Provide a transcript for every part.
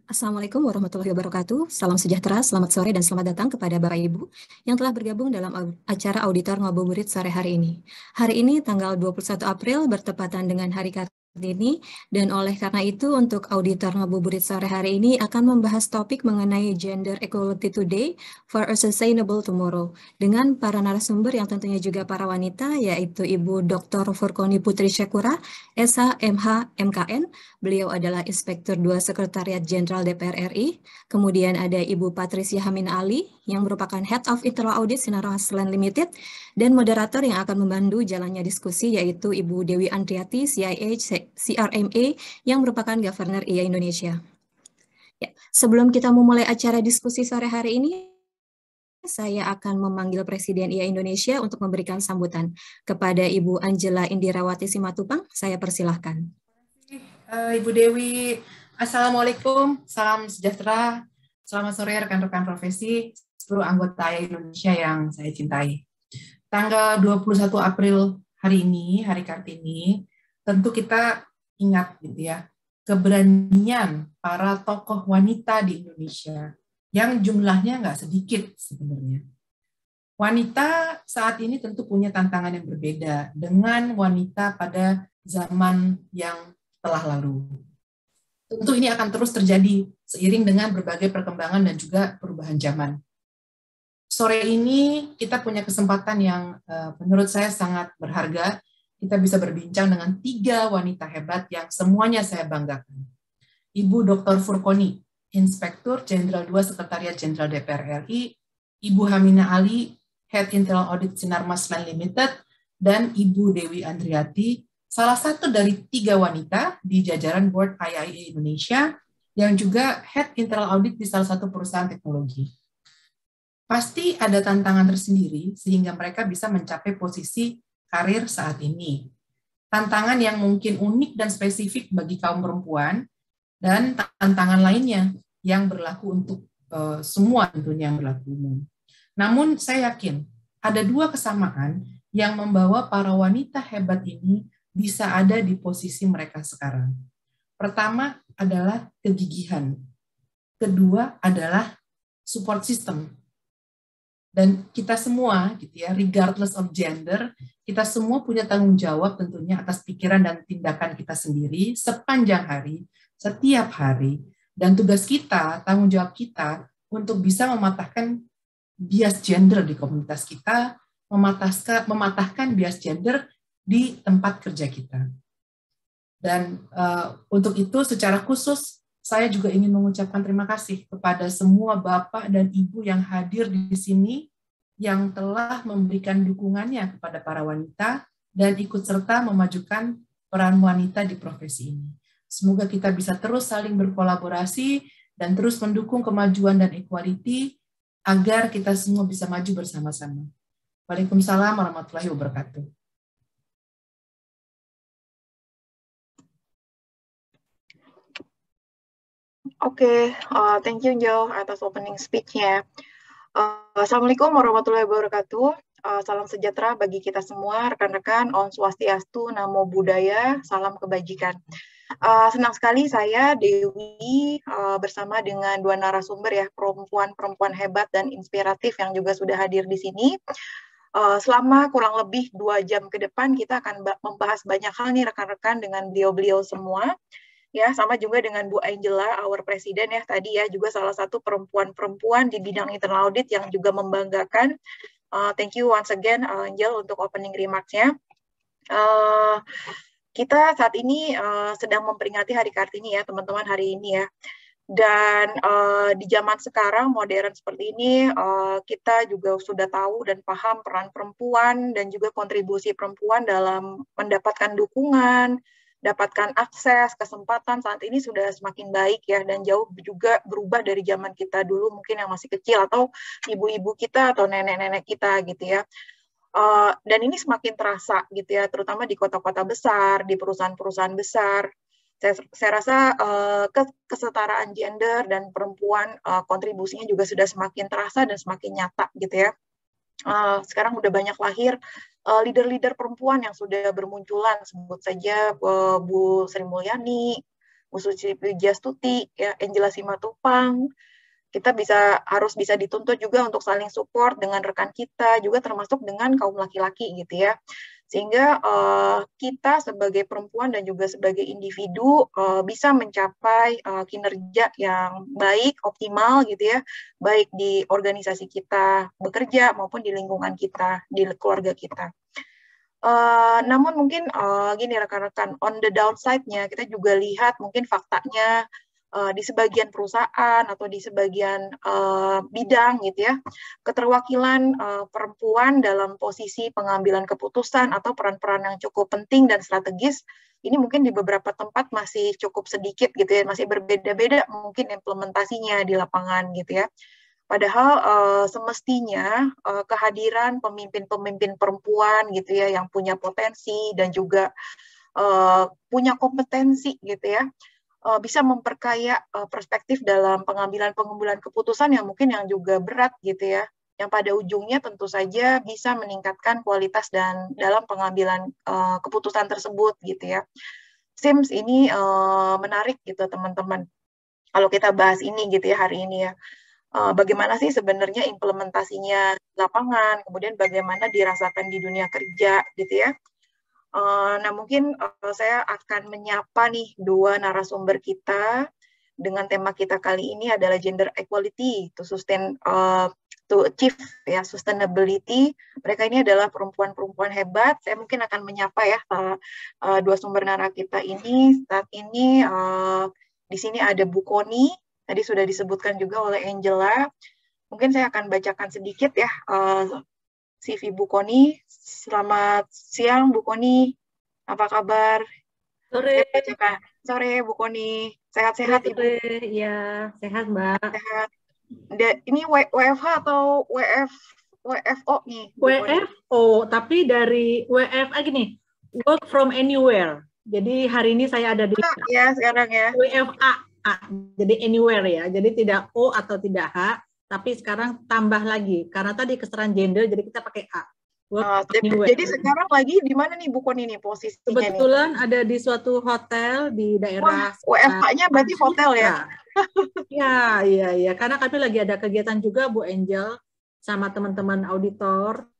Assalamualaikum warahmatullahi wabarakatuh. Salam sejahtera, selamat sore, dan selamat datang kepada Bapak Ibu yang telah bergabung dalam acara Auditor Ngabuburit sore hari ini. Hari ini tanggal 21 April bertepatan dengan Hari Kartini, dan oleh karena itu untuk Auditor Ngabuburit sore hari ini akan membahas topik mengenai Gender Equality Today for a Sustainable Tomorrow dengan para narasumber yang tentunya juga para wanita, yaitu Ibu Dr. Furkoni Putri Syakura, SH, MH, MKN. Beliau adalah Inspektur 2 Sekretariat Jenderal DPR RI. Kemudian ada Ibu Patricia Hamin Ali yang merupakan Head of Internal Audit Sinar Haslan Limited, dan moderator yang akan membantu jalannya diskusi yaitu Ibu Dewi Andriati, CIA CRMA yang merupakan Governor IA Indonesia. Ya, sebelum kita memulai acara diskusi sore hari ini, saya akan memanggil Presiden IA Indonesia untuk memberikan sambutan kepada Ibu Angela Indirawati Simatupang. Saya persilahkan. Ibu Dewi, Assalamualaikum, salam sejahtera, selamat sore rekan-rekan profesi, seluruh anggota IA Indonesia yang saya cintai. Tanggal 21 April hari ini, Hari Kartini, tentu kita ingat gitu ya, keberanian para tokoh wanita di Indonesia yang jumlahnya nggak sedikit sebenarnya. Wanita saat ini tentu punya tantangan yang berbeda dengan wanita pada zaman yang telah lalu. Tentu ini akan terus terjadi seiring dengan berbagai perkembangan dan juga perubahan zaman. Sore ini kita punya kesempatan yang menurut saya sangat berharga. Kita bisa berbincang dengan 3 wanita hebat yang semuanya saya banggakan. Ibu Dr. Furkoni, Inspektur Jenderal 2 Sekretariat Jenderal DPR RI, Ibu Hamina Ali, Head Internal Audit Sinar Haslan Limited, dan Ibu Dewi Andriati, salah satu dari 3 wanita di jajaran Board IIA Indonesia yang juga Head Internal Audit di salah satu perusahaan teknologi. Pasti ada tantangan tersendiri sehingga mereka bisa mencapai posisi karir saat ini. Tantangan yang mungkin unik dan spesifik bagi kaum perempuan, dan tantangan lainnya yang berlaku untuk semua tentunya yang berlaku umum. Namun saya yakin ada 2 kesamaan yang membawa para wanita hebat ini bisa ada di posisi mereka sekarang. Pertama adalah kegigihan. Kedua adalah support system. Dan kita semua gitu ya, regardless of gender, kita semua punya tanggung jawab tentunya atas pikiran dan tindakan kita sendiri sepanjang hari, setiap hari, dan tugas kita, tanggung jawab kita untuk bisa mematahkan bias gender di komunitas kita, mematahkan bias gender di tempat kerja kita. Dan untuk itu secara khusus saya juga ingin mengucapkan terima kasih kepada semua Bapak dan Ibu yang hadir di sini, yang telah memberikan dukungannya kepada para wanita dan ikut serta memajukan peran wanita di profesi ini. Semoga kita bisa terus saling berkolaborasi dan terus mendukung kemajuan dan equality agar kita semua bisa maju bersama-sama. Waalaikumsalam warahmatullahi wabarakatuh. Oke, thank you Jo atas opening speech-nya. Assalamualaikum warahmatullahi wabarakatuh. Salam sejahtera bagi kita semua, rekan-rekan. Om Swastiastu, Namo Buddhaya, salam kebajikan. Senang sekali saya, Dewi, bersama dengan 2 narasumber ya, perempuan-perempuan hebat dan inspiratif yang juga sudah hadir di sini. Selama kurang lebih 2 jam ke depan, kita akan membahas banyak hal nih rekan-rekan dengan beliau-beliau semua. Ya, sama juga dengan Bu Angela, our presiden ya tadi ya, juga salah satu perempuan-perempuan di bidang internal audit yang juga membanggakan. Thank you once again, Angel, untuk opening remarks-nya. Kita saat ini sedang memperingati Hari Kartini ya, teman-teman, hari ini ya. Dan di zaman sekarang modern seperti ini, kita juga sudah tahu dan paham peran perempuan dan juga kontribusi perempuan dalam mendapatkan dukungan, dapatkan akses, kesempatan saat ini sudah semakin baik ya, dan jauh juga berubah dari zaman kita dulu mungkin yang masih kecil, atau ibu-ibu kita atau nenek-nenek kita gitu ya. Dan ini semakin terasa gitu ya, terutama di kota-kota besar, di perusahaan-perusahaan besar. Saya rasa kesetaraan gender dan perempuan kontribusinya juga sudah semakin terasa dan semakin nyata gitu ya. Sekarang udah banyak lahir leader-leader perempuan yang sudah bermunculan, sebut saja Bu Sri Mulyani, Bu Suci Pujiastuti, ya, Angela Simatupang. Kita harus bisa dituntut juga untuk saling support dengan rekan kita, juga termasuk dengan kaum laki-laki gitu ya. Sehingga kita sebagai perempuan dan juga sebagai individu bisa mencapai kinerja yang baik, optimal gitu ya, baik di organisasi kita bekerja maupun di lingkungan kita, di keluarga kita. Namun mungkin gini rekan-rekan, on the downside-nya kita juga lihat mungkin faktanya di sebagian perusahaan atau di sebagian bidang gitu ya, keterwakilan perempuan dalam posisi pengambilan keputusan atau peran-peran yang cukup penting dan strategis ini mungkin di beberapa tempat masih cukup sedikit gitu ya, masih berbeda-beda mungkin implementasinya di lapangan gitu ya. Padahal semestinya kehadiran pemimpin-pemimpin perempuan gitu ya yang punya potensi dan juga punya kompetensi gitu ya, bisa memperkaya perspektif dalam pengambilan keputusan yang mungkin yang juga berat gitu ya, yang pada ujungnya tentu saja bisa meningkatkan kualitas dan dalam pengambilan keputusan tersebut gitu ya. Seems ini menarik gitu teman-teman. Kalau kita bahas ini gitu ya hari ini ya, bagaimana sih sebenarnya implementasinya di lapangan, kemudian bagaimana dirasakan di dunia kerja gitu ya. Nah, mungkin saya akan menyapa nih dua narasumber kita dengan tema kita kali ini adalah gender equality to sustain to achieve ya sustainability. Mereka ini adalah perempuan-perempuan hebat. Saya mungkin akan menyapa ya dua sumber narasumber kita ini. Saat ini di sini ada Bu Koni, tadi sudah disebutkan juga oleh Angela. Mungkin saya akan bacakan sedikit ya CV Bu Koni. Selamat siang Bu Koni, apa kabar? Sore. Sore Bu Koni, sehat-sehat Ibu? Ya, sehat Mbak. Sehat. Ini WFH atau WFO nih? Bu WFO, tapi dari WFA gini, work from anywhere. Jadi hari ini saya ada di ya sekarang ya. WFA, jadi anywhere ya. Jadi tidak O atau tidak H, tapi sekarang tambah lagi karena tadi kesetaraan gender, jadi kita pakai A. Jadi sekarang lagi di mana nih Bu Koni nih posisinya? Kebetulan ada di suatu hotel di daerah. WFH-nya berarti hotel ya? Iya. Karena kami lagi ada kegiatan juga Bu Angel sama teman-teman auditor.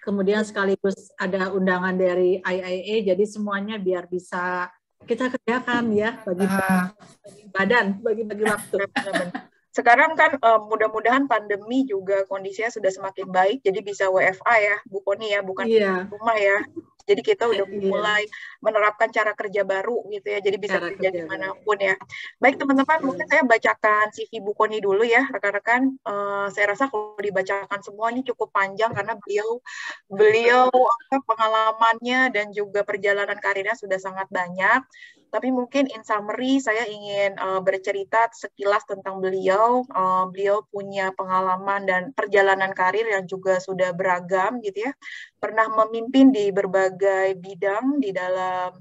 Kemudian sekaligus ada undangan dari IIA, jadi semuanya biar bisa kita kerjakan ya bagi badan, bagi waktu. Sekarang kan mudah-mudahan pandemi juga kondisinya sudah semakin baik, jadi bisa WFA ya, Bu Koni ya, bukan rumah ya. Jadi kita udah mulai menerapkan cara kerja baru gitu ya, jadi bisa kerja dimanapun ya. Baik teman-teman, mungkin saya bacakan CV Bu Koni dulu ya, rekan-rekan. Saya rasa kalau dibacakan semua ini cukup panjang karena beliau pengalamannya dan juga perjalanan karirnya sudah sangat banyak. Tapi mungkin in summary saya ingin bercerita sekilas tentang beliau. Beliau punya pengalaman dan perjalanan karir yang juga sudah beragam gitu ya. Pernah memimpin di berbagai bidang di dalam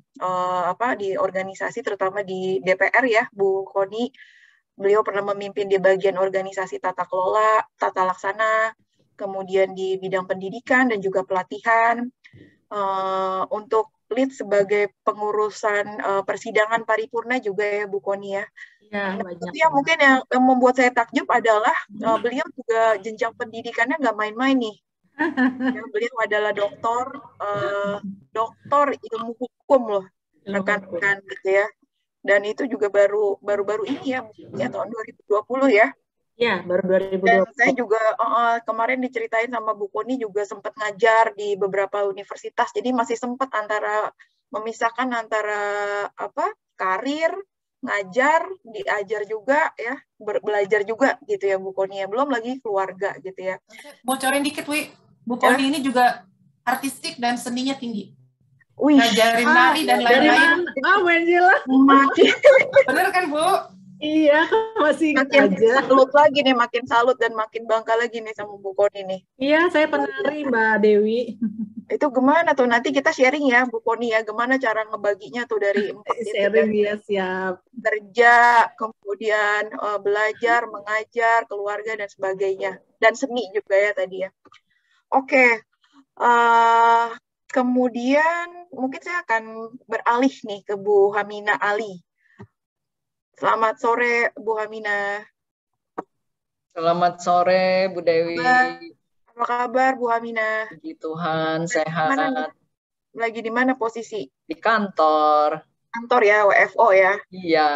di organisasi, terutama di DPR ya, Bu Koni. Beliau pernah memimpin di bagian organisasi tata kelola, tata laksana, kemudian di bidang pendidikan dan juga pelatihan. Untuk lead sebagai pengurusan persidangan paripurna juga ya Bu Koni ya. Tapi yang mungkin yang membuat saya takjub adalah beliau juga jenjang pendidikannya nggak main-main nih. Ya, beliau adalah doktor ilmu hukum loh, rekan-rekan gitu ya. Dan itu juga baru ini ya tahun 2020 ya. Ya, baru 2020. Dan saya juga kemarin diceritain sama Bu Koni juga sempat ngajar di beberapa universitas, jadi masih sempat memisahkan antara karir, ngajar, diajar juga ya, belajar juga gitu ya Bu Koni ya, belum lagi keluarga gitu ya. Bocorin dikit Wi, Bu Koni ini juga artistik dan seninya tinggi. Ngajarin nari dan lain-lain. Angela. Bener kan Bu? Iya, masih makin salut lagi nih, makin salut dan makin bangga lagi nih sama Bu Koni nih. Iya, saya penari Mbak Dewi. Itu gimana tuh? Nanti kita sharing ya Bu Koni ya, gimana cara ngebaginya tuh dari 4 sharing ya, siap. Kerja, kemudian belajar, mengajar, keluarga dan sebagainya. Dan seni juga ya tadi ya. Oke. Kemudian mungkin saya akan beralih nih ke Bu Hamina Ali. Selamat sore, Bu Hamina. Selamat sore, Bu Dewi. Apa kabar, Bu Hamina? Puji Tuhan, sehat. Lagi di mana posisi? Di kantor. Kantor ya, WFO ya? Iya.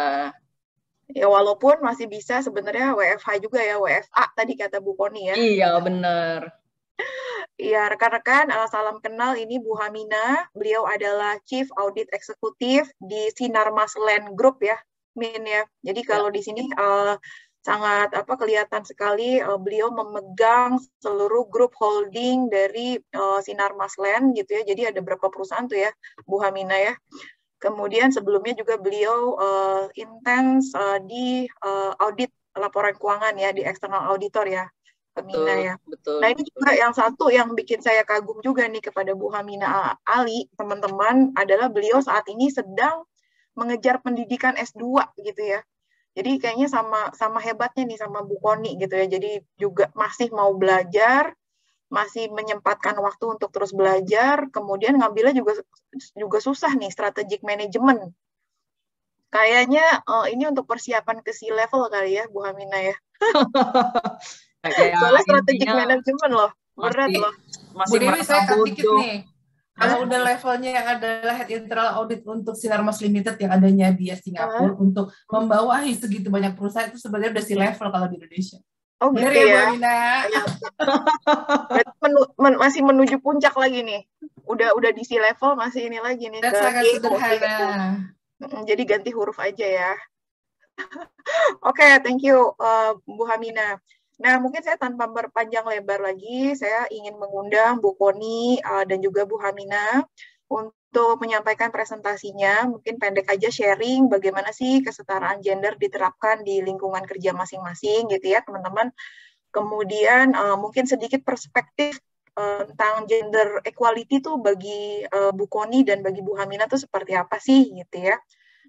Ya, walaupun masih bisa sebenarnya WFH juga ya, WFA tadi kata Bu Koni ya. Iya, benar. Iya, rekan-rekan, salam kenal, ini Bu Hamina. Beliau adalah Chief Audit Eksekutif di Sinarmas Land Group ya, Min ya. Jadi kalau di sini sangat kelihatan sekali beliau memegang seluruh grup holding dari Sinarmas Land gitu ya. Jadi ada berapa perusahaan tuh ya, Bu Hamina ya. Kemudian sebelumnya juga beliau intens di audit laporan keuangan ya, di external auditor ya, Hamina ya. Betul. Nah ini juga yang satu yang bikin saya kagum juga nih kepada Bu Hamina Ali, teman-teman, adalah beliau saat ini sedang mengejar pendidikan S2 gitu ya. Jadi kayaknya sama hebatnya nih sama Bu Koni gitu ya. Jadi juga masih mau belajar, masih menyempatkan waktu untuk terus belajar, kemudian ngambilnya juga susah nih, strategic management. Kayaknya ini untuk persiapan ke C-level kali ya, Bu Hamina ya. Soalnya strategic management loh, berat loh. Bu Dewi, saya cut dikit nih. Kalau udah levelnya yang adalah Head Internal Audit untuk Sinarmas Limited yang adanya di Singapura, untuk membawahi segitu banyak perusahaan, itu sebenarnya udah C-level kalau di Indonesia. Oh gitu ya. Masih menuju puncak lagi nih. Udah di C-level masih ini lagi nih. Dan sangat sederhana. Jadi ganti huruf aja ya. Oke, thank you Bu Hamina. Nah, mungkin saya tanpa berpanjang lebar lagi, saya ingin mengundang Bu Koni dan juga Bu Hamina untuk menyampaikan presentasinya. Mungkin pendek aja sharing bagaimana sih kesetaraan gender diterapkan di lingkungan kerja masing-masing gitu ya, teman-teman. Kemudian mungkin sedikit perspektif tentang gender equality tuh bagi Bu Koni dan bagi Bu Hamina tuh seperti apa sih gitu ya.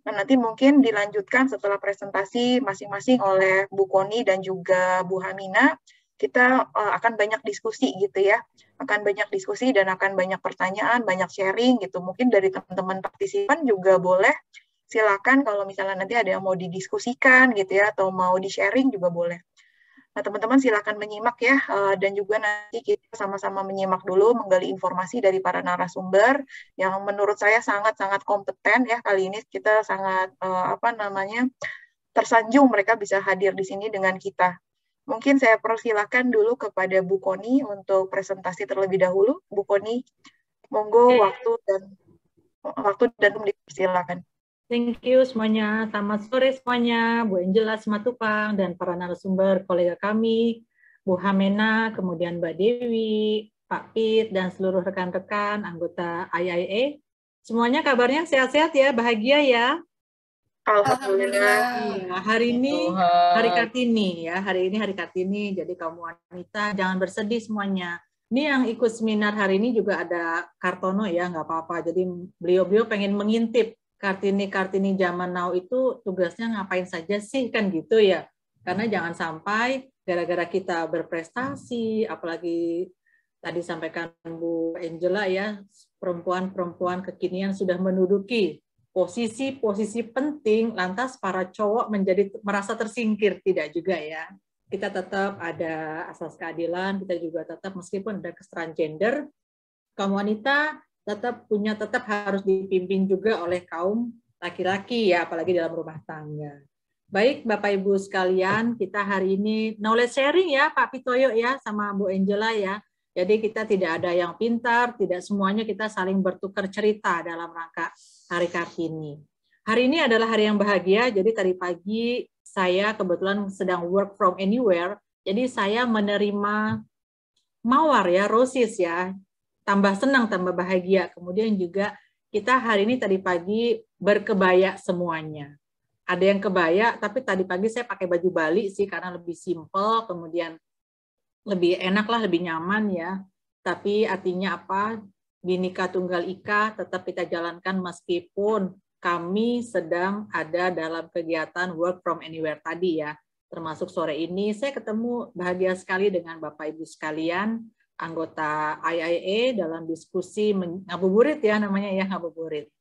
Nah, nanti mungkin dilanjutkan setelah presentasi masing-masing oleh Bu Koni dan juga Bu Hamina, kita akan banyak diskusi gitu ya, akan banyak diskusi dan akan banyak pertanyaan, banyak sharing gitu. Mungkin dari teman-teman partisipan juga boleh, silakan kalau misalnya nanti ada yang mau didiskusikan gitu ya, atau mau di-sharing juga boleh. Nah, teman-teman silakan menyimak ya, dan juga nanti kita sama-sama menyimak dulu, menggali informasi dari para narasumber yang menurut saya sangat-sangat kompeten ya. Kali ini kita sangat tersanjung mereka bisa hadir di sini dengan kita. Mungkin saya persilakan dulu kepada Bu Koni untuk presentasi terlebih dahulu. Bu Koni, monggo waktu dan dipersilakan. Thank you semuanya. Selamat sore semuanya, Bu Angela Simatupang dan para narasumber kolega kami, Bu Hamina, kemudian Mbak Dewi, Pak Pit, dan seluruh rekan-rekan anggota IIA. Semuanya kabarnya sehat-sehat ya, bahagia ya? Alhamdulillah. Ya, hari ini Hari Kartini ya, hari ini Hari Kartini. Jadi kaum wanita jangan bersedih semuanya. Ini yang ikut seminar hari ini juga ada Kartono ya, nggak apa-apa. Jadi beliau pengen mengintip Kartini zaman now itu tugasnya ngapain saja sih kan gitu ya. Karena jangan sampai gara-gara kita berprestasi, apalagi tadi sampaikan Bu Angela ya, perempuan-perempuan kekinian sudah menduduki posisi-posisi penting, lantas para cowok merasa tersingkir, tidak juga ya. Kita tetap ada asas keadilan, kita juga tetap meskipun ada kesetaraan gender, kaum wanita tetap harus dipimpin juga oleh kaum laki-laki ya, apalagi dalam rumah tangga. Baik Bapak Ibu sekalian, kita hari ini knowledge sharing ya Pak Pitoyo ya sama Bu Angela ya. Jadi kita tidak ada yang pintar, tidak semuanya kita saling bertukar cerita dalam rangka Hari Kartini. Hari ini adalah hari yang bahagia, jadi tadi pagi saya kebetulan sedang work from anywhere, jadi saya menerima mawar ya, roses ya, tambah senang, tambah bahagia. Kemudian juga kita hari ini tadi pagi berkebaya semuanya. Ada yang kebaya, tapi tadi pagi saya pakai baju Bali sih karena lebih simple, kemudian lebih enak lah, lebih nyaman ya. Tapi artinya apa? Bhinneka Tunggal Ika tetap kita jalankan meskipun kami sedang ada dalam kegiatan work from anywhere tadi ya. Termasuk sore ini saya ketemu bahagia sekali dengan Bapak Ibu sekalian. anggota IIA dalam diskusi ngabuburit ya namanya ya, ngabuburit.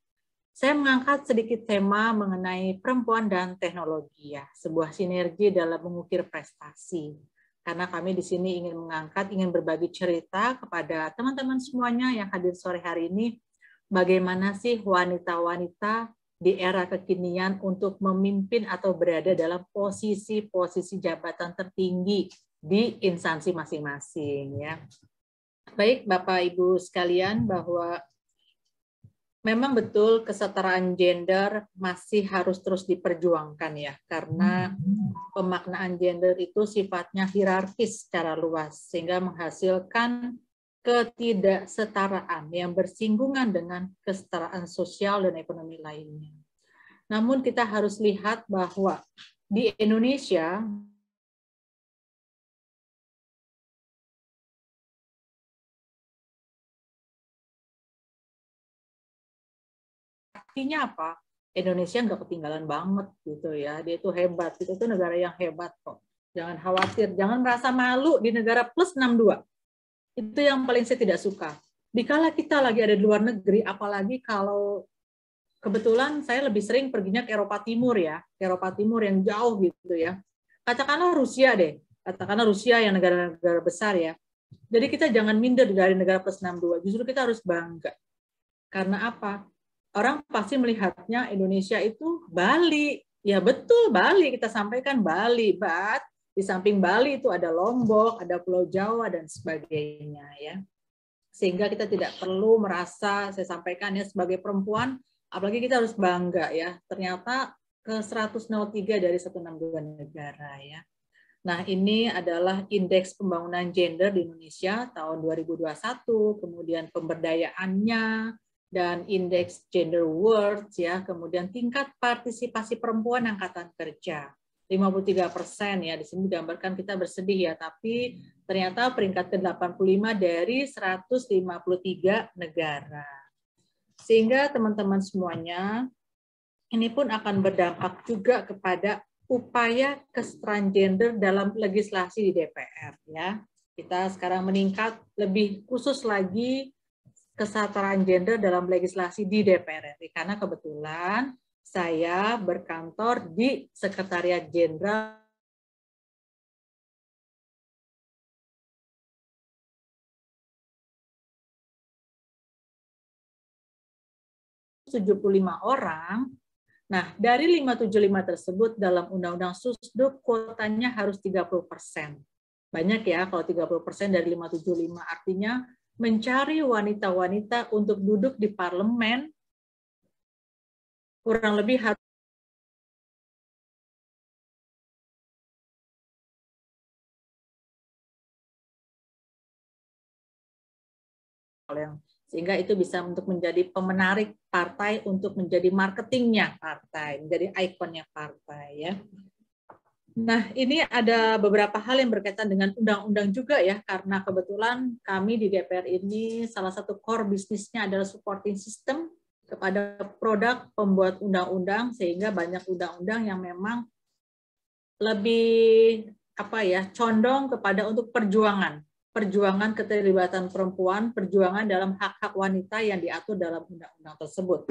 Saya mengangkat sedikit tema mengenai perempuan dan teknologi ya, sebuah sinergi dalam mengukir prestasi. Karena kami di sini ingin berbagi cerita kepada teman-teman semuanya yang hadir sore hari ini, bagaimana sih wanita-wanita di era kekinian untuk memimpin atau berada dalam posisi-posisi jabatan tertinggi di instansi masing-masing ya. Baik Bapak Ibu sekalian, bahwa memang betul kesetaraan gender masih harus terus diperjuangkan ya, karena pemaknaan gender itu sifatnya hierarkis secara luas sehingga menghasilkan ketidaksetaraan yang bersinggungan dengan kesetaraan sosial dan ekonomi lainnya. Namun kita harus lihat bahwa di Indonesia artinya apa? Indonesia nggak ketinggalan banget gitu ya. Dia itu hebat, itu tuh negara yang hebat kok. Jangan khawatir, jangan merasa malu di negara plus 62. Itu yang paling saya tidak suka. Dikala kita lagi ada di luar negeri, apalagi kalau kebetulan saya lebih sering perginya ke Eropa Timur ya, ke Eropa Timur yang jauh gitu ya. Katakanlah Rusia deh, katakanlah Rusia yang negara-negara besar ya. Jadi kita jangan minder dari negara plus 62, justru kita harus bangga. Karena apa? Orang pasti melihatnya Indonesia itu Bali. Ya betul, Bali, kita sampaikan Bali, but di samping Bali itu ada Lombok, ada Pulau Jawa, dan sebagainya ya. Sehingga kita tidak perlu merasa, saya sampaikan ya, sebagai perempuan, apalagi kita harus bangga ya, ternyata ke 103 dari 162 negara ya. Nah ini adalah indeks pembangunan gender di Indonesia tahun 2021, kemudian pemberdayaannya, dan indeks gender worth ya, kemudian tingkat partisipasi perempuan angkatan kerja. 53% ya, di sini digambarkan kita bersedih ya, tapi ternyata peringkat ke-85 dari 153 negara. Sehingga teman-teman semuanya, ini pun akan berdampak juga kepada upaya kesetaraan gender dalam legislasi di DPR ya. Kita sekarang meningkat lebih khusus lagi kesetaraan gender dalam legislasi di DPR RI, karena kebetulan saya berkantor di Sekretariat Jenderal orang. Nah, dari 575 tersebut dalam Undang-Undang Susduk kuotanya harus 30%. Banyak ya kalau 30% dari 575, artinya mencari wanita-wanita untuk duduk di parlemen kurang lebih harus sehingga itu bisa untuk menjadi pemenarik partai, untuk menjadi marketingnya partai, menjadi ikonnya partai ya. Nah, ini ada beberapa hal yang berkaitan dengan undang-undang juga ya, karena kebetulan kami di DPR ini salah satu core bisnisnya adalah supporting system kepada produk pembuat undang-undang, sehingga banyak undang-undang yang memang lebih condong kepada untuk perjuangan keterlibatan perempuan, perjuangan dalam hak-hak wanita yang diatur dalam undang-undang tersebut.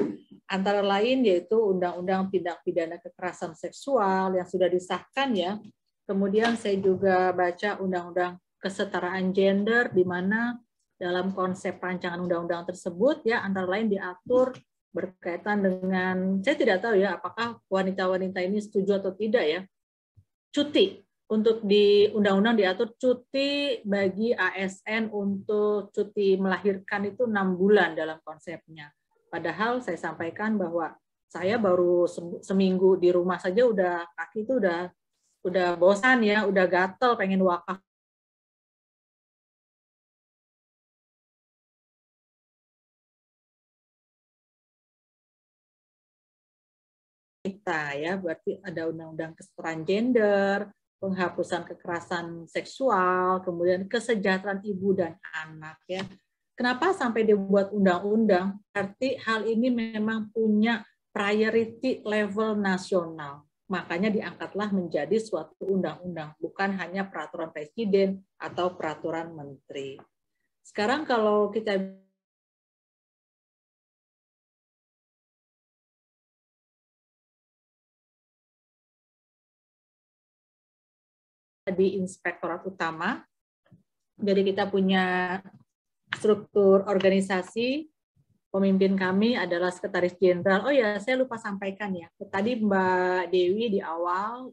Antara lain yaitu Undang-Undang Tindak Pidana Kekerasan Seksual yang sudah disahkan ya. Kemudian saya juga baca Undang-Undang Kesetaraan Gender, di mana dalam konsep rancangan undang-undang tersebut ya antara lain diatur berkaitan dengan, saya tidak tahu ya apakah wanita-wanita ini setuju atau tidak ya, cuti. Untuk di undang-undang diatur cuti bagi ASN untuk cuti melahirkan itu 6 bulan dalam konsepnya. Padahal saya sampaikan bahwa saya baru seminggu di rumah saja udah kaki itu udah bosan ya, udah gatel pengen wakaf. Kita ya, berarti ada undang-undang kesetaraan gender, penghapusan kekerasan seksual, kemudian kesejahteraan ibu dan anak ya. Kenapa sampai dibuat undang-undang? Berarti hal ini memang punya priority level nasional. Makanya diangkatlah menjadi suatu undang-undang, bukan hanya peraturan presiden atau peraturan menteri. Sekarang kalau kita di Inspektorat Utama, jadi kita punya struktur organisasi, pemimpin kami adalah Sekretaris Jenderal. Oh ya, saya lupa sampaikan ya. Tadi Mbak Dewi di awal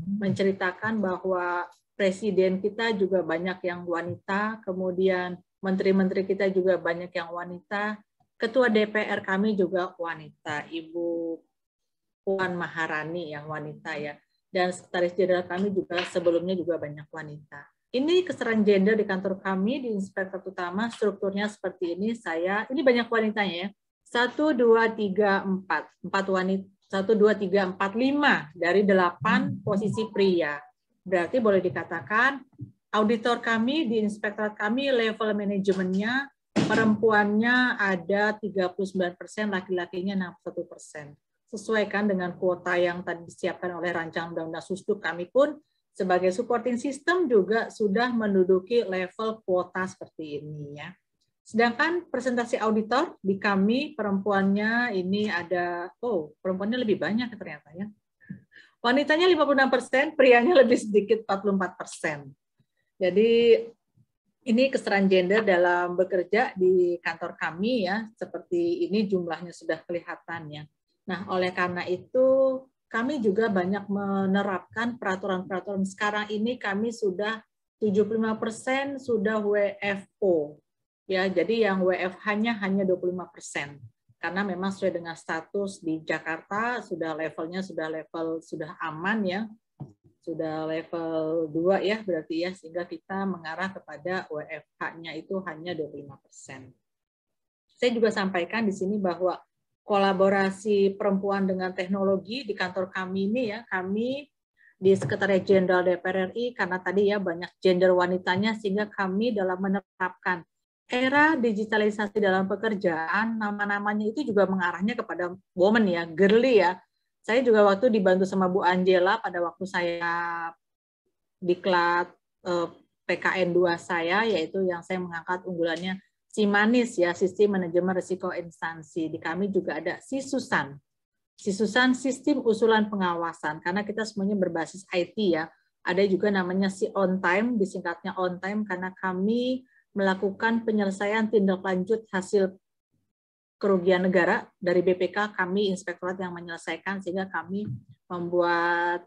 menceritakan bahwa presiden kita juga banyak yang wanita, kemudian menteri-menteri kita juga banyak yang wanita, ketua DPR kami juga wanita, Ibu Puan Maharani yang wanita ya, dan Sekretaris Jenderal kami juga sebelumnya juga banyak wanita. Ini kesetaraan gender di kantor kami di Inspektorat Utama, strukturnya seperti ini. Ini banyak wanitanya ya. 1, 2, 3, 4. 4 wanita, 1, 2, 3, 4, 5 dari 8 posisi pria. Berarti boleh dikatakan auditor kami di Inspektorat kami level manajemennya perempuannya ada 39%, laki-lakinya 61%. Sesuaikan dengan kuota yang tadi disiapkan oleh rancangan undang-undang Susduk, kami pun sebagai supporting system juga sudah menduduki level kuota seperti ini ya. Sedangkan presentasi auditor di kami perempuannya ini ada, perempuannya lebih banyak ternyata ya. Wanitanya 56%, prianya lebih sedikit 44%. Jadi ini kesetaraan gender dalam bekerja di kantor kami ya, seperti ini jumlahnya sudah kelihatan ya. Nah, oleh karena itu kami juga banyak menerapkan peraturan-peraturan. Sekarang ini kami sudah 75% sudah WFO. Ya, jadi yang WFH-nya hanya 25%. Karena memang sesuai dengan status di Jakarta sudah levelnya sudah aman ya. Sudah level 2 ya berarti ya, sehingga kita mengarah kepada WFH-nya itu hanya 25%. Saya juga sampaikan di sini bahwa kolaborasi perempuan dengan teknologi di kantor kami ini ya, kami di Sekretariat Jenderal DPR RI karena tadi ya banyak gender wanitanya, sehingga kami dalam menerapkan era digitalisasi dalam pekerjaan, nama-namanya itu juga mengarahnya kepada woman ya, girly ya. Saya juga waktu dibantu sama Bu Angela pada waktu saya diklat PKN 2 saya, yaitu yang saya mengangkat unggulannya SIMANIS ya, Sistem Manajemen Risiko Instansi. Di kami juga ada SISUSAN. SISUSAN Sistem Usulan Pengawasan, karena kita semuanya berbasis IT ya. Ada juga namanya On Time, disingkatnya On Time, karena kami melakukan penyelesaian tindak lanjut hasil kerugian negara dari BPK, kami inspektorat yang menyelesaikan, sehingga kami membuat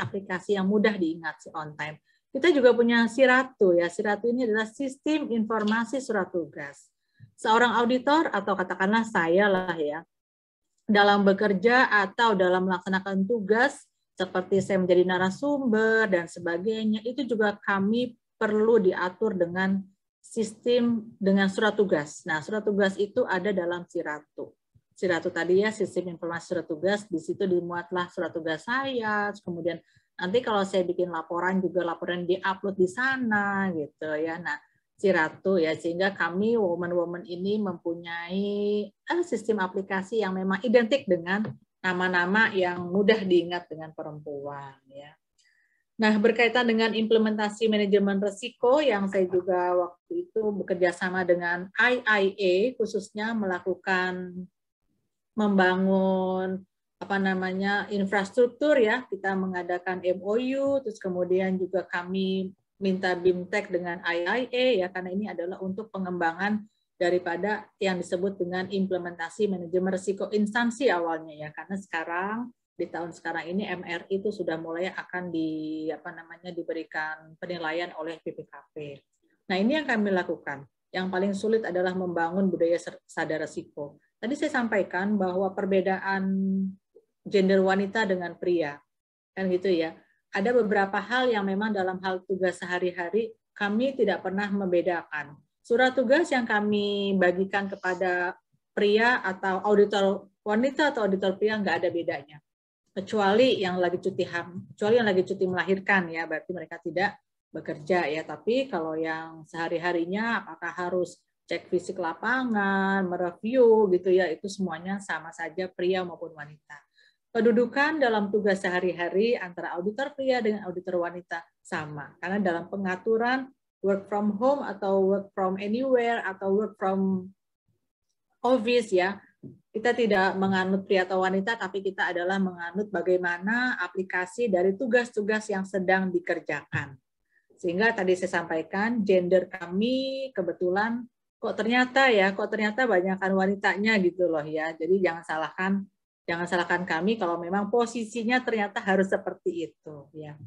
aplikasi yang mudah diingat, On Time. Kita juga punya SIRATU ya. SIRATU ini adalah Sistem Informasi Surat Tugas. Seorang auditor atau katakanlah saya lah ya, dalam bekerja atau dalam melaksanakan tugas seperti saya menjadi narasumber dan sebagainya, itu juga kami perlu diatur dengan sistem dengan surat tugas. Nah, surat tugas itu ada dalam SIRATU. SIRATU tadi ya, Sistem Informasi Surat Tugas, di situ dimuatlah surat tugas saya, kemudian nanti kalau saya bikin laporan juga laporan di-upload di sana gitu ya. Nah, SIRATU ya, sehingga kami woman-woman ini mempunyai sistem aplikasi yang memang identik dengan nama-nama yang mudah diingat dengan perempuan ya. Nah, berkaitan dengan implementasi manajemen risiko yang saya juga waktu itu bekerja sama dengan IIA khususnya melakukan membangun infrastruktur ya, kita mengadakan MOU, terus kemudian juga kami minta BIMTEK dengan IIA ya, karena ini adalah untuk pengembangan daripada yang disebut dengan implementasi manajemen risiko instansi awalnya ya, karena sekarang di tahun sekarang ini MRI itu sudah mulai akan diberikan penilaian oleh BPKP. Nah, ini yang kami lakukan. Yang paling sulit adalah membangun budaya sadar risiko. Tadi saya sampaikan bahwa perbedaan gender wanita dengan pria, kan gitu ya. Ada beberapa hal yang memang dalam hal tugas sehari-hari kami tidak pernah membedakan. Surat tugas yang kami bagikan kepada pria atau auditor wanita atau auditor pria nggak ada bedanya. Kecuali yang lagi cuti melahirkan ya, berarti mereka tidak bekerja ya. Tapi kalau yang sehari-harinya apakah harus cek fisik lapangan, mereview gitu ya, itu semuanya sama saja pria maupun wanita. Kedudukan dalam tugas sehari-hari antara auditor pria dengan auditor wanita sama, karena dalam pengaturan work from home atau work from anywhere atau work from office ya. Kita tidak menganut pria atau wanita, tapi kita adalah menganut bagaimana aplikasi dari tugas-tugas yang sedang dikerjakan. Sehingga tadi saya sampaikan, gender kami kebetulan kok ternyata banyakkan wanitanya gitu loh ya. Jadi jangan salahkan kami kalau memang posisinya ternyata harus seperti itu ya.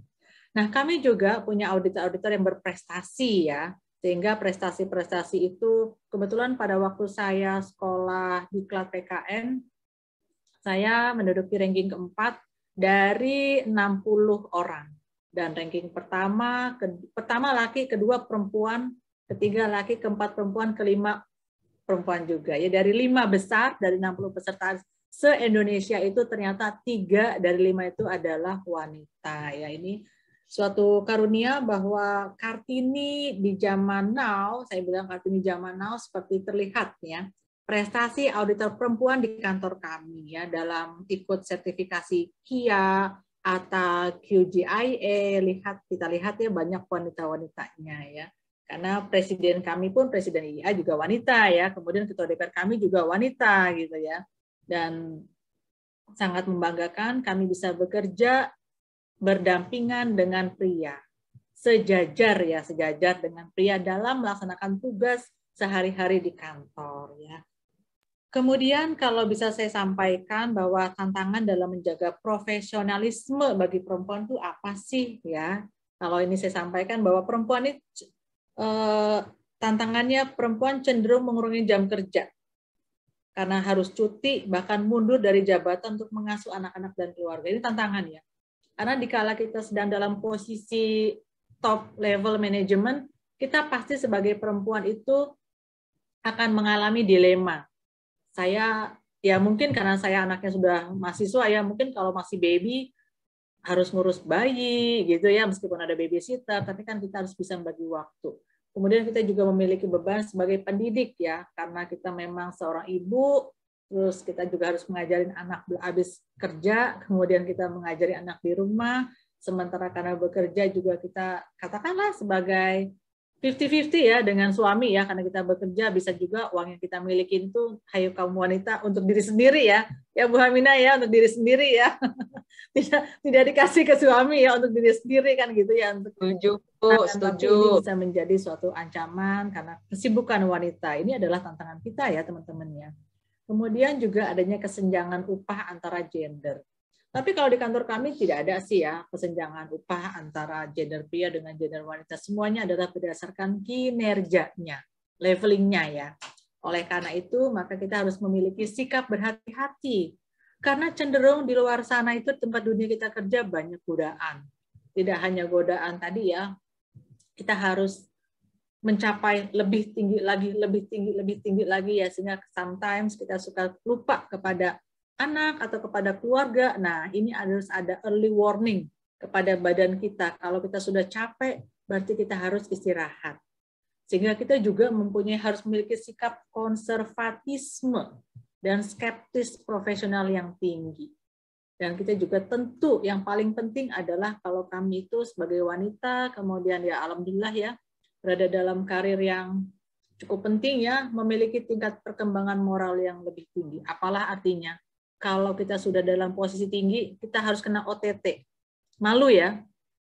Nah, kami juga punya auditor-auditor yang berprestasi ya. Sehingga prestasi-prestasi itu kebetulan pada waktu saya sekolah di Diklat PKN, saya menduduki ranking keempat dari 60 orang. Dan ranking pertama laki, kedua perempuan, ketiga laki, keempat perempuan, kelima perempuan juga. Ya dari 5 besar dari 60 peserta se-Indonesia itu ternyata 3 dari 5 itu adalah wanita. Ya ini suatu karunia bahwa Kartini di zaman now, saya bilang Kartini zaman now seperti terlihat ya, prestasi auditor perempuan di kantor kami ya dalam ikut sertifikasi KIA atau QGIA, kita lihat ya banyak wanita-wanitanya ya. Karena presiden kami pun presiden IA juga wanita ya, kemudian ketua DPR kami juga wanita gitu ya. Dan sangat membanggakan kami bisa bekerja berdampingan dengan pria, sejajar dengan pria dalam melaksanakan tugas sehari-hari di kantor ya. Kemudian kalau bisa saya sampaikan bahwa tantangan dalam menjaga profesionalisme bagi perempuan itu apa sih ya? Kalau ini saya sampaikan bahwa perempuan ini tantangannya perempuan cenderung mengurangi jam kerja karena harus cuti bahkan mundur dari jabatan untuk mengasuh anak-anak dan keluarga. Ini tantangan ya. Karena dikala kita sedang dalam posisi top level management, kita pasti sebagai perempuan itu akan mengalami dilema. Saya, ya mungkin karena saya anaknya sudah mahasiswa ya, mungkin kalau masih baby harus ngurus bayi gitu ya, meskipun ada babysitter, tapi kan kita harus bisa membagi waktu. Kemudian kita juga memiliki beban sebagai pendidik ya, karena kita memang seorang ibu, terus kita juga harus mengajarin anak habis kerja, kemudian kita mengajari anak di rumah, sementara karena bekerja juga kita katakanlah sebagai 50-50 ya dengan suami ya, karena kita bekerja bisa juga uang yang kita miliki itu, hayu kaum wanita untuk diri sendiri ya Bu Hamina ya, untuk diri sendiri ya, tidak dikasih ke suami ya, untuk diri sendiri kan gitu ya. Setuju, setuju. Ini bisa menjadi suatu ancaman karena kesibukan wanita. Ini adalah tantangan kita ya teman-teman ya. Kemudian juga adanya kesenjangan upah antara gender. Tapi kalau di kantor kami tidak ada sih ya kesenjangan upah antara gender pria dengan gender wanita. Semuanya adalah berdasarkan kinerjanya, levelingnya ya. Oleh karena itu, maka kita harus memiliki sikap berhati-hati. Karena cenderung di luar sana itu tempat dunia kita kerja banyak godaan. Tidak hanya godaan tadi ya, kita harus mencapai lebih tinggi lagi ya, sehingga sometimes kita suka lupa kepada anak atau kepada keluarga. Nah, ini harus ada early warning kepada badan kita. Kalau kita sudah capek, berarti kita harus istirahat. Sehingga kita juga harus memiliki sikap konservatisme dan skeptis profesional yang tinggi. Dan kita juga tentu yang paling penting adalah kalau kami itu sebagai wanita, kemudian ya alhamdulillah ya, berada dalam karir yang cukup penting ya, memiliki tingkat perkembangan moral yang lebih tinggi. Apalah artinya? Kalau kita sudah dalam posisi tinggi, kita harus kena OTT. Malu ya.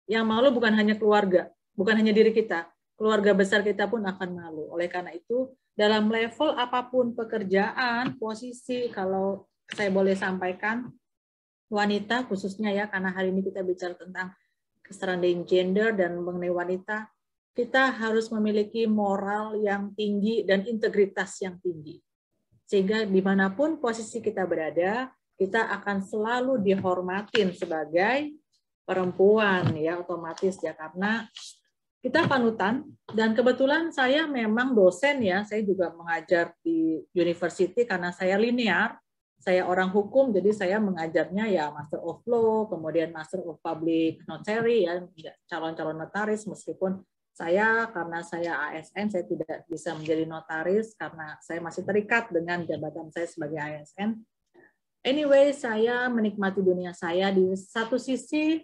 Yang malu bukan hanya keluarga, bukan hanya diri kita. Keluarga besar kita pun akan malu. Oleh karena itu, dalam level apapun pekerjaan, posisi, kalau saya boleh sampaikan, wanita khususnya ya, karena hari ini kita bicara tentang kesetaraan gender dan mengenai wanita, kita harus memiliki moral yang tinggi dan integritas yang tinggi. Sehingga dimanapun posisi kita berada, kita akan selalu dihormatin sebagai perempuan, ya otomatis ya, karena kita panutan. Dan kebetulan saya memang dosen ya, saya juga mengajar di university karena saya linear, saya orang hukum, jadi saya mengajarnya ya Master of Law, kemudian Master of Public Notary, ya calon-calon notaris, meskipun karena saya ASN, saya tidak bisa menjadi notaris karena saya masih terikat dengan jabatan saya sebagai ASN. Anyway, saya menikmati dunia saya di satu sisi.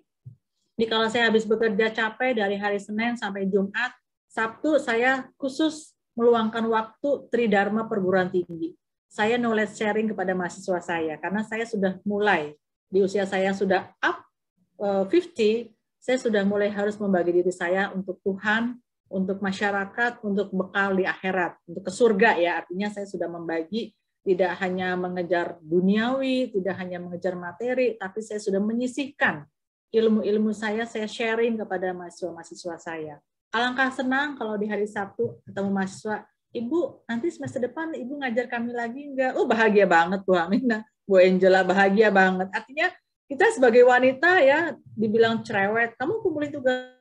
Kalau saya habis bekerja capek dari hari Senin sampai Jumat, Sabtu saya khusus meluangkan waktu Tridharma perguruan tinggi. Saya knowledge sharing kepada mahasiswa saya karena saya sudah mulai di usia saya sudah up 50, saya sudah mulai harus membagi diri saya untuk Tuhan, untuk masyarakat, untuk bekal di akhirat, untuk ke surga ya. Artinya saya sudah membagi, tidak hanya mengejar duniawi, tidak hanya mengejar materi, tapi saya sudah menyisihkan ilmu-ilmu saya sharing kepada mahasiswa-mahasiswa saya. Alangkah senang kalau di hari Sabtu ketemu mahasiswa, Ibu, nanti semester depan Ibu ngajar kami lagi enggak? Oh, bahagia banget Bu Aminah, Bu Angela, bahagia banget. Artinya kita sebagai wanita ya, dibilang cerewet, kamu kumpulin tugas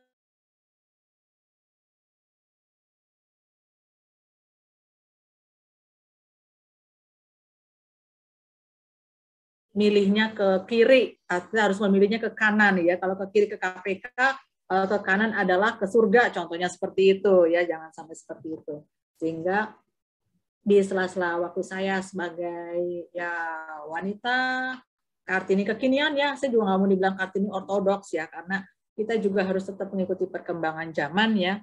milihnya ke kiri, artinya harus memilihnya ke kanan ya. Kalau ke kiri ke KPK, ke kanan adalah ke surga, contohnya seperti itu ya, jangan sampai seperti itu. Sehingga di sela-sela waktu saya sebagai ya wanita Kartini kekinian ya, saya juga nggak mau dibilang Kartini ortodoks ya, karena kita juga harus tetap mengikuti perkembangan zaman ya.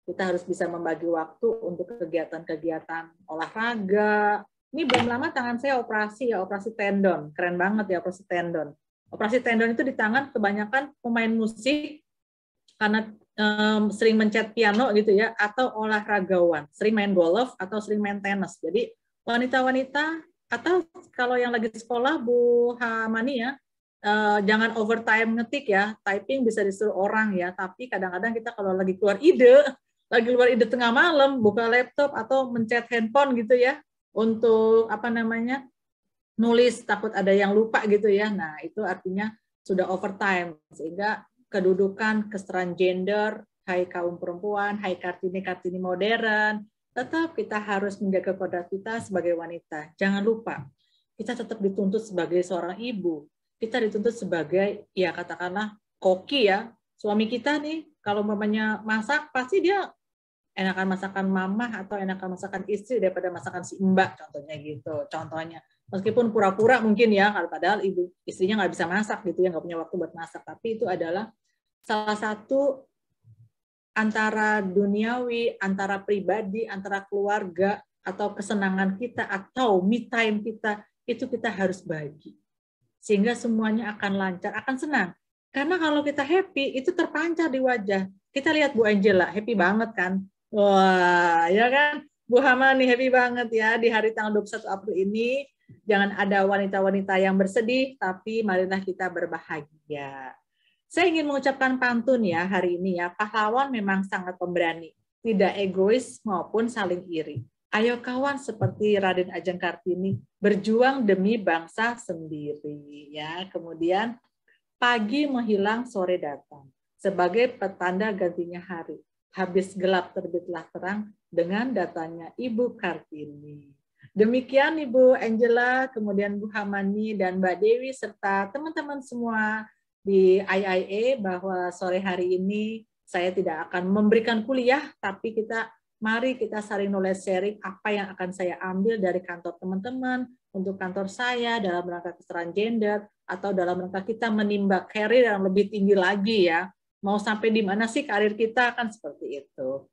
Kita harus bisa membagi waktu untuk kegiatan-kegiatan olahraga. Ini belum lama tangan saya operasi ya, operasi tendon. Keren banget ya operasi tendon. Operasi tendon itu di tangan kebanyakan pemain musik karena sering mencet piano gitu ya, atau olahragawan, sering main golf atau sering main tenis. Jadi wanita-wanita atau kalau yang lagi sekolah Bu Hamani ya, jangan overtime ngetik ya, typing bisa disuruh orang ya, tapi kadang-kadang kita kalau lagi keluar ide tengah malam, buka laptop atau mencet handphone gitu ya, untuk apa namanya nulis, takut ada yang lupa gitu ya. Nah itu artinya sudah overtime, sehingga kedudukan kesetaraan gender, hai kaum perempuan, hai Kartini modern, tetap kita harus menjaga kodrat kita sebagai wanita. Jangan lupa kita tetap dituntut sebagai seorang ibu, kita dituntut sebagai ya katakanlah koki ya. Suami kita nih kalau mamanya masak pasti dia enakan masakan mama atau enakan masakan istri daripada masakan si mbak, contohnya gitu. Contohnya, meskipun pura-pura mungkin ya, padahal ibu istrinya nggak bisa masak gitu ya, nggak punya waktu buat masak. Tapi itu adalah salah satu antara duniawi, antara pribadi, antara keluarga atau kesenangan kita atau me time kita, itu kita harus bagi. Sehingga semuanya akan lancar, akan senang. Karena kalau kita happy, itu terpancar di wajah. Kita lihat Bu Angela, happy banget kan? Wah, ya kan? Bu Hamani happy banget ya di hari tanggal 21 April ini. Jangan ada wanita-wanita yang bersedih, tapi marilah kita berbahagia. Saya ingin mengucapkan pantun ya hari ini ya. Pahlawan memang sangat pemberani, tidak egois maupun saling iri. Ayo kawan seperti Raden Ajeng Kartini, berjuang demi bangsa sendiri ya. Kemudian pagi menghilang, sore datang. Sebagai petanda gantinya hari. Habis gelap terbitlah terang dengan datanya Ibu Kartini. Demikian Ibu Angela, kemudian Bu Hamani dan Mbak Dewi serta teman-teman semua di IIA, bahwa sore hari ini saya tidak akan memberikan kuliah, tapi mari kita saling knowledge sharing apa yang akan saya ambil dari kantor teman-teman untuk kantor saya dalam rangka kesetaraan gender atau dalam rangka kita menimba karir yang lebih tinggi lagi ya. Mau sampai di mana sih karir kita, kan seperti itu.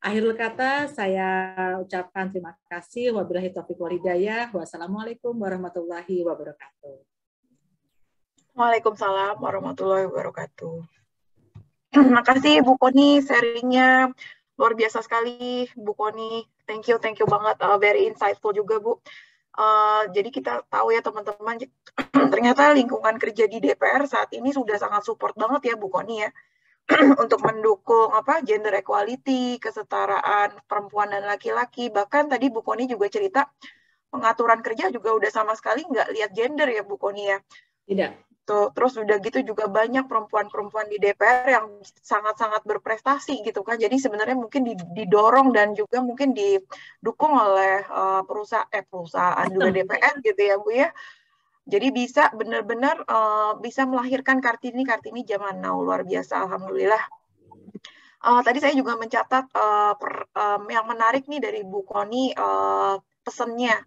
Akhirul kata saya ucapkan terima kasih. Wabillahi taufiq wal hidayah. Wassalamualaikum warahmatullahi wabarakatuh. Waalaikumsalam warahmatullahi wabarakatuh. Terima kasih Bu Koni, sharingnya luar biasa sekali Bu Koni. Thank you banget, very insightful juga Bu. Jadi kita tahu ya teman-teman, ternyata lingkungan kerja di DPR saat ini sudah sangat support banget ya Bu Koni ya, untuk mendukung gender equality, kesetaraan perempuan dan laki-laki. Bahkan tadi Bu Koni juga cerita pengaturan kerja juga udah sama sekali nggak lihat gender ya Bu Koni ya. Tidak. Terus udah gitu juga banyak perempuan-perempuan di DPR yang sangat-sangat berprestasi gitu kan. Jadi sebenarnya mungkin didorong dan juga mungkin didukung oleh perusahaan juga DPR gitu ya Bu ya. Jadi bisa benar-benar bisa melahirkan Kartini zaman now, luar biasa, alhamdulillah. Tadi saya juga mencatat yang menarik nih dari Bu Koni, pesannya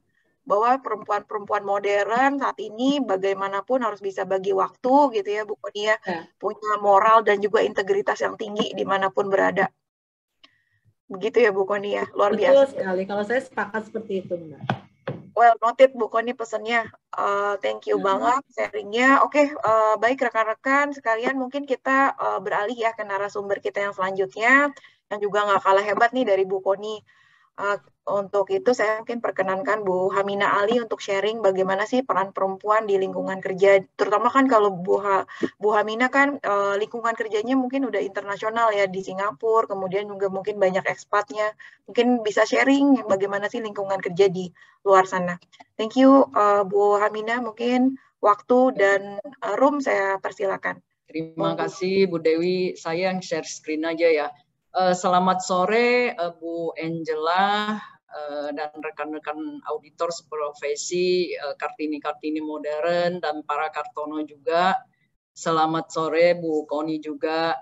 bahwa perempuan-perempuan modern saat ini bagaimanapun harus bisa bagi waktu gitu ya Bu Koni ya, punya moral dan juga integritas yang tinggi dimanapun berada. Begitu ya Bu Koni ya, luar Betul biasa. sekali. Kalau saya sepakat seperti itu, Mbak. Well noted Bu Koni pesannya. Thank you banget sharingnya. Oke, baik rekan-rekan sekalian, mungkin kita beralih ya ke narasumber kita yang selanjutnya, yang juga nggak kalah hebat nih dari Bu Koni. Untuk itu saya mungkin perkenankan Bu Hamina Ali untuk sharing bagaimana sih peran perempuan di lingkungan kerja, terutama kan kalau Bu Hamina kan lingkungan kerjanya mungkin udah internasional ya di Singapura, kemudian juga mungkin banyak ekspatnya, mungkin bisa sharing bagaimana sih lingkungan kerja di luar sana. Thank you Bu Hamina, mungkin waktu dan room saya persilakan. Terima kasih Bu Dewi, saya yang share screen aja ya. Selamat sore Bu Angela dan rekan-rekan auditor seprofesi, Kartini Modern dan para Kartono juga. Selamat sore Bu Koni juga.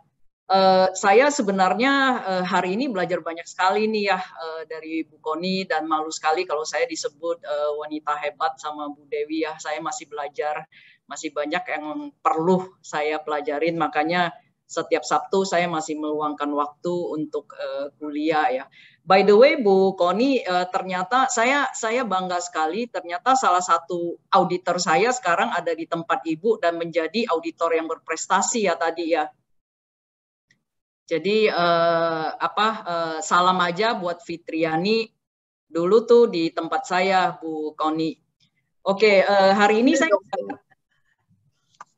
Saya sebenarnya hari ini belajar banyak sekali nih ya dari Bu Koni, dan malu sekali kalau saya disebut wanita hebat sama Bu Dewi ya. Saya masih belajar, masih banyak yang perlu saya pelajarin, makanya setiap Sabtu saya masih meluangkan waktu untuk kuliah ya. By the way Bu Koni, ternyata saya bangga sekali, ternyata salah satu auditor saya sekarang ada di tempat Ibu dan menjadi auditor yang berprestasi ya tadi ya. Jadi salam aja buat Fitriani dulu tuh di tempat saya Bu Koni. Oke, hari ini saya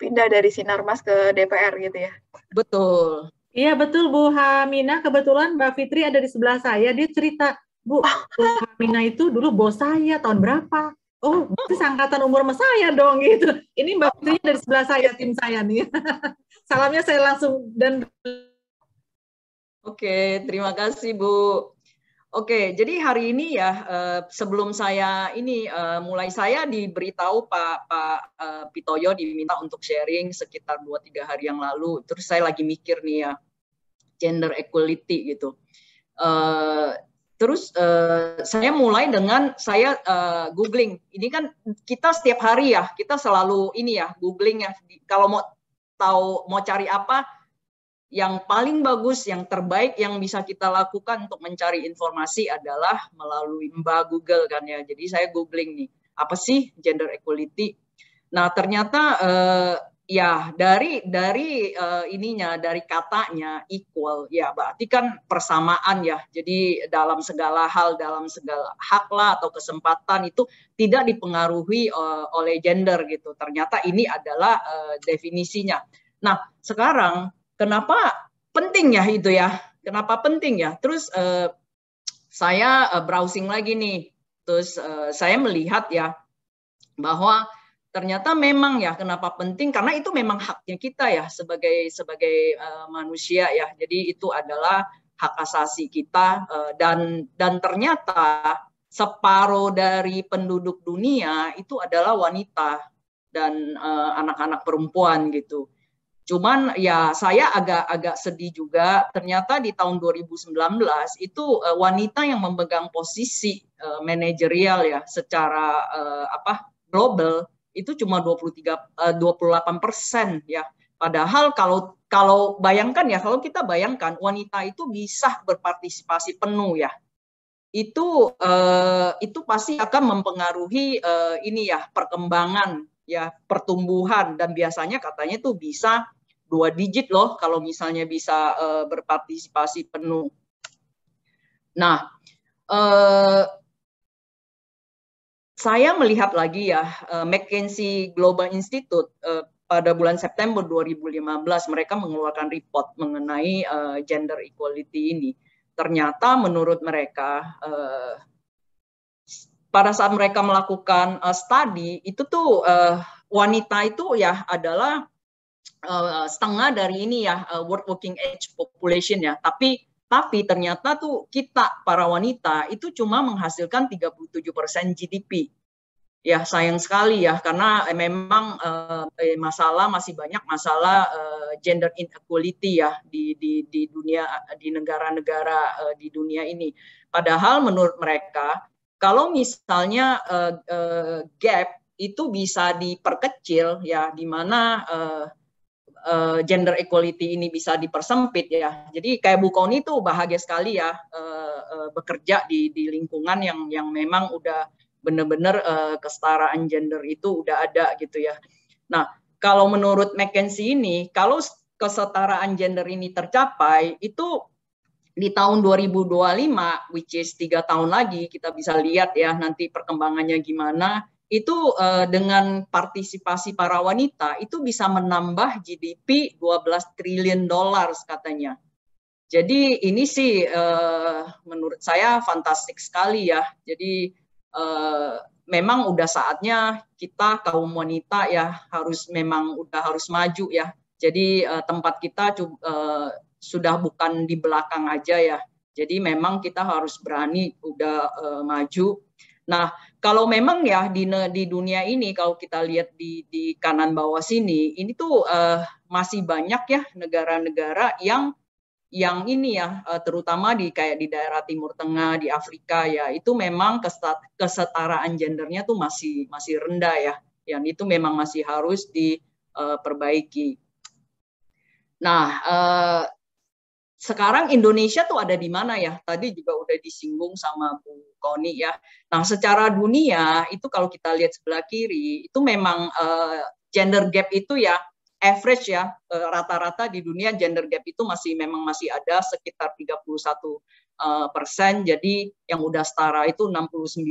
pindah dari Sinarmas ke DPR gitu ya. Betul. Iya betul Bu Hamina, kebetulan Mbak Fitri ada di sebelah saya, dia cerita, Bu Hamina itu dulu bos saya tahun berapa? Oh, itu seangkatan umur sama saya dong gitu. Ini Mbak Fitri dari sebelah saya, tim saya nih. Salamnya saya langsung dan Oke, terima kasih Bu. Oke, jadi hari ini ya sebelum saya ini mulai, saya diberitahu Pak Pitoyo diminta untuk sharing sekitar 2-3 hari yang lalu. Terus saya lagi mikir nih ya, gender equality gitu. Terus saya mulai dengan saya googling. Ini kan kita setiap hari ya, kita selalu ini ya googling ya. Kalau mau tahu mau cari apa, yang paling bagus, yang terbaik yang bisa kita lakukan untuk mencari informasi adalah melalui Mbak Google kan ya. Jadi saya googling nih, apa sih gender equality? Nah ternyata ya dari ininya, dari katanya equal ya, berarti kan persamaan ya. Jadi dalam segala hal, dalam segala hak lah atau kesempatan itu tidak dipengaruhi oleh gender gitu. Ternyata ini adalah definisinya. Nah sekarang kenapa penting ya itu ya? Kenapa penting ya? Terus saya browsing lagi nih. Terus saya melihat ya bahwa ternyata memang ya kenapa penting, karena itu memang haknya kita ya sebagai manusia ya. Jadi itu adalah hak asasi kita dan ternyata separuh dari penduduk dunia itu adalah wanita dan anak-anak perempuan gitu. Cuman ya saya agak sedih juga, ternyata di tahun 2019 itu wanita yang memegang posisi manajerial ya secara global itu cuma 28% ya. Padahal kalau bayangkan ya, kalau kita bayangkan wanita itu bisa berpartisipasi penuh ya. Itu pasti akan mempengaruhi ini ya perkembangan ya, pertumbuhan, dan biasanya katanya tuh bisa 2 digit loh kalau misalnya bisa berpartisipasi penuh. Nah, saya melihat lagi ya, McKinsey Global Institute pada bulan September 2015 mereka mengeluarkan report mengenai gender equality ini. Ternyata menurut mereka pada saat mereka melakukan studi itu tuh wanita itu ya adalah setengah dari ini ya working age population ya. Tapi ternyata tuh kita para wanita itu cuma menghasilkan 37% GDP. Ya sayang sekali ya, karena memang masih banyak masalah gender inequality ya di dunia, di negara-negara di dunia ini. Padahal menurut mereka kalau misalnya gap itu bisa diperkecil ya, di mana gender equality ini bisa dipersempit ya. Jadi kayak Bu Koni tuh bahagia sekali ya bekerja di lingkungan yang memang udah benar-benar kesetaraan gender itu udah ada gitu ya. Nah, kalau menurut McKinsey ini, kalau kesetaraan gender ini tercapai, itu di tahun 2025, which is 3 tahun lagi, kita bisa lihat ya nanti perkembangannya gimana, itu dengan partisipasi para wanita, itu bisa menambah GDP 12 triliun dolar katanya. Jadi ini sih menurut saya fantastik sekali ya. Jadi memang udah saatnya kita kaum wanita ya memang harus maju ya. Jadi tempat kita sudah bukan di belakang aja ya. Jadi memang kita harus berani udah maju. Nah, kalau memang ya di dunia ini kalau kita lihat di kanan bawah sini, ini tuh masih banyak ya negara-negara yang ini ya, terutama kayak di daerah Timur Tengah, di Afrika ya, itu memang kesetaraan gendernya tuh masih rendah ya. Yang itu memang masih harus diperbaiki. Nah, sekarang Indonesia tuh ada di mana ya? Tadi juga udah disinggung sama Bu Koni ya. Nah, secara dunia itu kalau kita lihat sebelah kiri itu memang gender gap itu ya average ya rata-rata di dunia gender gap itu memang masih ada sekitar 31%. Jadi yang udah setara itu 69%.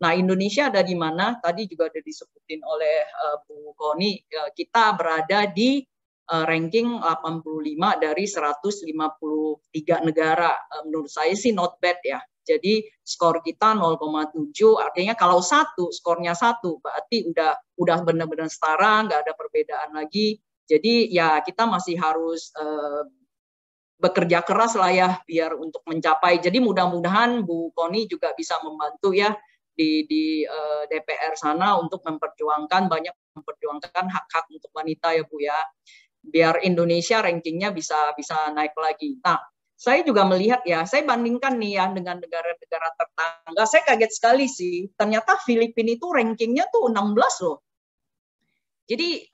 Nah, Indonesia ada di mana? Tadi juga ada disebutin oleh Bu Koni. Kita berada di ranking 85 dari 153 negara. Menurut saya sih not bad ya. Jadi skor kita 0,7, artinya kalau skornya 1 berarti udah benar-benar setara, nggak ada perbedaan lagi. Jadi ya kita masih harus bekerja keras lah ya biar untuk mencapai. Jadi mudah-mudahan Bu Koni juga bisa membantu ya di DPR sana untuk memperjuangkan hak-hak untuk wanita ya Bu ya. Biar Indonesia rankingnya bisa naik lagi. Nah, saya juga melihat ya, saya bandingkan nih ya dengan negara-negara tetangga, saya kaget sekali sih, ternyata Filipina itu rankingnya tuh 16 loh. Jadi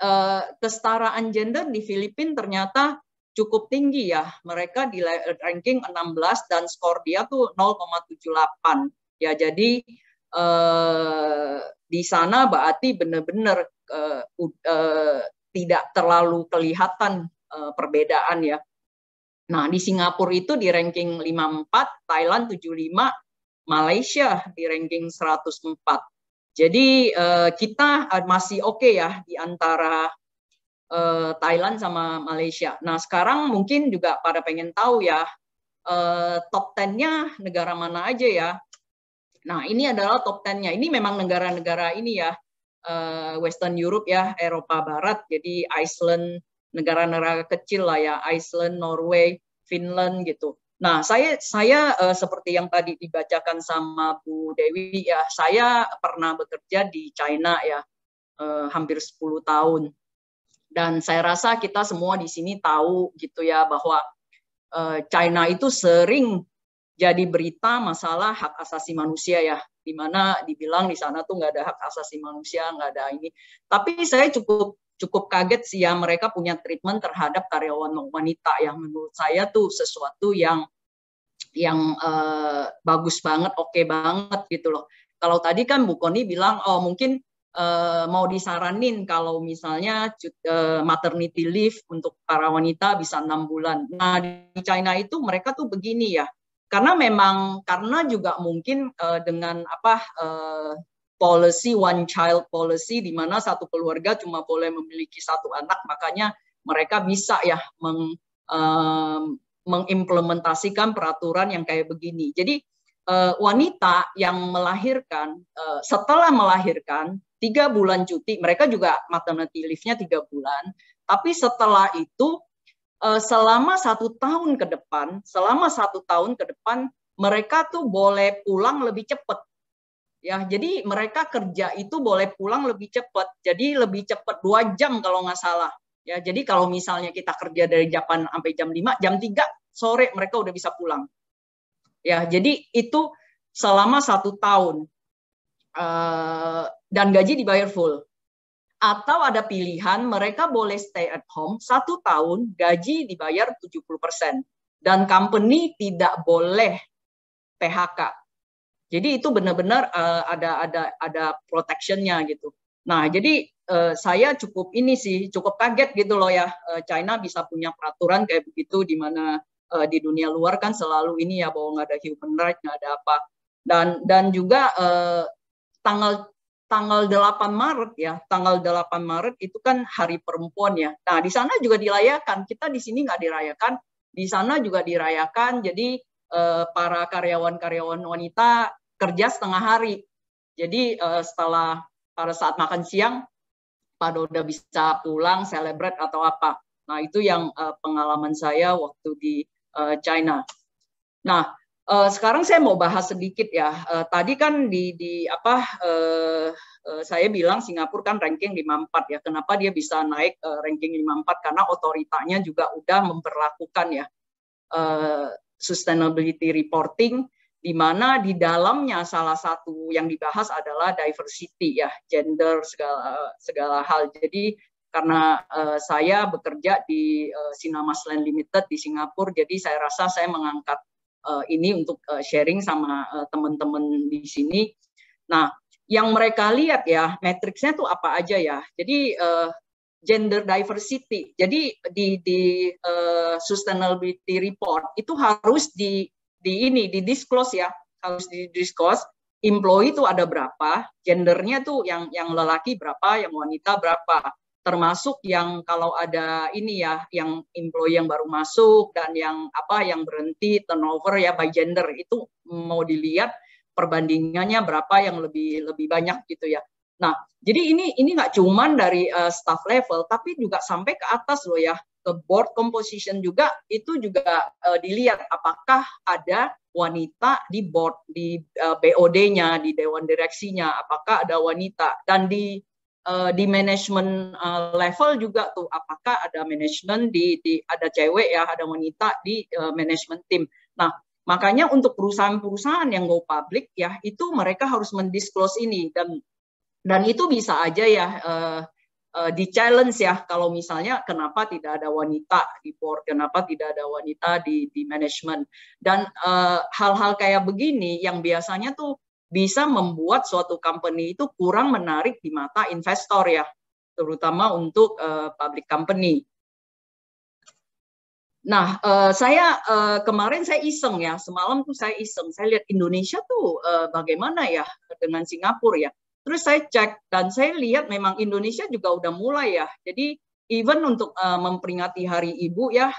kesetaraan gender di Filipina ternyata cukup tinggi ya, mereka di ranking 16 dan skor dia tuh 0,78. Ya, jadi di sana berarti benar-benar tidak terlalu kelihatan perbedaan ya. Nah, di Singapura itu di ranking 54, Thailand 75, Malaysia di ranking 104. Jadi kita masih oke ya di antara Thailand sama Malaysia. Nah, sekarang mungkin juga pada pengen tahu ya top 10-nya negara mana aja ya. Nah, ini adalah top 10-nya. Ini memang negara-negara ini ya. Western Europe ya, Eropa Barat, jadi Iceland, negara-negara kecil lah ya, Iceland, Norway, Finland gitu. Nah, saya seperti yang tadi dibacakan sama Bu Dewi ya, saya pernah bekerja di China ya, hampir 10 tahun. Dan saya rasa kita semua di sini tahu gitu ya bahwa China itu sering jadi berita masalah hak asasi manusia ya, di mana dibilang di sana tuh nggak ada hak asasi manusia, nggak ada ini. Tapi saya cukup kaget sih ya mereka punya treatment terhadap karyawan wanita yang menurut saya tuh sesuatu yang bagus banget, oke banget gitu loh. Kalau tadi kan Bu Koni bilang mungkin mau disaranin kalau misalnya maternity leave untuk para wanita bisa 6 bulan. Nah, di China itu mereka tuh begini ya. Karena juga mungkin dengan policy one child policy di mana satu keluarga cuma boleh memiliki 1 anak, makanya mereka bisa ya mengimplementasikan peraturan yang kayak begini. Jadi wanita yang melahirkan setelah melahirkan 3 bulan cuti, mereka juga maternity leave-nya 3 bulan, tapi setelah itu selama 1 tahun ke depan mereka tuh boleh pulang lebih cepat ya. Jadi mereka kerja itu boleh pulang lebih cepat, jadi lebih cepat 2 jam kalau nggak salah ya. Jadi kalau misalnya kita kerja dari jam 8 sampai jam 5, jam 3 sore mereka udah bisa pulang ya. Jadi itu selama 1 tahun dan gaji dibayar full. Atau ada pilihan mereka boleh stay at home 1 tahun, gaji dibayar 70%, dan company tidak boleh PHK. Jadi itu benar-benar ada protection-nya gitu. Nah, jadi saya cukup kaget gitu loh ya, China bisa punya peraturan kayak begitu, di mana di dunia luar kan selalu ini ya, bahwa nggak ada human right, nggak ada apa. Dan juga tanggal 8 Maret ya, tanggal 8 Maret itu kan Hari Perempuan ya. Nah, di sana juga dirayakan. Kita di sini nggak dirayakan, di sana juga dirayakan. Jadi para karyawan-karyawan wanita kerja setengah hari. Jadi setelah pada saat makan siang pada udah bisa pulang, celebrate atau apa. Nah, itu yang pengalaman saya waktu di China. Nah, sekarang saya mau bahas sedikit ya. Tadi kan saya bilang Singapura kan ranking 54 ya. Kenapa dia bisa naik ranking 54? Karena otoritanya juga udah memperlakukan ya sustainability reporting, di mana di dalamnya salah satu yang dibahas adalah diversity ya, gender, segala hal. Jadi karena saya bekerja di Sinarmas-Land Limited di Singapura, jadi saya rasa saya mengangkat ini untuk sharing sama teman-teman di sini. Nah, yang mereka lihat ya, matriksnya tuh apa aja ya. Jadi gender diversity. Jadi di sustainability report itu harus di disclose ya, harus di disclose. Employee itu ada berapa, gendernya tuh yang lelaki berapa, yang wanita berapa. Termasuk yang kalau ada ini ya, yang employee yang baru masuk dan yang berhenti, turnover ya by gender, itu mau dilihat perbandingannya berapa yang lebih banyak gitu ya. Nah, jadi ini nggak cuman dari staff level, tapi juga sampai ke atas loh ya, ke board composition juga, itu juga dilihat apakah ada wanita di board, di BOD-nya, di dewan direksinya, apakah ada wanita, dan di management level juga tuh, apakah ada manajemen ada cewek ya, ada wanita di manajemen tim. Nah, makanya untuk perusahaan-perusahaan yang go public ya, itu mereka harus mendisclose ini, dan itu bisa aja ya di challenge ya, kalau misalnya kenapa tidak ada wanita di board, kenapa tidak ada wanita di manajemen, dan hal-hal kayak begini yang biasanya tuh bisa membuat suatu company itu kurang menarik di mata investor ya, terutama untuk public company. Nah, kemarin saya iseng ya, semalam tuh saya iseng, saya lihat Indonesia tuh bagaimana ya dengan Singapura ya. Terus saya cek dan saya lihat memang Indonesia juga udah mulai ya. Jadi even untuk memperingati Hari Ibu ya,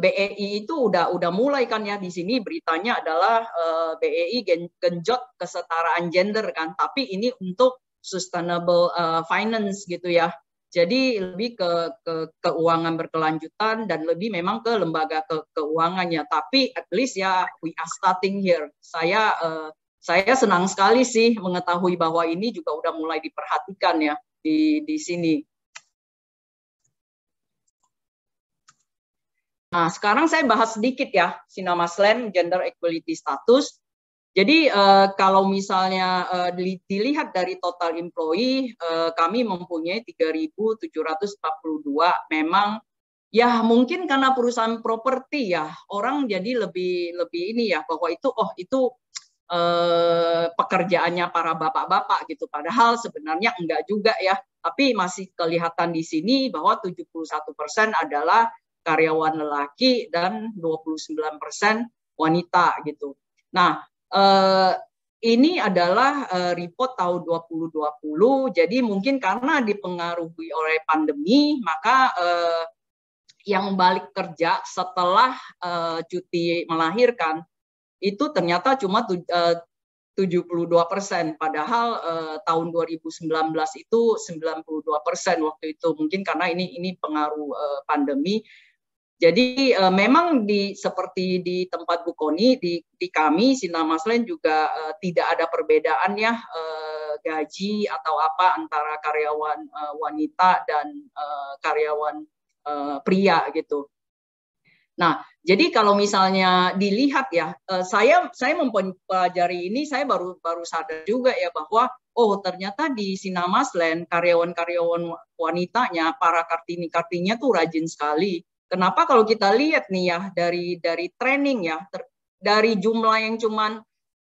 BEI itu udah mulai kan ya, di sini beritanya adalah BEI genjot kesetaraan gender kan, tapi ini untuk sustainable finance gitu ya. Jadi lebih ke keuangan berkelanjutan dan lebih memang ke lembaga keuangannya. Tapi at least ya we are starting here. Saya senang sekali sih mengetahui bahwa ini juga udah mulai diperhatikan ya di sini. Nah, sekarang saya bahas sedikit ya, Sinarmas-Land Gender Equality Status. Jadi kalau misalnya dilihat dari total employee, kami mempunyai 3.742. Memang ya mungkin karena perusahaan properti ya, orang jadi lebih ini ya, bahwa itu pekerjaannya para bapak-bapak gitu. Padahal sebenarnya enggak juga ya. Tapi masih kelihatan di sini bahwa 71% adalah karyawan lelaki dan 29% wanita gitu. Nah, ini adalah report tahun 2020. Jadi mungkin karena dipengaruhi oleh pandemi, maka yang balik kerja setelah cuti melahirkan itu ternyata cuma 72%. Padahal tahun 2019 itu 92% waktu itu. Mungkin karena ini pengaruh pandemi. Jadi memang seperti di tempat Bu Koni, di kami Sinarmas-Land juga tidak ada perbedaan ya gaji atau apa antara karyawan wanita dan karyawan pria gitu. Nah, jadi kalau misalnya dilihat ya, saya mempelajari ini, saya baru sadar juga ya bahwa oh ternyata di Sinarmasland karyawan-karyawan wanitanya, para kartini-kartinya tuh rajin sekali. Kenapa kalau kita lihat nih ya dari training ya, dari jumlah yang cuman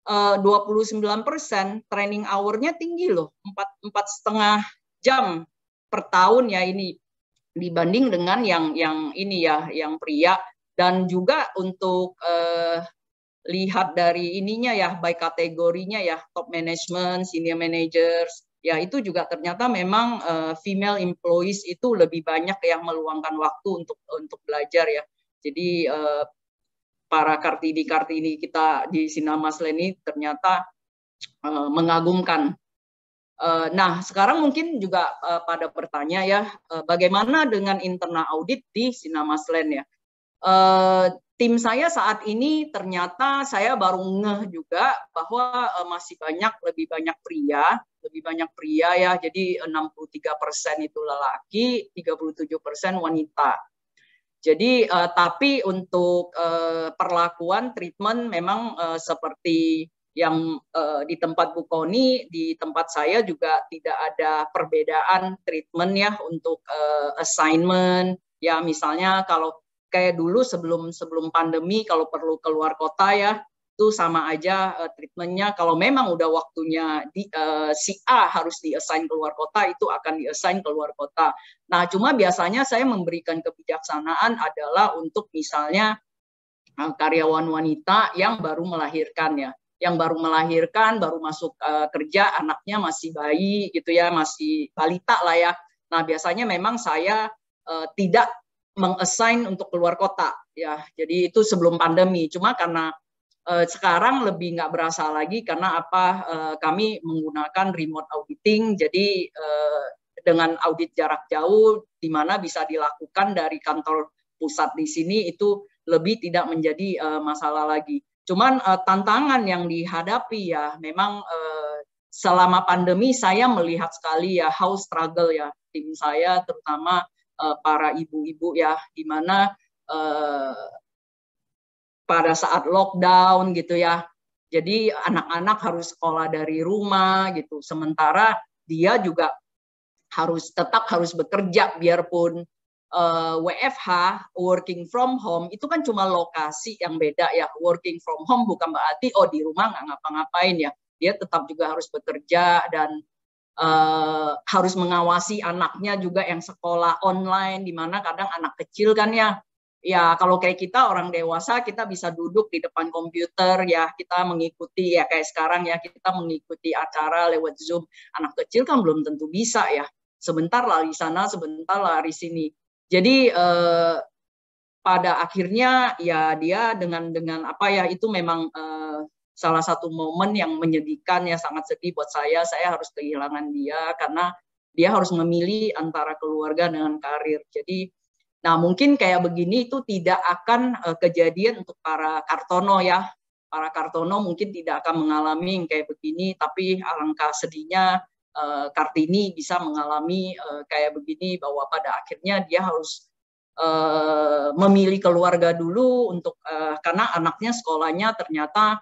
29%, training hour-nya tinggi loh, 4,5 jam per tahun ya ini, dibanding dengan yang ini ya, yang pria. Dan juga untuk lihat dari ininya ya, by kategorinya ya, top management, senior managers, ya itu juga ternyata memang female employees itu lebih banyak yang meluangkan waktu untuk belajar ya. Jadi para kartini kita di Sinarmasland ini ternyata mengagumkan. Nah, sekarang mungkin juga pada bertanya ya, bagaimana dengan internal audit di Sinarmasland ya? Tim saya saat ini ternyata saya baru ngeh juga bahwa masih lebih banyak pria ya, jadi 63% itu lelaki, 37% wanita. Jadi tapi untuk perlakuan treatment memang seperti yang di tempat Bu Koni, di tempat saya juga tidak ada perbedaan treatment ya untuk assignment ya, misalnya kalau kayak dulu sebelum pandemi kalau perlu keluar kota ya itu sama aja treatmentnya. Kalau memang udah waktunya si A harus di-assign keluar kota, itu akan di-assign keluar kota. Nah, cuma biasanya saya memberikan kebijaksanaan adalah untuk misalnya karyawan wanita yang baru melahirkan ya, yang baru melahirkan, baru masuk kerja, anaknya masih bayi gitu ya, masih balita lah ya. Nah, biasanya memang saya tidak meng-assign untuk keluar kota ya. Jadi itu sebelum pandemi. Cuma karena sekarang lebih nggak berasa lagi karena kami menggunakan remote auditing. Jadi dengan audit jarak jauh di mana bisa dilakukan dari kantor pusat di sini itu lebih tidak menjadi masalah lagi. Cuman tantangan yang dihadapi ya memang selama pandemi saya melihat sekali ya how struggle ya tim saya, terutama para ibu-ibu ya, di mana pada saat lockdown gitu ya, jadi anak-anak harus sekolah dari rumah gitu, sementara dia juga tetap harus bekerja biarpun WFH, working from home, itu kan cuma lokasi yang beda ya. Working from home bukan berarti di rumah nggak ngapa-ngapain ya, dia tetap juga harus bekerja dan harus mengawasi anaknya juga yang sekolah online, di mana kadang anak kecil kan ya kalau kayak kita orang dewasa kita bisa duduk di depan komputer ya, kita mengikuti ya kayak sekarang ya, kita mengikuti acara lewat Zoom. Anak kecil kan belum tentu bisa ya, sebentar lari sana, sebentar lari sini. Jadi pada akhirnya ya dia dengan itu memang salah satu momen yang menyedihkan ya, sangat sedih buat saya harus kehilangan dia karena dia harus memilih antara keluarga dengan karir. Jadi nah mungkin kayak begini itu tidak akan kejadian untuk para Kartono ya. Para Kartono mungkin tidak akan mengalami yang kayak begini, tapi alangkah sedihnya Kartini bisa mengalami kayak begini, bahwa pada akhirnya dia harus memilih keluarga dulu untuk karena anaknya sekolahnya ternyata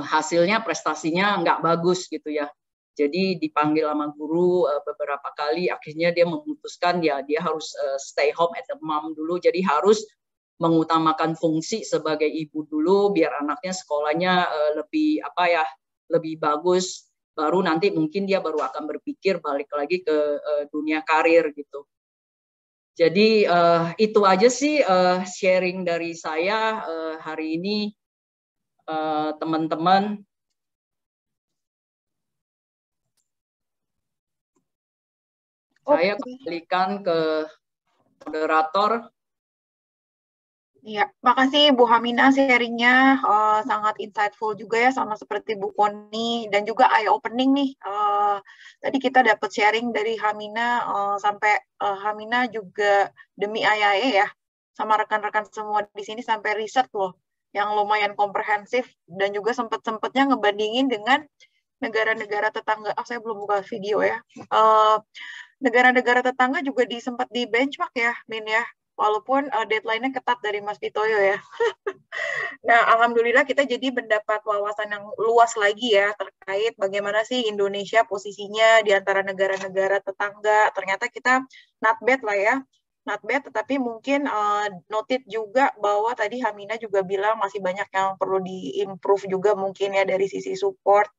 hasilnya prestasinya nggak bagus gitu ya. Jadi dipanggil sama guru beberapa kali, akhirnya dia memutuskan dia harus stay home as a mom dulu. Jadi harus mengutamakan fungsi sebagai ibu dulu biar anaknya sekolahnya lebih bagus. Baru nanti mungkin dia baru akan berpikir balik lagi ke dunia karir gitu. Jadi itu aja sih sharing dari saya hari ini. Teman-teman, saya kembalikan ke moderator. Iya, makasih Bu Hamina sharingnya, sangat insightful juga ya, sama seperti Bu Koni, dan juga eye-opening nih. Tadi kita dapat sharing dari Hamina, sampai Hamina juga demi IAE ya, sama rekan-rekan semua di sini sampai riset loh, yang lumayan komprehensif, dan juga sempat-sempatnya ngebandingin dengan negara-negara tetangga. Saya belum buka video ya. Negara-negara tetangga juga sempat di benchmark ya, Min ya. walaupun deadline-nya ketat dari Mas Pitoyo ya. Nah, alhamdulillah kita jadi mendapat wawasan yang luas lagi ya terkait bagaimana sih Indonesia posisinya di antara negara-negara tetangga. Ternyata kita not bad lah ya, not bad, tetapi mungkin noted juga bahwa tadi Hamina juga bilang masih banyak yang perlu di-improve juga mungkin ya dari sisi support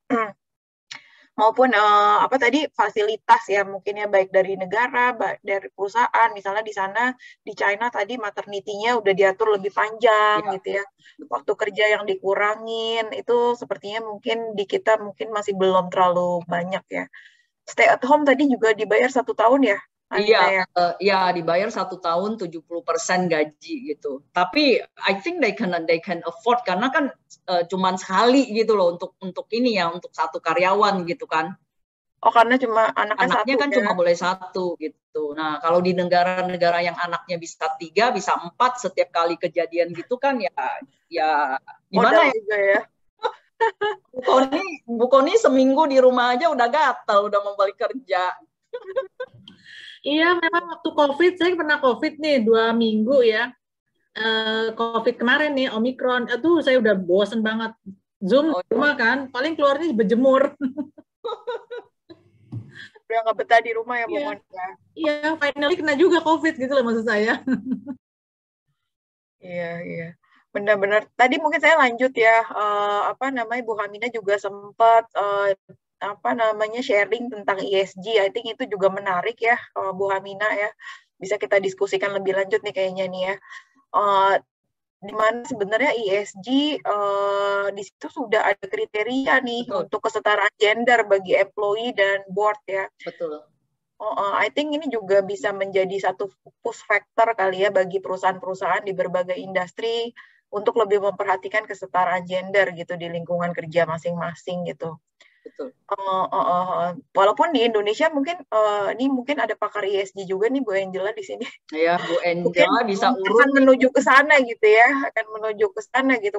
maupun apa tadi fasilitas ya mungkin ya baik dari negara, baik dari perusahaan. Misalnya di sana di China tadi maternity-nya udah diatur lebih panjang gitu ya. Waktu kerja yang dikurangin itu sepertinya mungkin di kita mungkin masih belum terlalu banyak ya. Stay at home tadi juga dibayar 1 tahun ya. Iya, ya dibayar 1 tahun 70% gaji gitu. Tapi I think they can afford karena kan cuman sekali gitu loh untuk ini ya untuk satu karyawan gitu kan. Oh karena cuma anaknya kan ya? Cuma boleh 1 gitu. Nah kalau di negara-negara yang anaknya bisa 3, bisa 4 setiap kali kejadian gitu kan ya gimana modal ya? Juga ya. Bu Koni seminggu di rumah aja udah gatal, udah mau balik kerja. Iya, memang waktu COVID, saya pernah COVID nih 2 minggu ya. COVID kemarin nih, Omikron, aduh saya udah bosen banget. Zoom di rumah kan, paling keluarnya berjemur. Udah nggak betah di rumah ya, Bu Monica? Iya, finally kena juga COVID gitu loh maksud saya. Iya. Benar-benar. Tadi mungkin saya lanjut ya, Bu Hamina juga sempat sharing tentang ESG. I think itu juga menarik ya, Bu Hamina ya. Bisa kita diskusikan lebih lanjut nih kayaknya nih ya. Di mana sebenarnya ESG di situ sudah ada kriteria nih untuk kesetaraan gender bagi employee dan board ya. Betul. I think ini juga bisa menjadi satu push factor kali ya bagi perusahaan-perusahaan di berbagai industri untuk lebih memperhatikan kesetaraan gender gitu di lingkungan kerja masing-masing gitu. Betul. Walaupun di Indonesia mungkin ada pakar ESG juga nih Bu Angela di sini. Ya, Bu Angela bisa akan menuju ke sana gitu ya,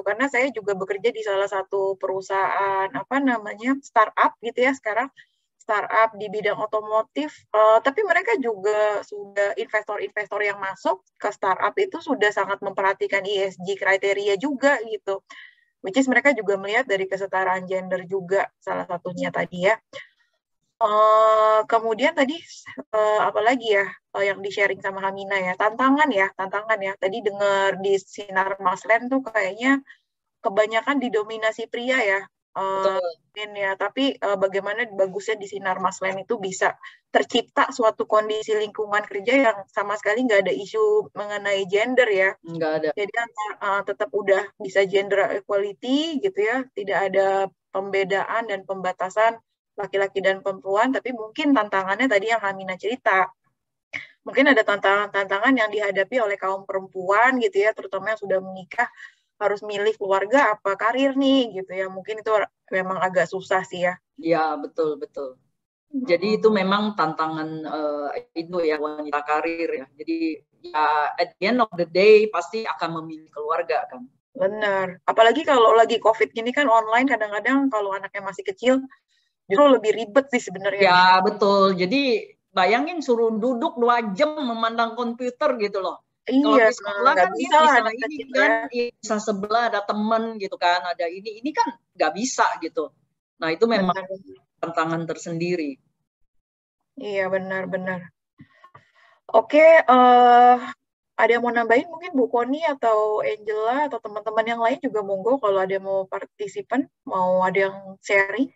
karena saya juga bekerja di salah satu perusahaan startup gitu ya sekarang. Startup di bidang otomotif, tapi mereka juga sudah investor-investor yang masuk ke startup itu sudah sangat memperhatikan ESG kriteria juga gitu. Which is mereka juga melihat dari kesetaraan gender juga salah satunya tadi ya. Kemudian tadi apalagi ya yang di-sharing sama Hamina ya, tantangan ya. Tadi dengar di Sinar Maslen tuh kayaknya kebanyakan didominasi pria ya. Ya, tapi bagaimana bagusnya di Sinar Maslen itu bisa tercipta suatu kondisi lingkungan kerja yang sama sekali nggak ada isu mengenai gender ya. Nggak ada. Jadi tetap udah bisa gender equality gitu ya, tidak ada pembedaan dan pembatasan laki-laki dan perempuan, tapi mungkin tantangannya tadi yang Hamina cerita. Mungkin ada tantangan yang dihadapi oleh kaum perempuan gitu ya, terutama yang sudah menikah, harus milih keluarga apa karir nih gitu ya. Mungkin itu memang agak susah sih ya. Iya, betul. Jadi itu memang tantangan itu ya wanita karir ya. Jadi ya at the end of the day pasti akan memilih keluarga kan. Benar. Apalagi kalau lagi COVID gini kan online, kadang-kadang kalau anaknya masih kecil justru lebih ribet sih sebenarnya. Ya betul. Jadi bayangin suruh duduk 2 jam memandang komputer gitu loh. Kalau di sekolah kan bisa ini kan bisa sebelah ada temen gitu kan, ada ini kan nggak bisa gitu. Nah itu memang tantangan tersendiri. Iya benar. Oke, ada yang mau nambahin mungkin Bu Koni atau Angela atau teman-teman yang lain juga monggo kalau ada yang mau partisipan, mau ada yang sharing.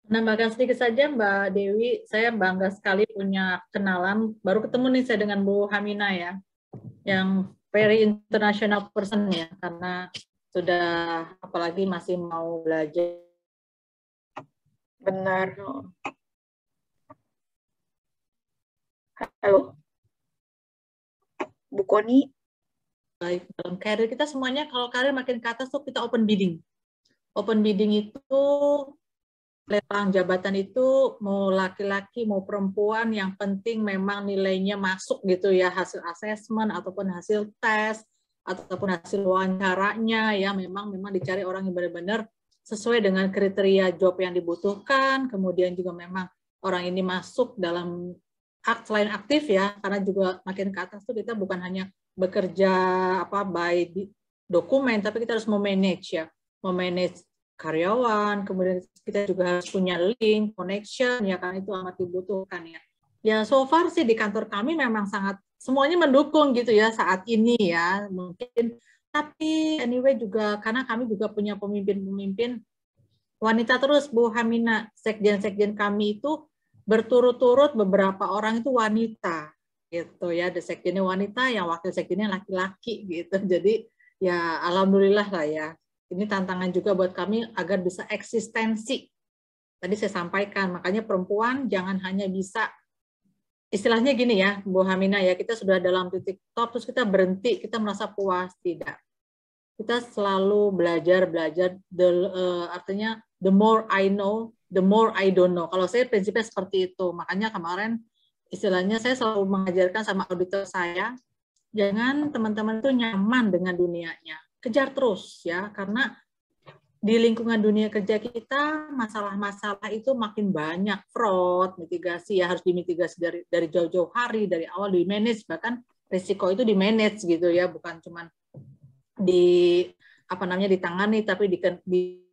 Menambahkan sedikit saja Mbak Dewi, saya bangga sekali punya kenalan, baru ketemu nih saya dengan Bu Hamina ya, yang very international person ya, karena sudah apalagi masih mau belajar. Benar. Halo, Bu Koni. Baik, dalam karir kita semuanya, kalau karir makin ke atas tuh kita open bidding. Open bidding itu lelang jabatan itu mau laki-laki mau perempuan, yang penting memang nilainya masuk gitu ya, hasil asesmen ataupun hasil tes ataupun hasil wawancaranya ya, memang dicari orang yang benar-benar sesuai dengan kriteria job yang dibutuhkan, kemudian juga memang orang ini masuk dalam selain aktif ya, karena juga makin ke atas tuh kita bukan hanya bekerja by dokumen, tapi kita harus memanage ya, memanage karyawan, kemudian kita juga harus punya link, connection ya, kan itu amat dibutuhkan ya. Ya so far sih di kantor kami memang sangat semuanya mendukung gitu ya saat ini ya, mungkin, tapi anyway juga karena kami juga punya pemimpin-pemimpin wanita terus Bu Hamina, sekjen-sekjen kami itu berturut-turut beberapa orang itu wanita gitu ya, ada sekjennya wanita, yang wakil sekjennya laki-laki gitu. Jadi ya alhamdulillah lah ya. Ini tantangan juga buat kami agar bisa eksistensi. Tadi saya sampaikan, makanya perempuan jangan hanya bisa istilahnya gini ya, Bu Hamina ya, kita sudah dalam titik top terus kita berhenti, kita merasa puas, tidak. Kita selalu belajar, artinya the more I know, the more I don't know. Kalau saya prinsipnya seperti itu. Makanya kemarin istilahnya saya selalu mengajarkan sama auditor saya, jangan teman-teman itu nyaman dengan dunianya. Kejar terus ya, karena di lingkungan dunia kerja kita masalah-masalah itu makin banyak, fraud, mitigasi ya harus dimitigasi dari jauh-jauh hari, dari awal di manage, bahkan risiko itu di manage gitu ya, bukan cuman ditangani tapi di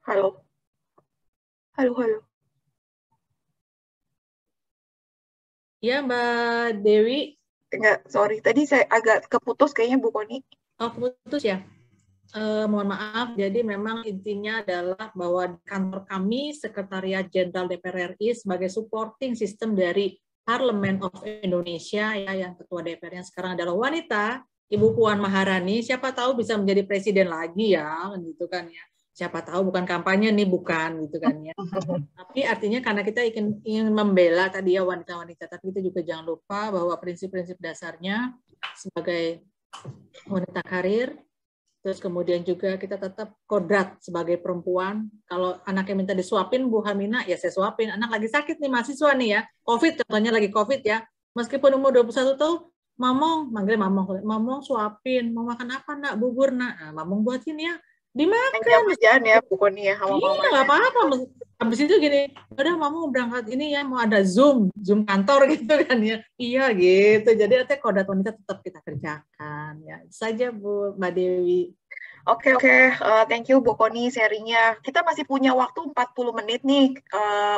Halo. Ya, Mbak Dewi. Enggak, sorry. Tadi saya agak keputus kayaknya Bu Koni. Oh, keputus ya? Mohon maaf, jadi memang intinya adalah bahwa kantor kami, Sekretariat Jenderal DPR RI, sebagai supporting system dari Parlemen of Indonesia, ya, yang ketua DPR-nya sekarang adalah wanita, Ibu Puan Maharani, siapa tahu bisa menjadi presiden lagi ya, gitu kan ya. Siapa tahu bukan kampanye nih, bukan gitu kan ya. Tapi artinya karena kita ingin membela tadi ya wanita-wanita, tapi kita juga jangan lupa bahwa prinsip-prinsip dasarnya sebagai wanita karir, terus kemudian juga kita tetap kodrat sebagai perempuan. Kalau anaknya minta disuapin Bu Hamina, ya saya suapin. Anak lagi sakit nih, mahasiswa nih ya, COVID contohnya lagi COVID ya, meskipun umur 21 tahun, Mamong, manggil Mamong suapin, mau makan apa nak, bubur nak, nah, Mamong buatin ya, dimakan. Jangan ya Bu Koni ya sama Mama. Iya, nggak apa-apa. Habis itu gini, udah Mama mau berangkat ini ya, mau ada Zoom kantor gitu kan ya. Iya gitu. Jadi artinya kodrat wanita tetap kita kerjakan ya. Itu saja Bu Mbak Dewi. Oke. Thank you Bu Koni sharingnya. Kita masih punya waktu 40 menit nih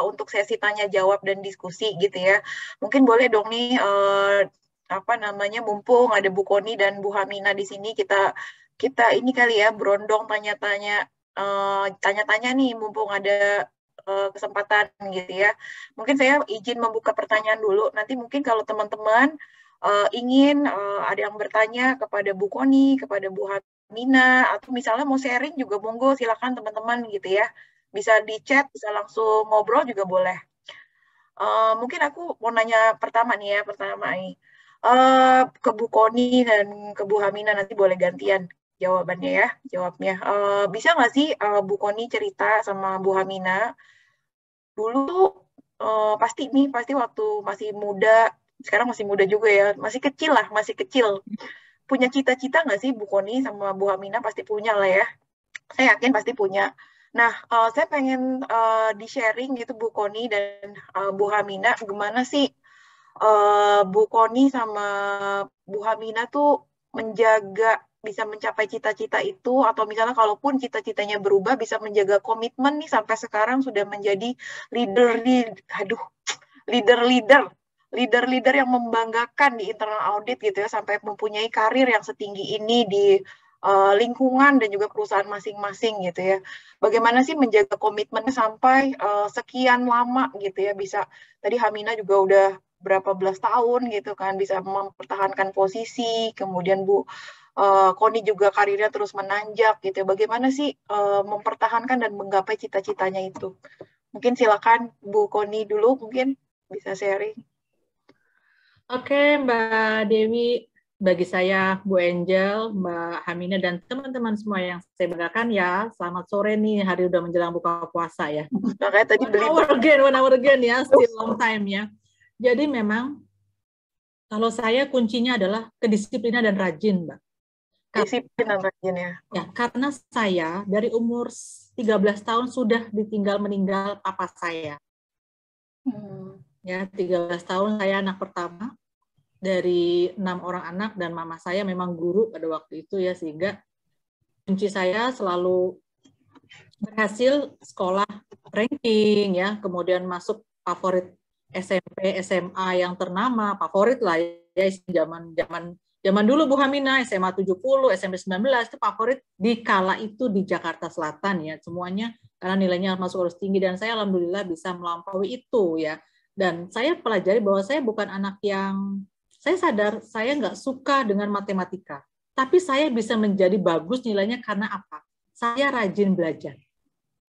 untuk sesi tanya jawab dan diskusi gitu ya. Mungkin boleh dong nih mumpung ada Bu Koni dan Bu Hamina di sini, kita ini kali ya berondong tanya-tanya nih mumpung ada kesempatan gitu ya. Mungkin saya izin membuka pertanyaan dulu. Nanti mungkin kalau teman-teman ingin ada yang bertanya kepada Bu Koni, kepada Bu Hamina, atau misalnya mau sharing juga monggo silakan teman-teman gitu ya. Bisa di chat, bisa langsung ngobrol juga boleh. Mungkin aku mau nanya pertama nih. Ke Bu Koni dan ke Bu Hamina nanti boleh gantian jawabnya. Bisa nggak sih Bu Koni cerita sama Bu Hamina dulu pasti waktu masih muda, sekarang masih muda juga ya, masih kecil, punya cita-cita nggak sih Bu Koni sama Bu Hamina? Pasti punya lah ya, saya yakin pasti punya. Nah, saya pengen di-sharing gitu Bu Koni dan Bu Hamina, gimana sih Bu Koni sama Bu Hamina tuh bisa mencapai cita-cita itu, atau misalnya kalaupun cita-citanya berubah bisa menjaga komitmen nih sampai sekarang sudah menjadi leader yang membanggakan di internal audit gitu ya, sampai mempunyai karir yang setinggi ini di lingkungan dan juga perusahaan masing-masing gitu ya. Bagaimana sih menjaga komitmennya sampai sekian lama gitu ya, bisa tadi Hamina juga udah berapa belas tahun gitu kan bisa mempertahankan posisi, kemudian Bu Koni juga karirnya terus menanjak gitu. Bagaimana sih mempertahankan dan menggapai cita-citanya itu? Mungkin silakan Bu Koni dulu, mungkin bisa sharing. Oke, Mbak Dewi, bagi saya Bu Angel, Mbak Hamina dan teman-teman semua yang saya banggakan ya, selamat sore nih, hari udah menjelang buka puasa ya. Makanya tadi one hour again ya, still long time ya. Jadi memang Kalau saya kuncinya adalah kedisiplinan dan rajin, Mbak. Disiplin dan rajin ya. Ya, karena saya dari umur 13 tahun sudah ditinggal meninggal papa saya. Ya, 13 tahun saya anak pertama dari 6 orang anak, dan mama saya memang guru pada waktu itu ya, sehingga kunci saya selalu berhasil sekolah ranking ya, kemudian masuk favorit SMP, SMA yang ternama, favorit lah ya, zaman dulu Bu Hamina, SMA 70, SMP 19 itu favorit di kala itu di Jakarta Selatan ya, semuanya karena nilainya masuk harus tinggi, dan saya alhamdulillah bisa melampaui itu ya. Dan saya pelajari bahwa saya bukan anak yang, saya sadar saya nggak suka dengan matematika, tapi saya bisa menjadi bagus nilainya karena apa? Saya rajin belajar.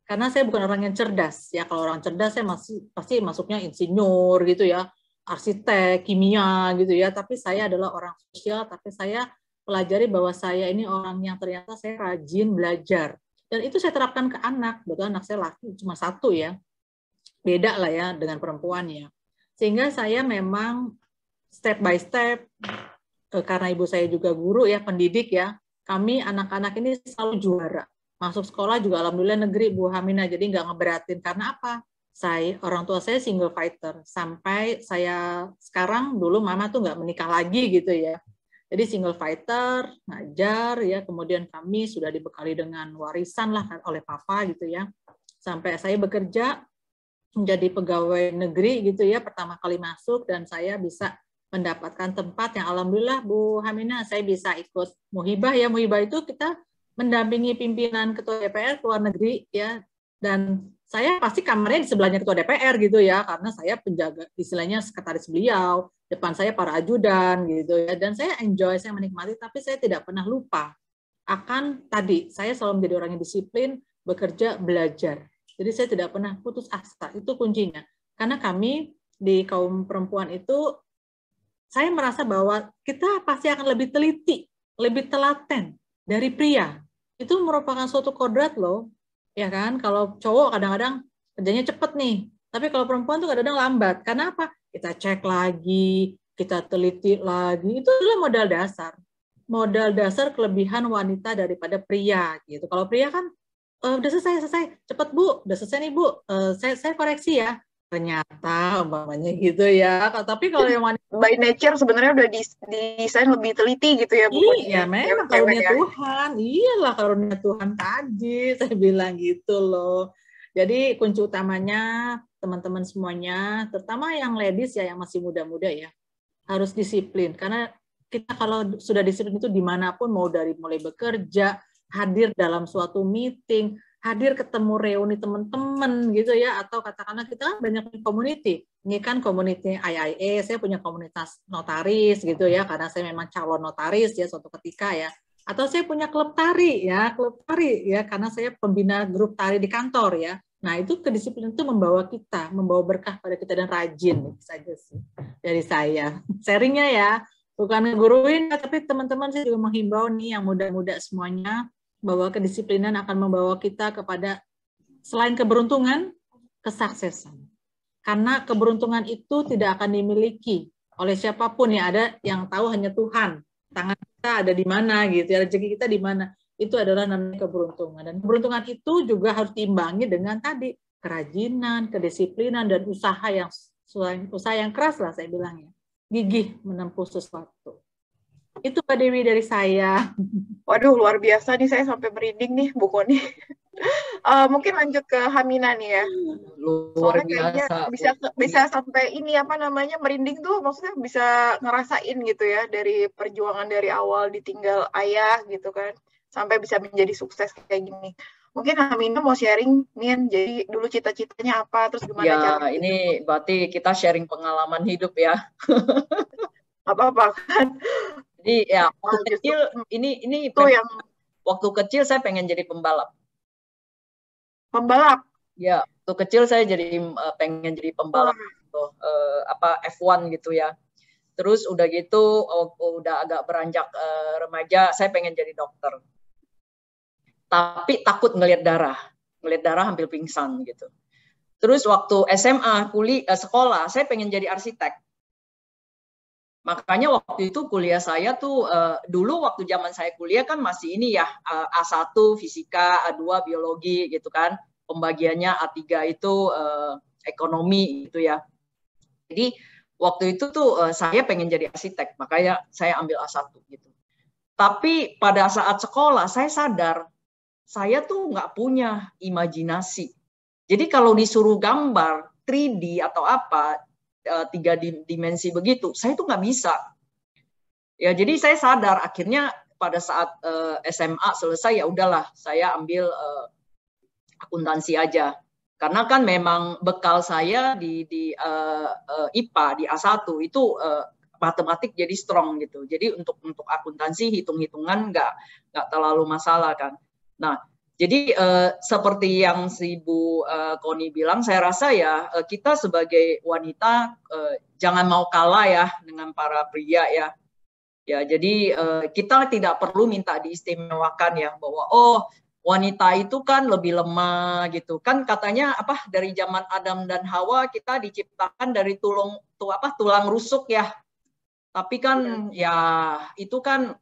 Karena saya bukan orang yang cerdas ya, kalau orang cerdas saya pasti masuknya insinyur gitu ya, arsitek, kimia gitu ya, tapi saya adalah orang sosial, tapi saya pelajari bahwa saya ini orang yang ternyata saya rajin belajar, dan itu saya terapkan ke anak. Betul, anak saya laki cuma 1 ya, beda lah ya dengan perempuan ya, sehingga saya memang step by step, karena ibu saya juga guru ya, pendidik ya, kami anak-anak ini selalu juara. Masuk sekolah juga alhamdulillah negeri Bu Hamina, jadi nggak ngeberatin. Karena apa? Orang tua saya single fighter. Sampai saya sekarang, dulu mama tuh nggak menikah lagi gitu ya. Jadi single fighter, ngajar ya, kemudian kami sudah dibekali dengan warisan lah oleh papa gitu ya. Sampai saya bekerja menjadi pegawai negeri gitu ya, pertama kali masuk, dan saya bisa mendapatkan tempat yang alhamdulillah Bu Hamina, saya bisa ikut muhibah ya. Muhibah itu kita mendampingi pimpinan ketua DPR ke luar negeri ya, dan saya pasti kamarnya di sebelahnya ketua DPR gitu ya, karena saya penjaga, istilahnya sekretaris beliau, depan saya para ajudan gitu ya, dan saya enjoy, saya menikmati, tapi saya tidak pernah lupa akan tadi, saya selalu menjadi orang yang disiplin, bekerja, belajar. Jadi saya tidak pernah putus asa, itu kuncinya. Karena kami di kaum perempuan itu, saya merasa bahwa kita pasti akan lebih teliti, lebih telaten dari pria. Itu merupakan suatu kodrat loh, ya kan? Kalau cowok kadang-kadang kerjanya cepet nih, tapi kalau perempuan tuh kadang-kadang lambat. Karena apa? Kita cek lagi, kita teliti lagi. Itu adalah modal dasar. Modal dasar kelebihan wanita daripada pria gitu. Kalau pria kan udah selesai, cepet Bu, udah selesai nih Bu, saya koreksi ya. Ternyata umpamanya gitu ya. Tapi kalau yang wanita by nature sebenarnya udah didesain lebih teliti gitu ya Bu. Iya, memang karunia Tuhan. Iyalah karunia Tuhan tadi, saya bilang gitu loh. Jadi kunci utamanya teman-teman semuanya, terutama yang ladies ya, yang masih muda-muda ya, harus disiplin. Karena kita kalau sudah disiplin itu dimanapun, mau dari mulai bekerja, hadir dalam suatu meeting, hadir ketemu reuni teman-teman gitu ya, atau katakanlah kita kan banyak community. Ini kan community IIA, saya punya komunitas notaris gitu ya, karena saya memang calon notaris ya suatu ketika ya. Atau saya punya klub tari ya, karena saya pembina grup tari di kantor ya. Nah, itu kedisiplinan itu membawa berkah pada kita dan rajin itu saja sih dari saya. Sharingnya ya, bukan ngeguruin, tapi teman-teman saya juga menghimbau nih yang muda-muda semuanya, bahwa kedisiplinan akan membawa kita kepada selain keberuntungan, kesuksesan. Karena keberuntungan itu tidak akan dimiliki oleh siapapun ya, ada yang tahu hanya Tuhan. Tangan kita ada di mana gitu ya, rezeki kita di mana. Itu adalah namanya keberuntungan. Dan keberuntungan itu juga harus diimbangi dengan tadi kerajinan, kedisiplinan, dan usaha yang keras lah saya bilang ya. Gigih menempuh sesuatu. Itu Mbak Dewi dari saya. Waduh, luar biasa nih, saya sampai merinding nih Bu Koni. Mungkin lanjut ke Hamina nih ya. Luar biasa. Bisa sampai ini apa namanya merinding tuh, maksudnya bisa ngerasain gitu ya, dari perjuangan dari awal ditinggal ayah gitu kan, sampai bisa menjadi sukses kayak gini. Mungkin Hamina mau sharing nih, jadi dulu cita-citanya apa, terus gimana ya, cara ini berarti kita sharing pengalaman hidup ya. Apa-apa kan. Jadi ya waktu kecil ini itu yang waktu kecil saya pengen jadi pembalap. Pembalap? Ya, waktu kecil saya pengen jadi pembalap F1 gitu ya. Terus udah gitu udah agak beranjak remaja, saya pengen jadi dokter. Tapi takut ngelihat darah hampir pingsan gitu. Terus waktu SMA sekolah, saya pengen jadi arsitek. Makanya waktu itu kuliah saya tuh dulu waktu zaman saya kuliah kan masih ini ya A1 fisika, A2 biologi gitu kan. Pembagiannya A3 itu ekonomi gitu ya. Jadi waktu itu tuh saya pengen jadi arsitek, makanya saya ambil A1 gitu. Tapi pada saat sekolah saya sadar saya tuh nggak punya imajinasi. Jadi kalau disuruh gambar 3D atau apa 3 dimensi begitu, saya tuh nggak bisa. Ya, jadi saya sadar akhirnya pada saat SMA selesai ya udahlah saya ambil akuntansi aja. Karena kan memang bekal saya di IPA di A1 itu matematik jadi strong gitu. Jadi untuk akuntansi hitung-hitungan nggak terlalu masalah kan. Nah, jadi seperti yang si Bu Koni bilang, saya rasa ya kita sebagai wanita jangan mau kalah ya dengan para pria ya. Ya, jadi kita tidak perlu minta diistimewakan ya bahwa oh wanita itu kan lebih lemah gitu. Kan katanya apa dari zaman Adam dan Hawa kita diciptakan dari tulang rusuk ya. Tapi kan ya itu kan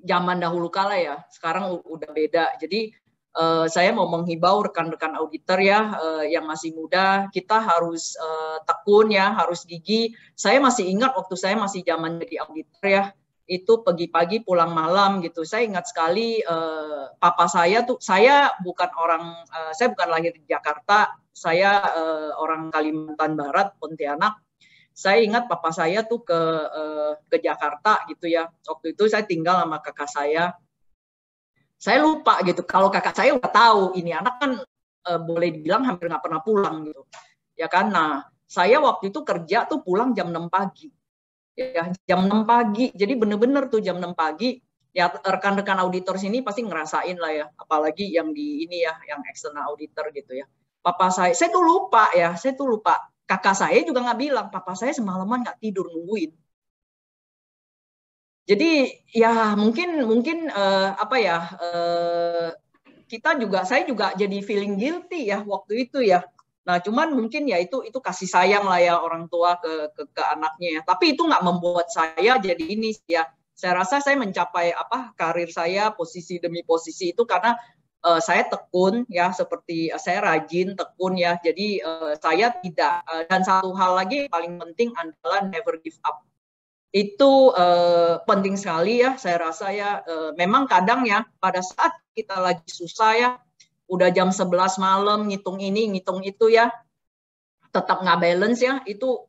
zaman dahulu kala ya, sekarang udah beda. Jadi saya mau menghibau rekan-rekan auditor ya yang masih muda, kita harus tekun ya, harus gigih. Saya masih ingat waktu saya masih zaman jadi auditor ya, itu pagi-pagi pulang malam gitu. Saya ingat sekali papa saya tuh, saya bukan lahir di Jakarta, saya orang Kalimantan Barat, Pontianak. Saya ingat papa saya tuh ke Jakarta gitu ya. Waktu itu saya tinggal sama kakak saya. Saya lupa gitu. Kalau kakak saya udah tahu ini anak kan boleh dibilang hampir nggak pernah pulang gitu. Ya kan. Nah, saya waktu itu kerja tuh pulang jam 6 pagi. Ya, jam 6 pagi. Jadi bener-bener tuh jam 6 pagi. Ya rekan-rekan auditor sini pasti ngerasain lah ya. Apalagi yang di ini ya, yang external auditor gitu ya. Papa saya tuh lupa ya. Saya tuh lupa. Kakak saya juga nggak bilang. Papa saya semalaman nggak tidur nungguin. Jadi ya mungkin saya juga jadi feeling guilty ya waktu itu ya. Nah cuman mungkin ya itu kasih sayang lah ya orang tua ke anaknya ya. Tapi itu nggak membuat saya jadi ini ya. Saya rasa saya mencapai karir saya posisi demi posisi itu karena saya tekun ya, seperti saya rajin tekun ya. Jadi saya tidak dan satu hal lagi yang paling penting adalah never give up. Itu penting sekali ya, saya rasa ya. Memang kadang ya pada saat kita lagi susah ya, udah jam 11 malam ngitung ini ngitung itu ya, tetap nggak balance ya, itu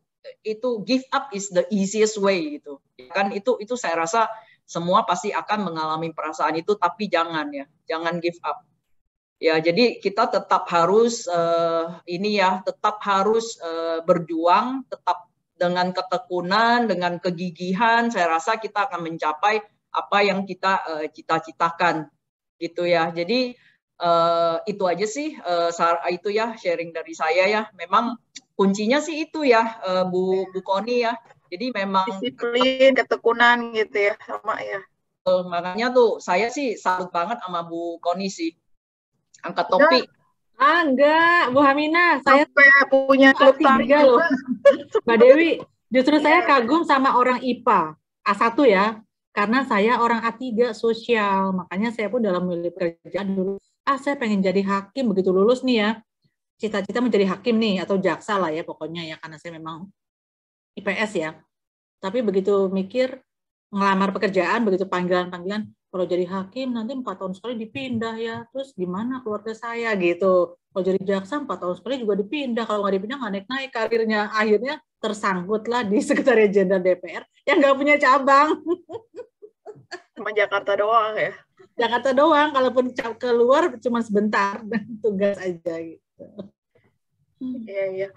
give up is the easiest way gitu kan. Itu saya rasa semua pasti akan mengalami perasaan itu, tapi jangan give up ya. Jadi kita tetap harus tetap harus berjuang, tetap dengan ketekunan, dengan kegigihan, saya rasa kita akan mencapai apa yang kita cita-citakan gitu ya. Jadi itu aja sih itu ya sharing dari saya ya. Memang kuncinya sih itu ya Bu Koni ya. Jadi memang disiplin, ketekunan gitu ya, sama ya. Makanya tuh saya sih salut banget sama Bu Koni sih. Angkat topi. Enggak, Bu Hamina, saya punya klub tarik loh. Mbak Dewi, justru saya kagum sama orang IPA A1 ya, karena saya orang A3 sosial, makanya saya pun dalam memilih pekerjaan dulu, saya pengen jadi hakim begitu lulus nih ya, cita-cita menjadi hakim nih, atau jaksa lah ya pokoknya ya, karena saya memang IPS ya. Tapi begitu mikir, ngelamar pekerjaan, begitu panggilan-panggilan, kalau jadi hakim nanti 4 tahun sekali dipindah ya, terus gimana keluarga saya gitu. Kalau jadi jaksa 4 tahun sekali juga dipindah, kalau nggak dipindah nggak naik-naik karirnya. Akhirnya tersangkutlah di Sekretariat Jenderal DPR yang nggak punya cabang. Cuma Jakarta doang ya? Jakarta doang, kalaupun keluar cuma sebentar, tugas aja gitu. Iya.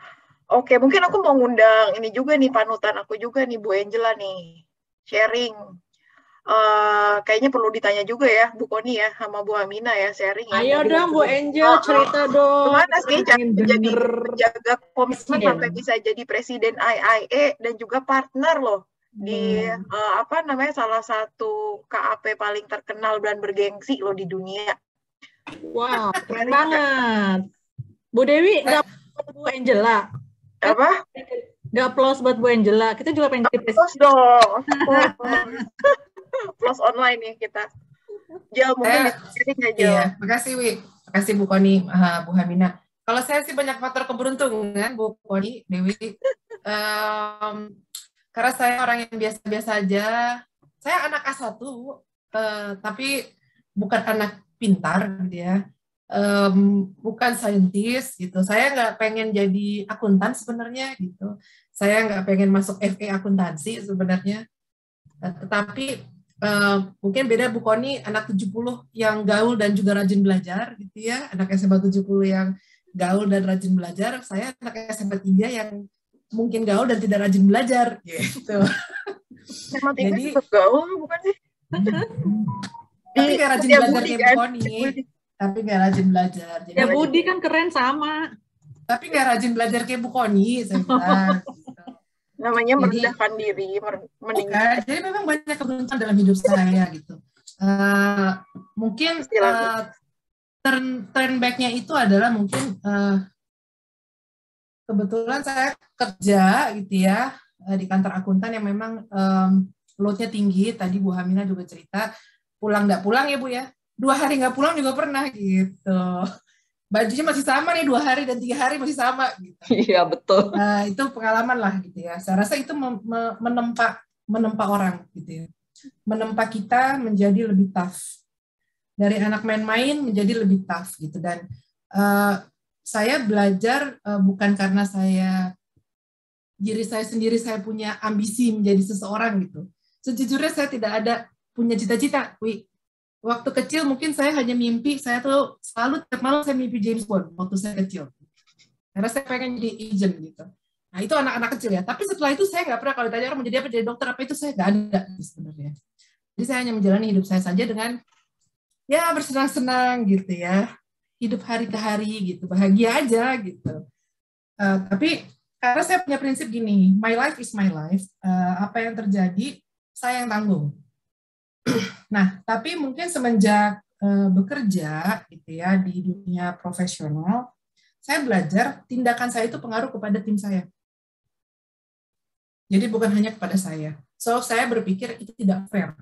Oke, mungkin aku mau ngundang ini juga nih, panutan aku juga nih, Bu Angela nih, sharing. Kayaknya perlu ditanya juga ya Bu Koni ya sama Bu Hamina ya, sharing ya. Ayo dong Bu Angel, cerita dong. Gimana sih menjaga komitmen sampai bisa jadi presiden IIA dan juga partner loh di salah satu KAP paling terkenal dan bergengsi loh di dunia. Wow, keren banget. Bu Dewi nggak Bu Angela. Apa? Nggak applause buat Bu Angela. Kita juga pengen jadi Applause dong. Applause online nih kita. Jel, mungkin di nggak Jel? Iya, makasih Wi. Makasih Bu Koni, Bu Hamina. Kalau saya sih banyak faktor keberuntungan, Bu Koni, Dewi. Karena saya orang yang biasa-biasa aja. Saya anak A1, tapi bukan anak pintar, gitu ya. Bukan saintis, gitu. Saya nggak pengen jadi akuntan sebenarnya, gitu. Saya nggak pengen masuk FE akuntansi sebenarnya. Tetapi mungkin beda Bu Koni, anak 70 yang gaul dan juga rajin belajar, gitu ya. Anak SMA 70 yang gaul dan rajin belajar. Saya anak SMA 3 yang mungkin gaul dan tidak rajin belajar, gitu. SMA 3 juga gaul, bukan sih? Tapi nggak rajin belajar kayak Bu Koni. Tapi nggak rajin belajar. Jadi ya Budi kan keren sama. Tapi nggak rajin belajar kayak Bu Koni, saya bilang. Namanya merendahkan diri, meningkat. Jadi memang banyak keberuntungan dalam hidup saya gitu. Mungkin turn back-nya itu adalah mungkin kebetulan saya kerja gitu ya di kantor akuntan yang memang load-nya tinggi. Tadi Bu Hamina juga cerita pulang nggak pulang ya Bu ya. 2 hari nggak pulang juga pernah gitu. Bajunya masih sama nih 2 hari dan 3 hari masih sama gitu. Iya betul. Itu pengalaman lah gitu ya. Saya rasa itu menempa orang gitu ya. Menempa kita menjadi lebih tough. Dari anak main-main menjadi lebih tough gitu. Dan saya belajar bukan karena diri saya sendiri saya punya ambisi menjadi seseorang gitu. Sejujurnya saya tidak ada punya cita-cita. Waktu kecil mungkin saya hanya mimpi, saya tuh selalu tiap malam saya mimpi James Bond waktu saya kecil. Karena saya pengen jadi agent gitu. Nah itu anak-anak kecil ya. Tapi setelah itu saya nggak pernah kalau ditanya orang mau jadi apa, jadi dokter apa, itu saya nggak ada sebenarnya. Jadi saya hanya menjalani hidup saya saja dengan ya bersenang-senang gitu ya. Hidup hari ke hari gitu, bahagia aja gitu. Tapi karena saya punya prinsip gini, my life is my life. Apa yang terjadi saya yang tanggung. Nah, tapi mungkin semenjak bekerja gitu ya di dunia profesional, saya belajar tindakan saya itu pengaruh kepada tim saya. Jadi bukan hanya kepada saya. So, saya berpikir itu tidak fair.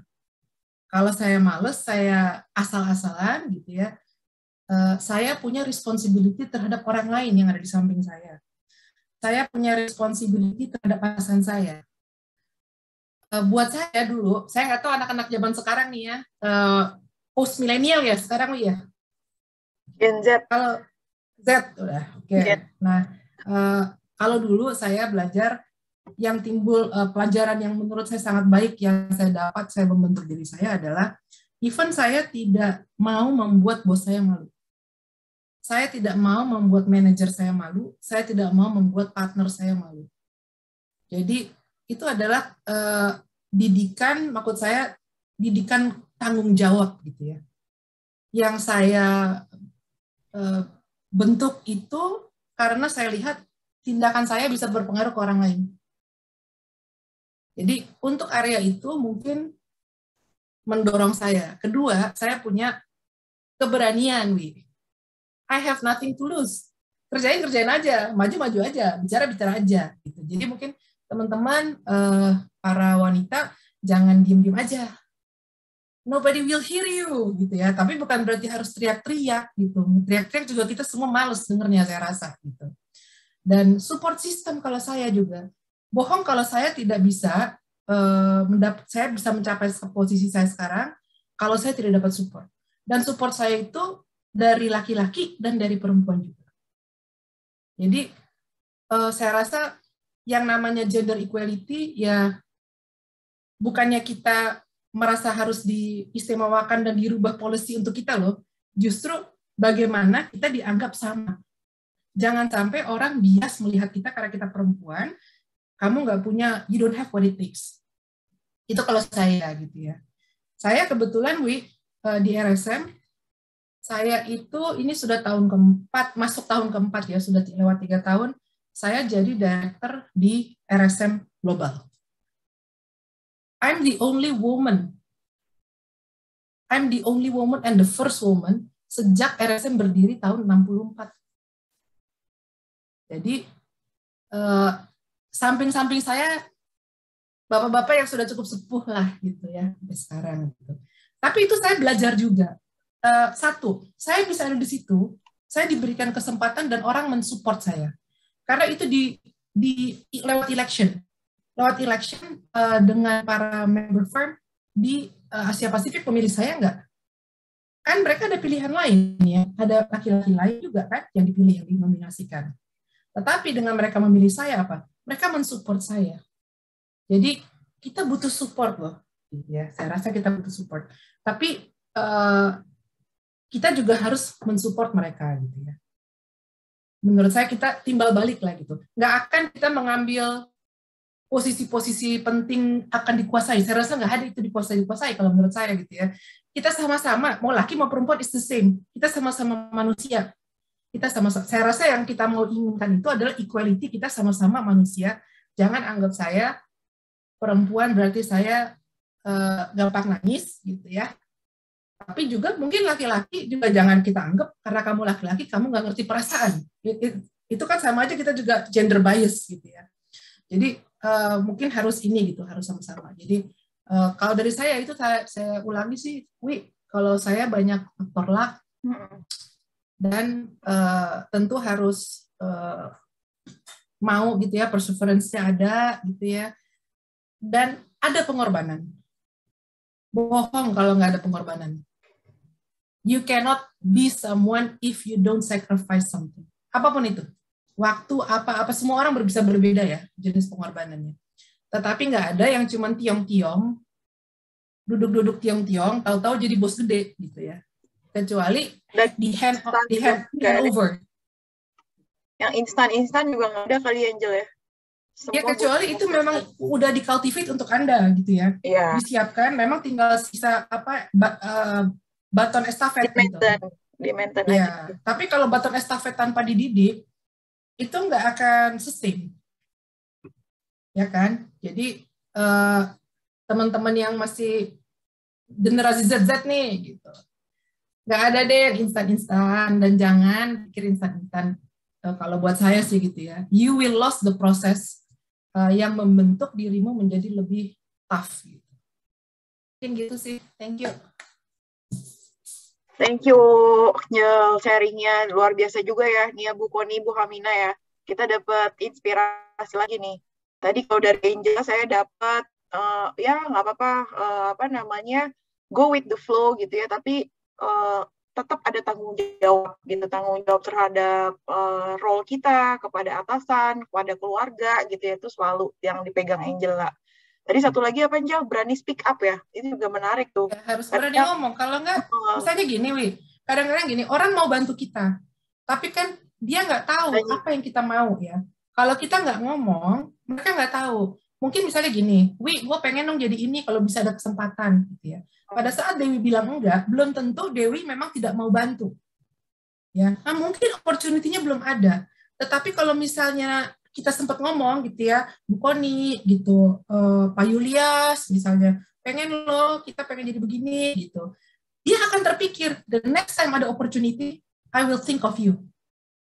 Kalau saya males, saya asal-asalan gitu ya, saya punya responsibility terhadap orang lain yang ada di samping saya. Saya punya responsibility terhadap pasangan saya. Buat saya dulu, saya nggak tahu anak-anak zaman sekarang nih ya, post milenial ya sekarang ya. Gen Z. Kalau Z udah, oke. Nah, kalau dulu saya belajar yang timbul pelajaran yang menurut saya sangat baik yang saya dapat, saya membentuk diri saya adalah, even saya tidak mau membuat bos saya malu. Saya tidak mau membuat manajer saya malu, saya tidak mau membuat partner saya malu. Jadi itu adalah didikan, maksud saya didikan tanggung jawab gitu ya. Yang saya bentuk itu karena saya lihat tindakan saya bisa berpengaruh ke orang lain. Jadi untuk area itu mungkin mendorong saya. Kedua, saya punya keberanian, I have nothing to lose. Kerjain aja, maju aja, bicara aja. Gitu. Jadi mungkin teman-teman, para wanita, jangan diem-diem aja. Nobody will hear you, gitu ya. Tapi bukan berarti harus teriak-teriak, gitu. Teriak-teriak juga kita semua males dengernya, saya rasa, gitu. Dan support system kalau saya juga. Bohong kalau saya tidak bisa, saya bisa mencapai posisi saya sekarang, kalau saya tidak dapat support. Dan support saya itu dari laki-laki dan dari perempuan juga. Jadi, saya rasa yang namanya gender equality ya bukannya kita merasa harus diistimewakan dan dirubah policy untuk kita loh. Justru bagaimana kita dianggap sama. Jangan sampai orang bias melihat kita karena kita perempuan, kamu nggak punya, you don't have what it takes. Itu kalau saya gitu ya. Saya kebetulan di RSM, saya itu ini sudah tahun keempat, masuk tahun keempat ya, sudah lewat 3 tahun, saya jadi director di RSM Global. I'm the only woman and the first woman sejak RSM berdiri tahun 64. Jadi samping-samping saya bapak-bapak yang sudah cukup sepuh lah gitu ya sampai sekarang gitu. Tapi itu saya belajar juga. Satu, saya bisa ada di situ, saya diberikan kesempatan dan orang mensupport saya. Karena itu lewat election. Lewat election dengan para member firm di Asia Pasifik pemilih saya enggak. Kan mereka ada pilihan lain ya, ada laki-laki lain juga kan yang dipilih, yang dinominasikan. Tetapi dengan mereka memilih saya apa? Mereka mensupport saya. Jadi kita butuh support loh, ya. Saya rasa kita butuh support. Tapi kita juga harus mensupport mereka gitu ya. Menurut saya kita timbal balik lah gitu. Nggak akan kita mengambil posisi-posisi penting akan dikuasai. Saya rasa nggak ada itu dikuasai kalau menurut saya gitu ya. Kita sama-sama, mau laki mau perempuan is the same. Kita sama-sama manusia. Kita sama-sama. Saya rasa yang kita mau inginkan itu adalah equality. Kita sama-sama manusia. Jangan anggap saya perempuan berarti saya gampang nangis gitu ya. Tapi juga mungkin laki-laki juga jangan kita anggap karena kamu laki-laki kamu nggak ngerti perasaan. Itu kan sama aja kita juga gender bias gitu ya. Jadi mungkin harus ini gitu, harus sama-sama. Jadi kalau dari saya itu saya ulangi sih, kalau saya banyak faktor luck dan tentu harus mau gitu ya, perseverance-nya ada gitu ya, dan ada pengorbanan. Bohong kalau nggak ada pengorbanan. You cannot be someone if you don't sacrifice something. Apapun itu. Waktu, apa semua orang bisa berbeda ya, jenis pengorbanannya. Tetapi nggak ada yang cuma tiong-tiong, duduk-duduk tiong-tiong, tahu-tahu jadi bos gede gitu ya. Kecuali di hand over. Yang instan-instan juga nggak ada kali Angel ya. Ya kecuali itu memang udah dicultivate untuk Anda gitu ya. Yeah. Disiapkan, memang tinggal sisa baton estafet gitu. Di maintain ya. Aja. Tapi kalau baton estafet tanpa dididik itu nggak akan sustain. Ya kan? Jadi teman-teman yang masih generasi ZZ nih gitu. Nggak ada deh yang instan-instan, dan jangan pikir instan-instan. Kalau buat saya sih gitu ya. You will lose the process yang membentuk dirimu menjadi lebih tough gitu. Mungkin gitu sih. Thank you. Thank you sharingnya, luar biasa juga ya Nia, Bu Koni, Bu Hamina ya. Kita dapat inspirasi lagi nih. Tadi kalau dari Angel saya dapat ya nggak apa-apa go with the flow gitu ya, tapi tetap ada tanggung jawab gitu, tanggung jawab terhadap role kita kepada atasan, kepada keluarga gitu ya, itu selalu yang dipegang Angel lah. Tadi satu lagi apa Angel? Berani speak up ya, itu juga menarik tuh. Ya, harus berani ngomong, kalau nggak, misalnya gini kadang-kadang gini, orang mau bantu kita, tapi kan dia nggak tahu apa yang kita mau ya. Kalau kita nggak ngomong, mereka nggak tahu. Mungkin misalnya gini, gue pengen dong jadi ini kalau bisa ada kesempatan gitu ya. Pada saat Dewi bilang enggak, belum tentu Dewi memang tidak mau bantu. Ya, nah, mungkin opportunity-nya belum ada. Tetapi kalau misalnya kita sempat ngomong gitu ya, Bu Koni gitu, Pak Yulias misalnya, kita pengen jadi begini gitu. Dia akan terpikir, the next time ada opportunity, I will think of you.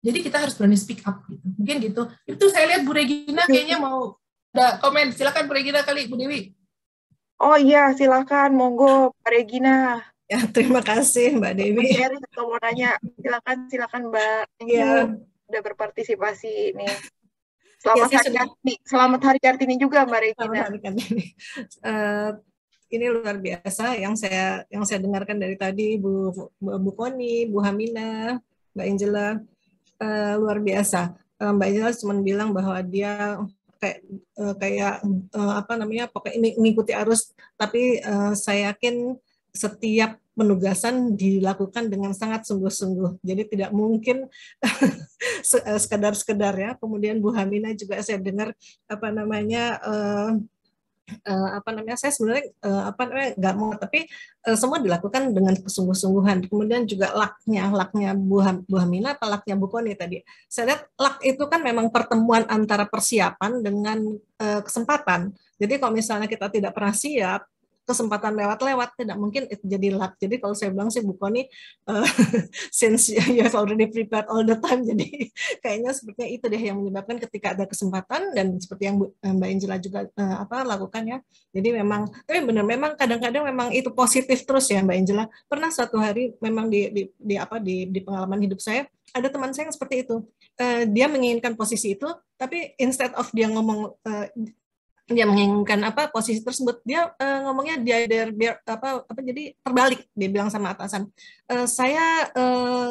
Jadi kita harus berani speak up gitu. Mungkin gitu. Itu saya lihat Bu Regina kayaknya mau ada komen. Silakan Bu Regina kali, Bu Dewi. Oh iya, silakan, monggo Mbak Regina. Ya, terima kasih Mbak Dewi. Sharing atau mau nanya, silakan Mbak. Ya. Udah berpartisipasi nih. Selamat Hari Kartini juga Mbak Regina. Selamat Hari Kartini. Ini luar biasa yang saya dengarkan dari tadi Bu Koni, Bu Hamina, Mbak Angela, luar biasa. Mbak Angela cuma bilang bahwa dia pokoknya mengikuti arus, tapi saya yakin setiap penugasan dilakukan dengan sangat sungguh-sungguh. Jadi tidak mungkin sekedar ya. Kemudian Bu Hamina juga saya dengar saya sebenarnya nggak mau, tapi semua dilakukan dengan kesungguh-sungguhan. Kemudian juga lucknya Bu Hamina atau lucknya Bu Koni tadi. Saya lihat luck itu kan memang pertemuan antara persiapan dengan kesempatan. Jadi kalau misalnya kita tidak pernah siap, kesempatan lewat-lewat, tidak mungkin itu jadi luck. Jadi kalau saya bilang sih Bu Koni, since you have already prepared all the time, jadi kayaknya sepertinya itu deh yang menyebabkan ketika ada kesempatan, dan seperti yang Mbak Angela juga lakukan ya. Jadi memang, tapi benar memang kadang-kadang memang itu positif terus ya Mbak Angela. Pernah suatu hari memang di pengalaman hidup saya, ada teman saya yang seperti itu. Dia menginginkan posisi itu, tapi instead of dia ngomong dia menginginkan posisi tersebut, dia ngomongnya biar jadi terbalik. Dia bilang sama atasan, saya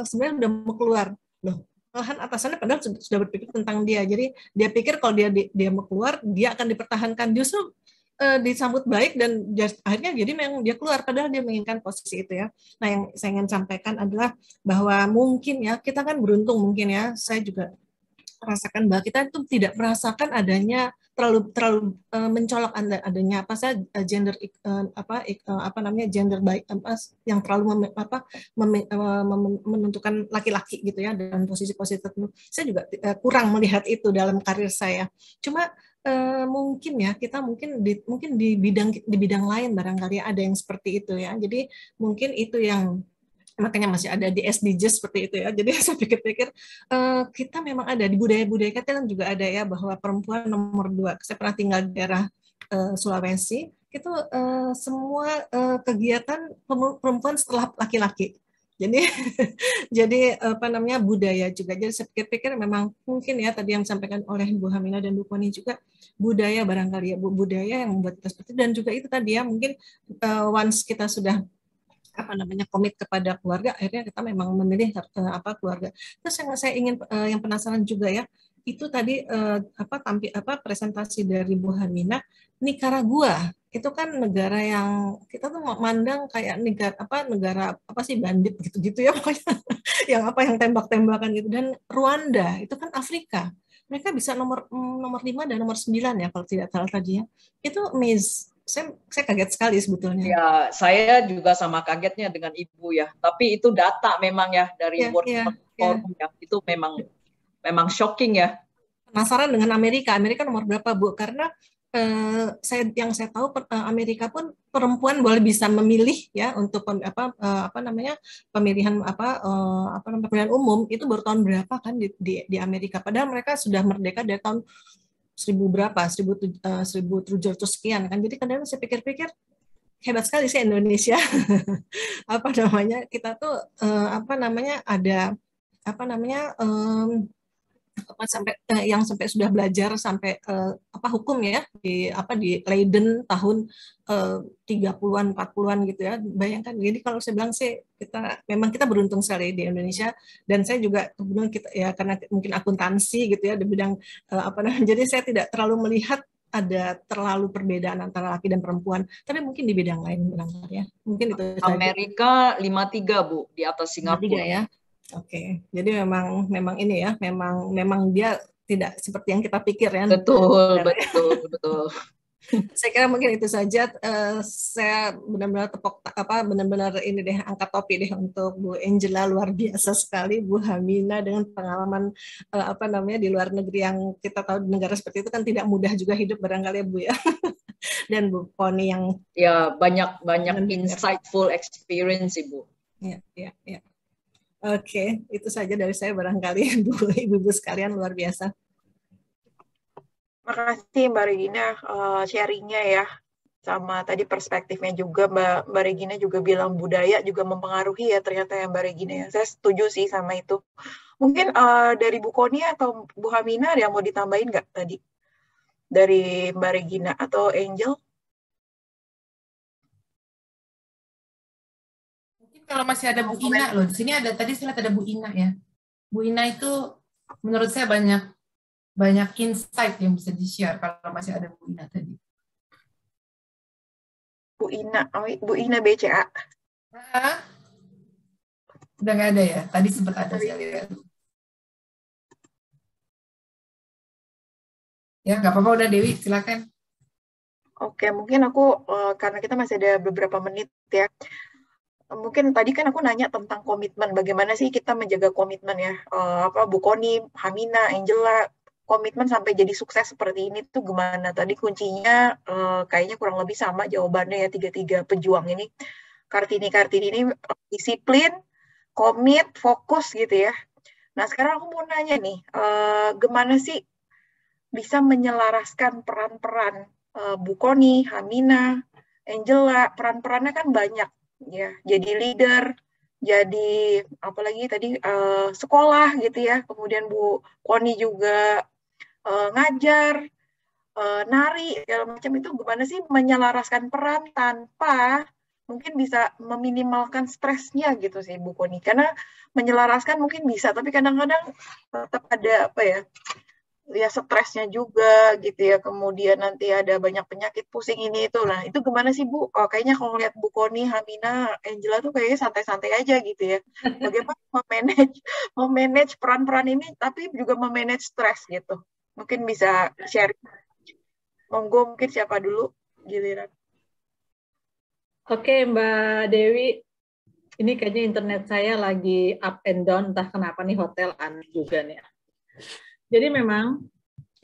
sebenarnya udah mau keluar. Loh, malahan atasannya padahal sudah berpikir tentang dia. Jadi dia pikir kalau dia mau keluar, dia akan dipertahankan. Justru disambut baik, dan akhirnya jadi memang dia keluar padahal dia menginginkan posisi itu ya. Nah, yang saya ingin sampaikan adalah bahwa mungkin ya kita kan beruntung, mungkin ya, saya juga rasakan bahwa kita itu tidak merasakan adanya terlalu mencolok adanya gender gender baik yang terlalu menentukan laki-laki gitu ya dalam posisi-posisi tertentu. Saya juga kurang melihat itu dalam karir saya. Cuma mungkin ya kita mungkin di bidang lain barangkali ada yang seperti itu ya. Jadi mungkin itu yang makanya masih ada di SDGs seperti itu ya. Jadi saya pikir-pikir kita memang ada di budaya-budaya kita kan juga ada ya, bahwa perempuan nomor 2. Saya pernah tinggal di daerah Sulawesi, itu semua kegiatan perempuan setelah laki-laki. Jadi jadi budaya juga. Jadi saya pikir-pikir memang mungkin ya tadi yang disampaikan oleh Bu Hamina dan Bu Koni juga, budaya barangkali ya, budaya yang membuat kita seperti itu. Dan juga itu tadi ya, mungkin once kita sudah komit kepada keluarga, akhirnya kita memang memilih keluarga. Terus yang saya ingin yang penasaran juga ya, itu tadi presentasi dari Bu Hamina, Nicaragua itu kan negara yang kita tuh mandang kayak negara bandit gitu-gitu ya pokoknya, yang tembak-tembakan gitu. Dan Rwanda itu kan Afrika, mereka bisa nomor 5 dan nomor 9 ya kalau tidak salah tadi ya. Itu saya kaget sekali sebetulnya. Ya, saya juga sama kagetnya dengan Ibu ya. Tapi itu data memang ya dari World Forum ya. Itu memang shocking ya. Penasaran dengan Amerika nomor berapa Bu? Karena saya tahu Amerika pun perempuan boleh bisa memilih ya untuk pemilihan pemilihan umum itu baru tahun berapa kan di Amerika. Padahal mereka sudah merdeka dari tahun 1700 sekian kan. Jadi kadang saya pikir-pikir hebat sekali sih Indonesia. Kita tuh ada sampai sudah belajar sampai hukum ya di Leiden tahun 30-an 40-an gitu ya. Bayangkan. Jadi kalau saya bilang sih kita beruntung sekali di Indonesia, dan saya juga kebetulan kita ya karena mungkin akuntansi gitu ya di bidang jadi saya tidak terlalu melihat ada terlalu perbedaan antara laki dan perempuan, tapi mungkin di bidang lain barangkali ya. Mungkin itu Amerika 53 Bu, di atas Singapura ya. Oke, jadi memang ini ya, memang dia tidak seperti yang kita pikir ya. Betul. Saya kira mungkin itu saja. Saya benar-benar benar-benar ini deh, angkat topi deh untuk Bu Angela, luar biasa sekali. Bu Hamina dengan pengalaman di luar negeri yang kita tahu di negara seperti itu kan tidak mudah juga hidup barangkali ya Bu ya. Dan Bu Koni yang ya banyak insightful experience Ibu. Ya. Oke, itu saja dari saya barangkali Ibu-ibu sekalian, luar biasa. Makasih Mbak Regina sharingnya ya, sama tadi perspektifnya juga Mbak Regina juga bilang budaya juga mempengaruhi ya ternyata ya Mbak Regina ya. Saya setuju sih sama itu. Mungkin dari Bu Koni atau Bu Hamina ada yang mau ditambahin nggak tadi dari Mbak Regina atau Angel? Kalau masih ada Bu Ina loh, di sini tadi saya lihat ada Bu Ina ya. Bu Ina itu menurut saya banyak insight yang bisa di-share kalau masih ada Bu Ina tadi. Bu Ina BCA. Udah nggak ada ya? Tadi sempat ada saya lihat. Ya nggak apa-apa, udah Dewi silakan. Oke, mungkin aku karena kita masih ada beberapa menit ya. Mungkin tadi kan aku nanya tentang komitmen, bagaimana sih kita menjaga komitmen ya, Bu Koni, Hamina, Angela, komitmen sampai jadi sukses seperti ini tuh gimana? Tadi kuncinya kayaknya kurang lebih sama jawabannya ya, tiga pejuang ini. Kartini ini disiplin, komit, fokus gitu ya. Nah sekarang aku mau nanya nih, gimana sih bisa menyelaraskan peran-peran Bu Koni, Hamina, Angela, peran-perannya kan banyak ya. Jadi leader, jadi apalagi tadi sekolah gitu ya. Kemudian Bu Koni juga ngajar, nari, segala macam itu gimana sih menyelaraskan peran tanpa mungkin bisa meminimalkan stresnya gitu sih Bu Koni. Karena menyelaraskan mungkin bisa, tapi kadang-kadang tetap ada apa ya, ya stresnya juga gitu ya, kemudian nanti ada banyak penyakit pusing ini itu. Nah itu gimana sih Bu? Oh, kayaknya kalau lihat Bu Koni, Hamina, Angela tuh kayaknya santai-santai aja gitu ya. Bagaimana memanage peran-peran ini tapi juga memanage stres gitu. Mungkin bisa share. Monggo, mungkin siapa dulu giliran. Oke Mbak Dewi, ini kayaknya internet saya lagi up and down, entah kenapa nih, hotel aneh juga nih. Jadi memang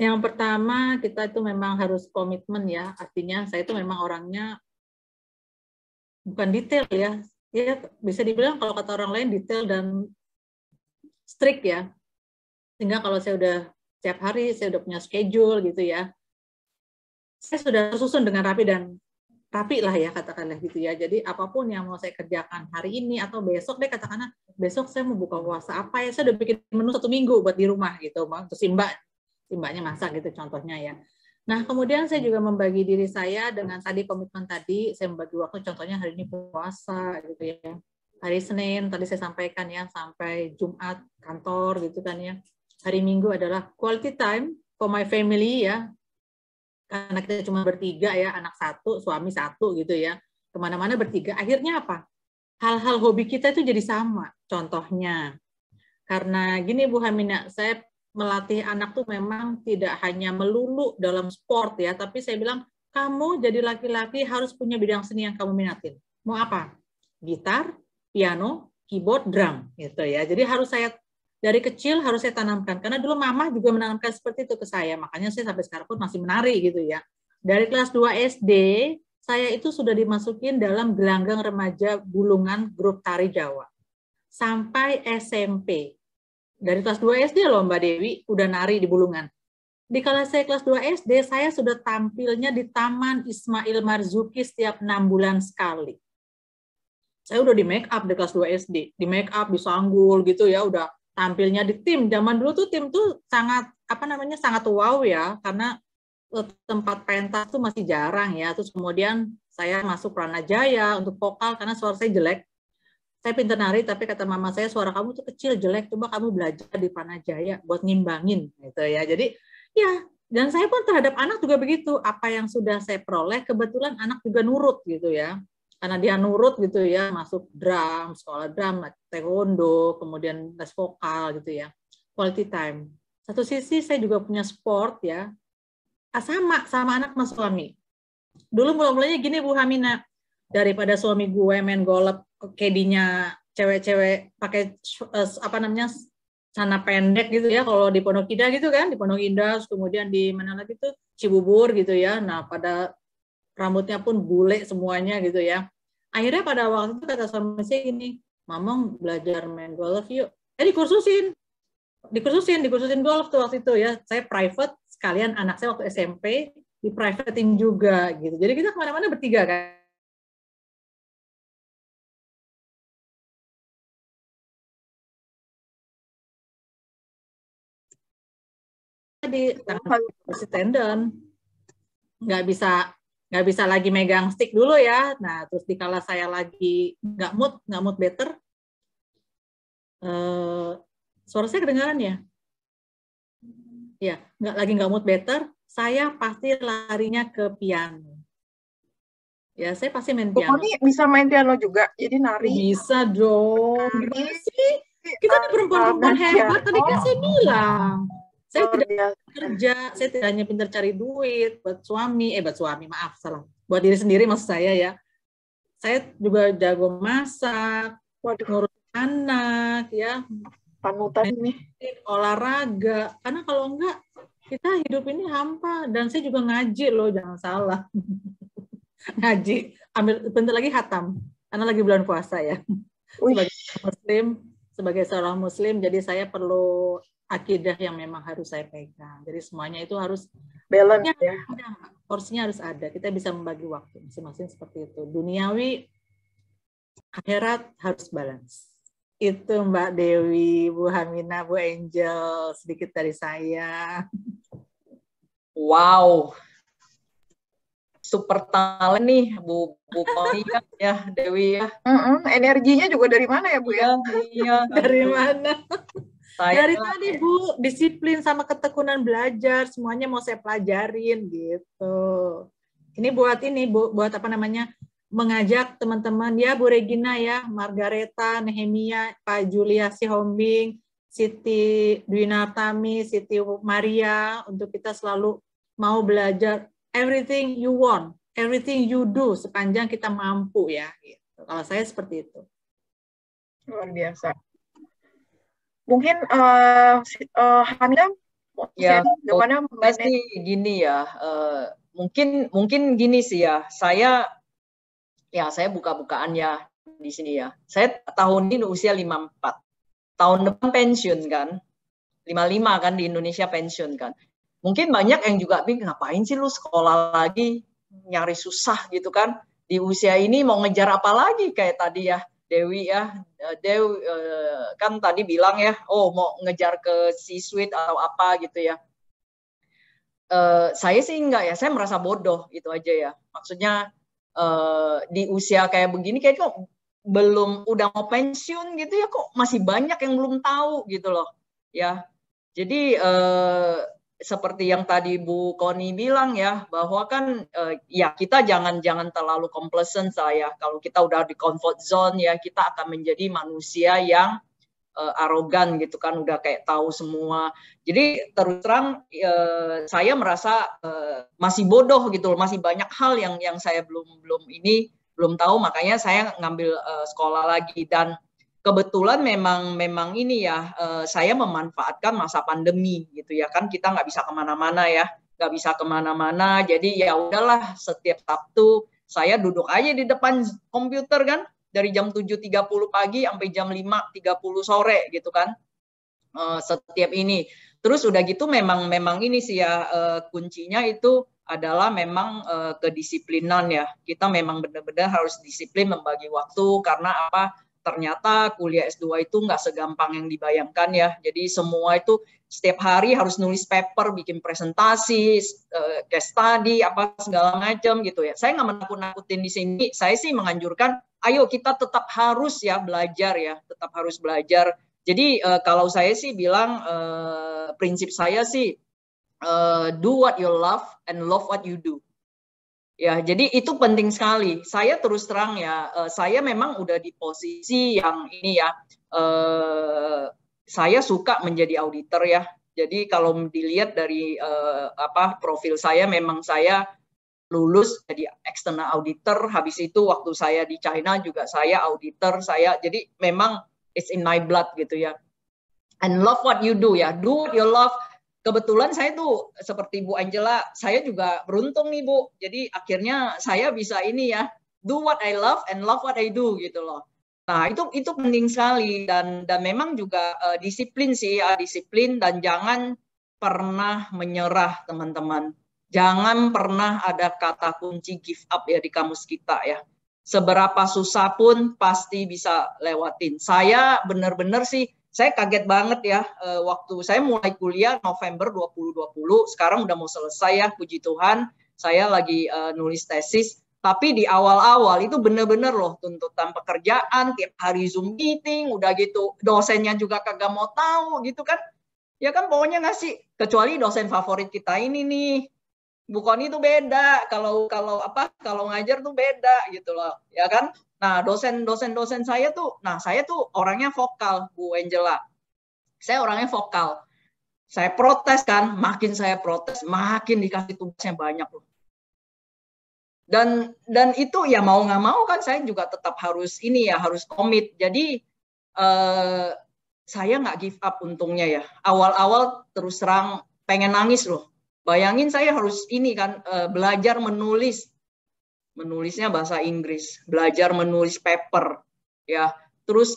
yang pertama kita itu memang harus komitmen ya, artinya saya itu memang orangnya bukan detail ya, ya bisa dibilang kalau kata orang lain detail dan strict ya, sehingga kalau saya udah setiap hari saya udah punya schedule gitu ya, saya sudah tersusun dengan rapi lah ya katakanlah gitu ya. Jadi apapun yang mau saya kerjakan hari ini atau besok deh, katakanlah besok saya mau buka puasa apa ya, saya udah bikin menu 1 minggu buat di rumah gitu, terus mbaknya masak gitu contohnya ya. Nah kemudian saya juga membagi diri saya dengan tadi komitmen tadi, saya membagi waktu, contohnya hari ini puasa gitu ya, hari Senin tadi saya sampaikan ya sampai Jumat kantor gitu kan ya, hari Minggu adalah quality time for my family ya, karena kita cuma bertiga ya, anak 1, suami 1 gitu ya, kemana-mana bertiga. Akhirnya apa? Hal-hal hobi kita itu jadi sama. Contohnya, karena gini Bu Hamina, saya melatih anak tuh memang tidak hanya melulu dalam sport ya, tapi saya bilang, kamu jadi laki-laki harus punya bidang seni yang kamu minatin. Mau apa? Gitar, piano, keyboard, drum gitu ya. Jadi harus saya dari kecil harus saya tanamkan, karena dulu mama juga menanamkan seperti itu ke saya, makanya saya sampai sekarang pun masih menari gitu ya. Dari kelas 2 SD, saya itu sudah dimasukin dalam gelanggang remaja Bulungan grup tari Jawa. Sampai SMP. Dari kelas 2 SD loh Mbak Dewi, udah nari di Bulungan. Di kala saya kelas 2 SD, saya sudah tampilnya di Taman Ismail Marzuki setiap 6 bulan sekali. Saya udah di make up di kelas 2 SD, di make up, disanggul gitu ya, udah tampilnya di tim. Zaman dulu tuh tim tuh sangat sangat wow ya, karena tempat pentas tuh masih jarang ya. Terus kemudian saya masuk Pranajaya untuk vokal karena suara saya jelek. Saya pintar nari tapi kata mama saya, suara kamu tuh kecil jelek, coba kamu belajar di Pranajaya buat ngimbangin gitu ya. Jadi ya, dan saya pun terhadap anak juga begitu. Apa yang sudah saya peroleh kebetulan anak juga nurut gitu ya. Karena dia nurut gitu ya, masuk drum, sekolah drum, taekwondo, kemudian les vokal gitu ya. Quality time. Satu sisi saya juga punya sport ya, sama anak mas suami. Dulu mulai-mulanya gini Bu Hamina, daripada suami gue main golf, kedinya cewek-cewek pakai celana pendek gitu ya, kalau di Pondok Indah gitu kan, di Pondok Indah, kemudian di mana lagi tuh Cibubur gitu ya. Nah pada rambutnya pun bule semuanya gitu ya. Akhirnya pada waktu itu kata suami saya gini, Mamang belajar main golf yuk. Dikursusin golf tuh waktu itu ya. Saya private, sekalian anak saya waktu SMP di privatein juga gitu. Jadi kita kemana-mana bertiga kan. Di tangan tendon, nggak bisa lagi megang stick dulu ya. Nah terus dikala saya lagi nggak mood better, suara saya kedengaran ya? Ya, nggak mood better, saya pasti larinya ke piano. Ya, saya pasti main piano. Pokoknya bisa main piano juga, jadi nari. Bisa dong. Gimana sih? Kita nih perempuan-perempuan hebat, tadi kan saya bilang. Saya tidak kerja, saya tidak hanya pintar cari duit buat suami, buat diri sendiri maksud saya ya. Saya juga jago masak, ngurus anak ya, panutan nih, olahraga. Karena kalau enggak Kita hidup ini hampa, dan saya juga ngaji loh, jangan salah. Ngaji, ambil bentar lagi khatam, karena lagi bulan puasa ya. Sebagai seorang muslim, jadi saya perlu akidah yang memang harus saya pegang. Jadi semuanya itu harus balance ya. Porsinya harus ada. Kita bisa membagi waktu masing-masing seperti itu. Duniawi, akhirat harus balance. Itu Mbak Dewi, Bu Hamina, Bu Angel, sedikit dari saya. Wow, super talent nih Bu Koni ya, Dewi ya. Energinya juga dari mana ya Bu ya? Iya. Dari mana? Dari tadi Bu, disiplin sama ketekunan belajar, semuanya mau saya pelajarin gitu. Ini buat ini Bu, buat apa namanya? Mengajak teman-teman ya, Bu Regina ya, Margareta, Nehemia, Pak Julia Sihombing, Siti Dwinartami, Siti Maria, untuk kita selalu mau belajar everything you want, everything you do, sepanjang kita mampu ya. Gitu. Kalau saya seperti itu. Luar biasa. Mungkin Hamida, ya, gimana? Pasti gini ya, mungkin gini sih ya, saya buka-bukaan ya di sini ya. Saya tahun ini usia 54. Tahun depan pensiun kan. 55 kan di Indonesia pensiun kan. Mungkin banyak yang juga bingung, ngapain sih lu sekolah lagi, nyari susah gitu kan. Di usia ini mau ngejar apa lagi kayak tadi ya, Dewi ya. Dewi kan tadi bilang ya, oh mau ngejar ke C-suite atau apa gitu ya. Saya sih enggak ya, saya merasa bodoh gitu aja ya. Maksudnya di usia kayak begini kayak kok belum udah mau pensiun gitu ya, kok masih banyak yang belum tahu gitu loh ya. Jadi seperti yang tadi Bu Koni bilang ya, bahwa kan ya kita jangan terlalu complacent saya. Kalau kita udah di comfort zone ya, kita akan menjadi manusia yang arogan gitu kan, udah kayak tahu semua. Jadi terus terang saya merasa masih bodoh gitu loh, masih banyak hal yang saya belum tahu, makanya saya ngambil sekolah lagi. Dan kebetulan memang ini ya, saya memanfaatkan masa pandemi gitu ya kan, kita nggak bisa kemana-mana ya, jadi ya udahlah, setiap Sabtu saya duduk aja di depan komputer kan, dari jam 7.30 pagi sampai jam 5.30 sore gitu kan, setiap ini. Terus udah gitu memang ini sih ya, kuncinya itu adalah memang kedisiplinan ya. Kita memang benar-benar harus disiplin membagi waktu, karena apa? Ternyata kuliah S2 itu nggak segampang yang dibayangkan ya. Jadi semua itu setiap hari harus nulis paper, bikin presentasi, case study, apa segala macam gitu ya. Saya nggak menakut-nakutin di sini. Saya sih menganjurkan, ayo kita tetap harus ya belajar ya, tetap harus belajar. Jadi kalau saya sih bilang, prinsip saya sih, do what you love and love what you do. Ya, jadi itu penting sekali. Saya terus terang ya, saya memang udah di posisi yang ini ya, saya suka menjadi auditor ya. Jadi kalau dilihat dari profil saya, memang saya lulus jadi external auditor. Habis itu waktu saya di China juga saya auditor. Jadi memang it's in my blood gitu ya. And love what you do ya, do what you love. Kebetulan saya tuh seperti Bu Angela, saya juga beruntung nih Bu. Jadi akhirnya saya bisa ini ya, do what I love and love what I do gitu loh. Nah itu penting sekali, dan memang juga disiplin sih ya, disiplin, dan jangan pernah menyerah teman-teman. Jangan pernah ada kata kunci give up ya di kamus kita ya. Seberapa susah pun pasti bisa lewatin. Saya benar-benar sih, saya kaget banget ya, waktu saya mulai kuliah November 2020, sekarang udah mau selesai ya, puji Tuhan. Saya lagi nulis tesis, tapi di awal-awal itu bener-bener loh tuntutan pekerjaan, tiap hari Zoom meeting, udah gitu dosennya juga kagak mau tahu gitu kan. Ya kan pokoknya ngasih, kecuali dosen favorit kita ini nih, Bu Koni itu beda, kalau ngajar tuh beda gitu loh, ya kan. Nah, dosen saya tuh, saya tuh orangnya vokal, Bu Angela. Saya orangnya vokal. Saya protes kan, makin saya protes, makin dikasih tugasnya banyak loh. Dan itu ya mau nggak mau kan, saya juga tetap harus ini ya, harus komit. Jadi saya nggak give up untungnya ya. Awal-awal terus terang pengen nangis loh. Bayangin saya harus ini kan belajar menulis, menulisnya bahasa Inggris, belajar menulis paper, ya. Terus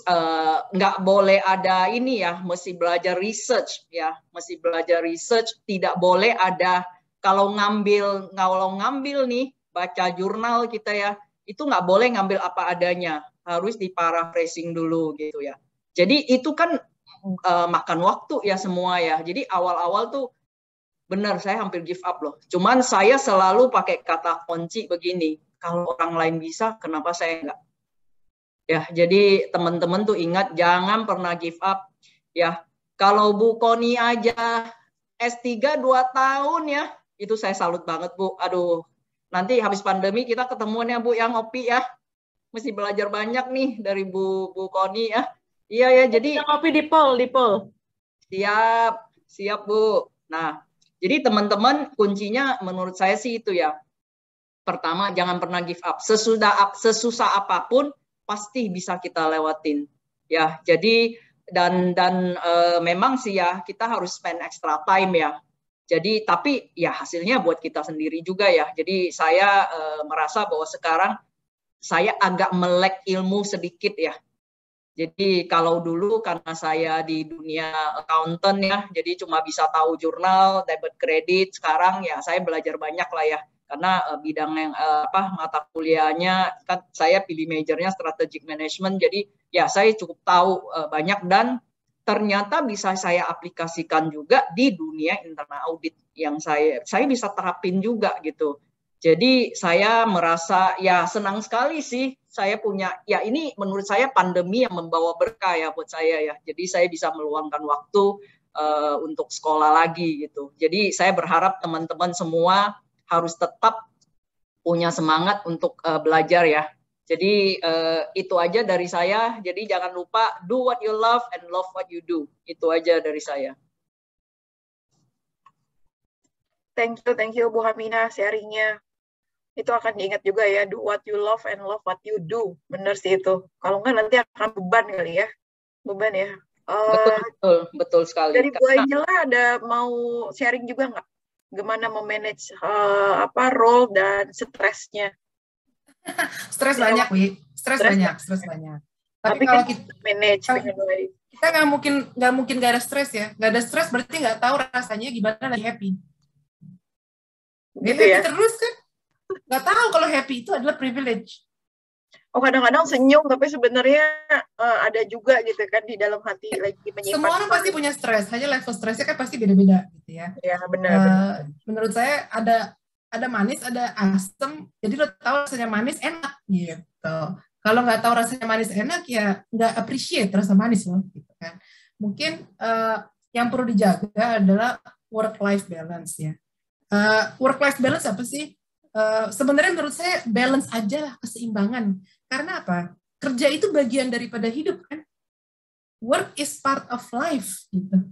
nggak boleh ada ini ya, mesti belajar research ya, mesti belajar research. Tidak boleh ada kalau ngambil nih baca jurnal kita ya, itu nggak boleh ngambil apa adanya, harus diparaphrasing dulu gitu ya. Jadi itu kan makan waktu ya semua ya. Jadi awal-awal tuh benar saya hampir give up loh. Cuman saya selalu pakai kata kunci begini, kalau orang lain bisa, kenapa saya enggak? Ya, jadi teman-teman tuh ingat jangan pernah give up ya. Kalau Bu Koni aja S3 2 tahun ya, itu saya salut banget Bu. Aduh, nanti habis pandemi kita ketemuan ya Bu yang ngopi ya. Mesti belajar banyak nih dari Bu Koni ya. Iya ya, jadi ngopi di Pol. Siap Bu. Nah, jadi teman-teman kuncinya menurut saya sih itu ya. Pertama, jangan pernah give up. Sesusah apapun pasti bisa kita lewatin. Ya, jadi dan memang sih ya kita harus spend extra time ya. Jadi tapi ya hasilnya buat kita sendiri juga ya. Jadi saya merasa bahwa sekarang saya agak melek ilmu sedikit ya. Jadi kalau dulu karena saya di dunia accountant ya, jadi cuma bisa tahu jurnal, debit kredit. Sekarang ya saya belajar banyak lah ya, karena bidang yang mata kuliahnya kan saya pilih majornya strategic management. Jadi ya saya cukup tahu banyak dan ternyata bisa saya aplikasikan juga di dunia internal audit yang saya bisa terapin juga gitu. Jadi saya merasa ya senang sekali sih saya punya, ya ini menurut saya pandemi yang membawa berkah ya buat saya ya. Jadi saya bisa meluangkan waktu untuk sekolah lagi gitu. Jadi saya berharap teman-teman semua harus tetap punya semangat untuk belajar ya. Jadi itu aja dari saya. Jadi jangan lupa do what you love and love what you do. Itu aja dari saya. Thank you Bu Hamina sharingnya. Itu akan diingat juga ya, do what you love and love what you do. Benar sih itu. Kalau enggak nanti akan beban kali ya. Beban ya. Betul sekali. Dari Bu Angela ada mau sharing juga nggak? Gimana memanage role dan stresnya? Stres banyak, Wi. Stres banyak. Tapi kalau kita manage kita nggak mungkin nggak ada stres ya. Nggak ada stres berarti nggak tahu rasanya gimana lagi happy. Gitu happy ya? Terus kan nggak tahu kalau happy itu adalah privilege. Oh, kadang-kadang senyum tapi sebenarnya ada juga gitu kan di dalam hati lagi menyimpan. Semua orang pasti punya stres, hanya level stresnya kan pasti beda-beda gitu ya. Iya, benar. Menurut saya ada manis, ada asam. Jadi lo tahu rasanya manis enak gitu. Kalau nggak tahu rasanya manis enak ya nggak appreciate rasa manis loh gitu kan. Mungkin yang perlu dijaga adalah work-life balance ya. Work-life balance apa sih? Sebenarnya menurut saya balance aja lah, keseimbangan. Karena apa? Kerja itu bagian daripada hidup kan. Work is part of life gitu.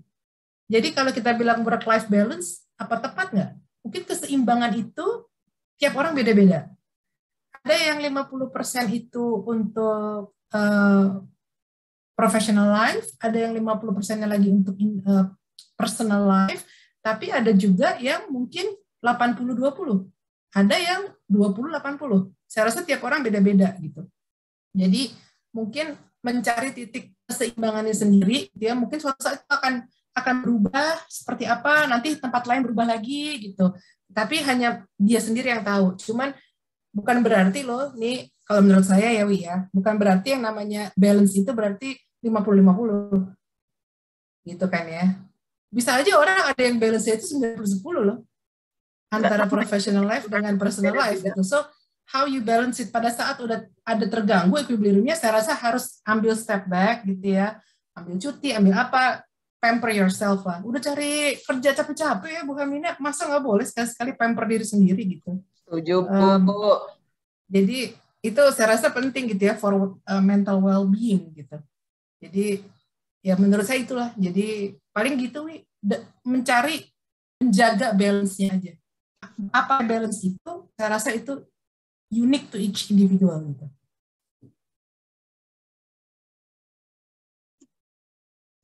Jadi kalau kita bilang work-life balance, apa tepat nggak? Mungkin keseimbangan itu tiap orang beda-beda. Ada yang 50% itu untuk professional life, ada yang 50%-nya lagi untuk personal life, tapi ada juga yang mungkin 80-20. Ada yang 20-80. Saya rasa tiap orang beda-beda gitu. Jadi mungkin mencari titik keseimbangannya sendiri, dia mungkin suatu saat akan berubah seperti apa, nanti tempat lain berubah lagi gitu. Tapi hanya dia sendiri yang tahu. Cuman bukan berarti loh, nih kalau menurut saya ya Wi ya, bukan berarti yang namanya balance itu berarti 50-50. Gitu kan ya. Bisa aja orang ada yang balance itu 90-10 loh. Antara professional life dengan personal life gitu. So, how you balance it pada saat udah ada terganggu equilibriumnya, saya rasa harus ambil step back gitu ya. Ambil cuti, ambil apa, pamper yourself lah. Udah cari kerja capek-capek ya Bu Hamina, masa nggak boleh sekali-sekali pamper diri sendiri gitu. Setuju Bu. Jadi itu saya rasa penting gitu ya for mental well-being gitu. Jadi ya menurut saya itulah. Jadi paling gitu Wi, menjaga balance-nya aja. Apa balance itu, saya rasa itu unique to each individual gitu.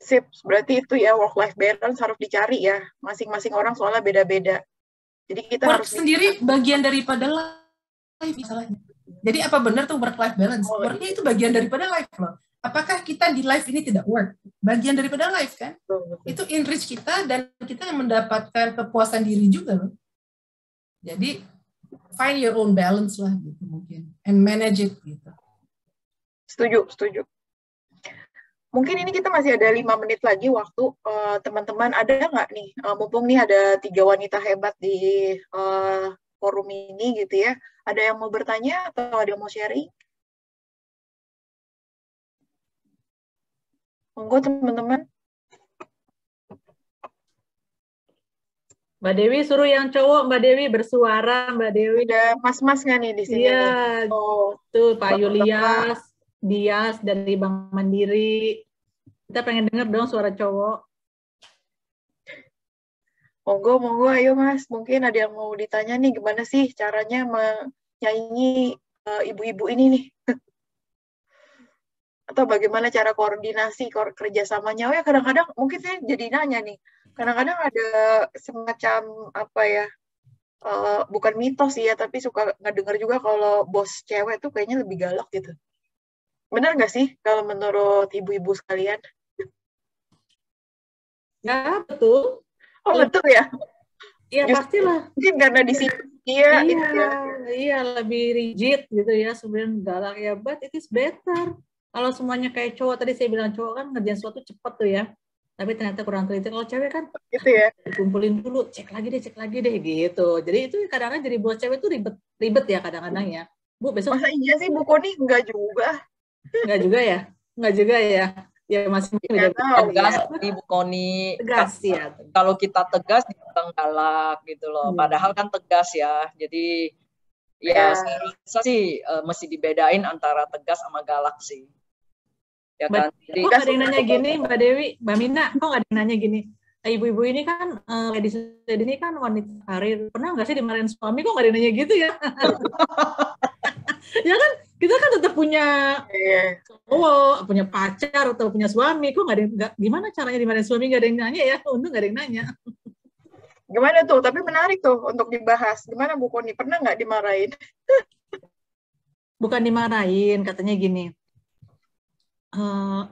Sip, berarti itu ya work-life balance harus dicari ya. Masing-masing orang soalnya beda-beda. Jadi kita work harus sendiri bagian daripada life misalnya. Jadi apa benar tuh work-life balance? Worknya itu bagian daripada life loh. Apakah kita di life ini tidak work? Bagian daripada life kan? Itu enrich kita dan kita mendapatkan kepuasan diri juga loh. Jadi find your own balance lah gitu mungkin and manage it gitu. Setuju, setuju. Mungkin ini kita masih ada 5 menit lagi waktu. Teman-teman ada nggak nih, mumpung nih ada 3 wanita hebat di forum ini gitu ya. Ada yang mau bertanya atau ada yang mau sharing? Monggo teman-teman. Mbak Dewi suruh yang cowok, Mbak Dewi bersuara, Mbak Dewi. Ada mas-mas nggak nih di sini? Iya, tuh Pak Bapak. Yulias, Dias dari Bank Mandiri. Kita pengen dengar dong suara cowok. Monggo, ayo Mas. Mungkin ada yang mau ditanya nih, gimana sih caranya menyaingi ibu-ibu ini nih? Atau bagaimana cara koordinasi, kerjasamanya? Oh ya, kadang-kadang mungkin saya jadi nanya nih. Kadang-kadang ada semacam apa ya? Bukan mitos sih ya, tapi suka ngedengar juga kalau bos cewek tuh kayaknya lebih galak gitu. Benar nggak sih kalau menurut ibu-ibu sekalian? Ya, betul. Oh, betul ya? Iya, pastilah. Mungkin karena di sini dia iya, lebih rigid gitu ya, sebenarnya galak ya, but it is better. Kalau semuanya kayak cowok, tadi saya bilang cowok kan ngerjain sesuatu cepat tuh ya, tapi ternyata kurang teliti. Kalau cewek kan gitu ya, dikumpulin dulu, cek lagi deh gitu. Jadi itu kadang-kadang jadi bos cewek tuh ribet ya kadang-kadang ya. Bu, besok masa iya sih Bu Koni? Enggak juga. Enggak juga ya. Ya masih beda tegas di Bu Koni. Tegas ya. Kalau kita tegas dibilang galak gitu loh. Padahal kan tegas ya. Jadi ya saya rasa sih mesti dibedain antara tegas sama galak sih. Ya kan. Jadi kok ada yang nanya gini, Mbak Dewi, Mbak Mina, kok ada yang nanya gini? Ibu-ibu ini kan ladies ini kan wanita karir. Pernah nggak sih dimarahin suami? Kok nggak ada yang nanya gitu ya? Ya kan kita kan tetap punya cowok, punya pacar atau punya suami. Kok nggak gimana caranya dimarahin suami? Nggak ada yang nanya ya? Untung nggak ada yang nanya. Gimana tuh? Tapi menarik tuh untuk dibahas. Gimana Bu Koni? Pernah nggak dimarahin? Bukan dimarahin, katanya gini.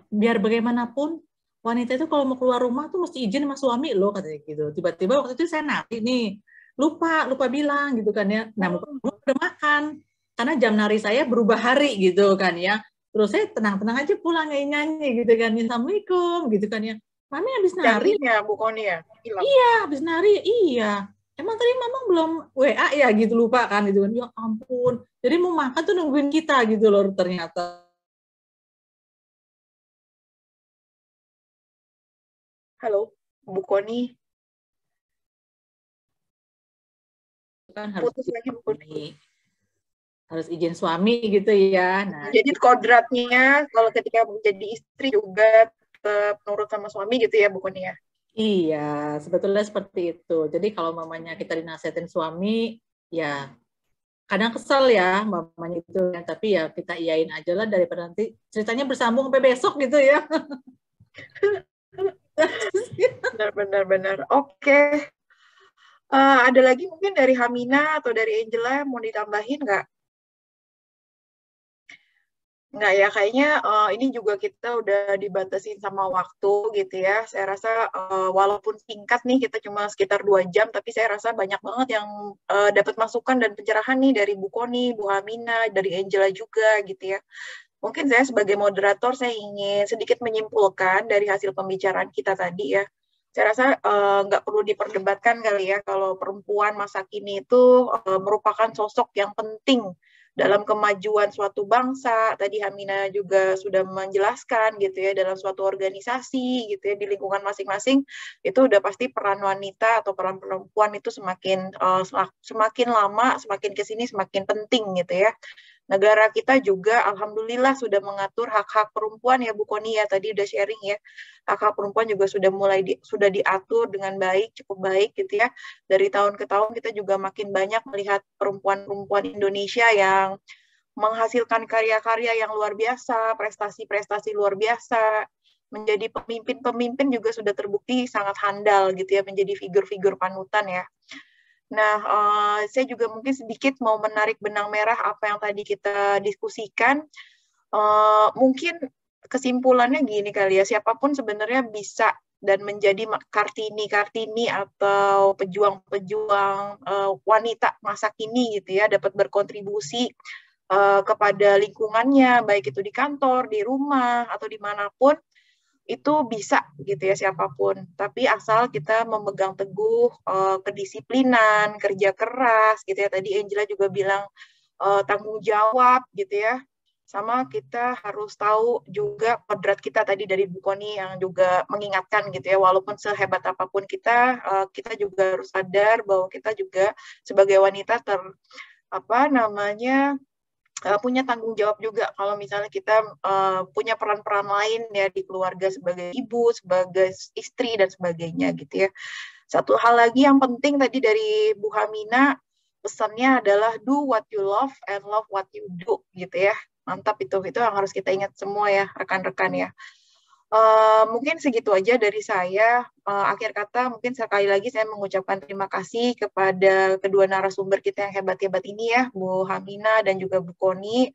Biar bagaimanapun wanita itu kalau mau keluar rumah tuh mesti izin sama suami loh, katanya gitu. Tiba-tiba waktu itu saya nari nih, lupa bilang gitu kan ya. Nah, udah makan karena jam nari saya berubah hari gitu kan ya. Terus saya tenang-tenang aja pulang nyanyi gitu kan, assalamualaikum gitu kan ya. Mami habis nari ya Bu Koni ya? Iya, habis nari iya. Emang tadi Mamang belum WA ya gitu, lupa kan gitu kan. Ya ampun. Jadi mau makan tuh nungguin kita gitu loh ternyata. Halo, Bu Koni. Kan harus putus lagi Bu Koni. Harus izin suami gitu ya. Nah, jadi kodratnya kalau ketika menjadi istri juga nurut sama suami gitu ya Bu Koni ya? Iya, sebetulnya seperti itu. Jadi kalau mamanya kita dinasihatin suami, ya kadang kesel ya mamanya itu, tapi ya kita iyain aja lah daripada nanti ceritanya bersambung sampai besok gitu ya. Benar. Oke. Ada lagi mungkin dari Hamina atau dari Angela mau ditambahin nggak? Nggak ya, kayaknya ini juga kita udah dibatasin sama waktu gitu ya. Saya rasa walaupun singkat nih, kita cuma sekitar 2 jam, tapi saya rasa banyak banget yang dapat masukan dan pencerahan nih dari Bu Koni, Bu Hamina, dari Angela juga gitu ya. Mungkin saya sebagai moderator, saya ingin sedikit menyimpulkan dari hasil pembicaraan kita tadi ya. Saya rasa nggak perlu diperdebatkan kali ya, kalau perempuan masa kini itu merupakan sosok yang penting dalam kemajuan suatu bangsa. Tadi Hamina juga sudah menjelaskan gitu ya, dalam suatu organisasi gitu ya, di lingkungan masing-masing, itu udah pasti peran wanita atau peran perempuan itu semakin lama, semakin kesini semakin penting gitu ya. Negara kita juga alhamdulillah sudah mengatur hak-hak perempuan ya Bu Koni ya, tadi udah sharing ya. Hak-hak perempuan juga sudah sudah diatur dengan baik, cukup baik gitu ya. Dari tahun ke tahun kita juga makin banyak melihat perempuan-perempuan Indonesia yang menghasilkan karya-karya yang luar biasa, prestasi-prestasi luar biasa. menjadi pemimpin-pemimpin juga sudah terbukti sangat handal gitu ya, menjadi figur-figur panutan ya. Nah, saya juga mungkin sedikit mau menarik benang merah apa yang tadi kita diskusikan. Mungkin kesimpulannya gini kali ya, siapapun sebenarnya bisa dan menjadi Kartini atau pejuang-pejuang wanita masa kini gitu ya, dapat berkontribusi kepada lingkungannya, baik itu di kantor, di rumah, atau dimanapun, itu bisa gitu ya siapapun. Tapi asal kita memegang teguh kedisiplinan, kerja keras gitu ya. Tadi Angela juga bilang tanggung jawab gitu ya. Sama kita harus tahu juga kodrat kita tadi dari Bu Koni yang juga mengingatkan gitu ya, walaupun sehebat apapun kita, kita juga harus sadar bahwa kita juga sebagai wanita punya tanggung jawab juga kalau misalnya kita punya peran-peran lain ya di keluarga sebagai ibu, sebagai istri dan sebagainya gitu ya. Satu hal lagi yang penting tadi dari Bu Hamina, pesannya adalah do what you love and love what you do gitu ya. Mantap itu yang harus kita ingat semua ya rekan-rekan ya. Mungkin segitu aja dari saya. Akhir kata mungkin sekali lagi saya mengucapkan terima kasih kepada kedua narasumber kita yang hebat-hebat ini ya, Bu Hamina dan juga Bu Koni.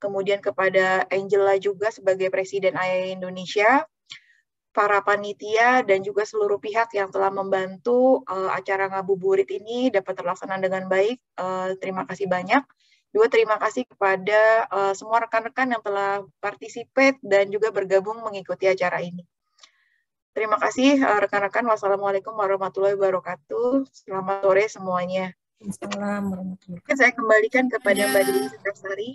Kemudian kepada Angela juga sebagai Presiden IAI Indonesia, para panitia dan juga seluruh pihak yang telah membantu acara ngabuburit ini dapat terlaksana dengan baik. Terima kasih banyak. Juga terima kasih kepada semua rekan-rekan yang telah partisipate dan juga bergabung mengikuti acara ini. Terima kasih rekan-rekan. Wassalamualaikum warahmatullahi wabarakatuh. Selamat sore semuanya. Assalamualaikum warahmatullahi wabarakatuh. Saya kembalikan kepada Mbak Dewi Sukasari.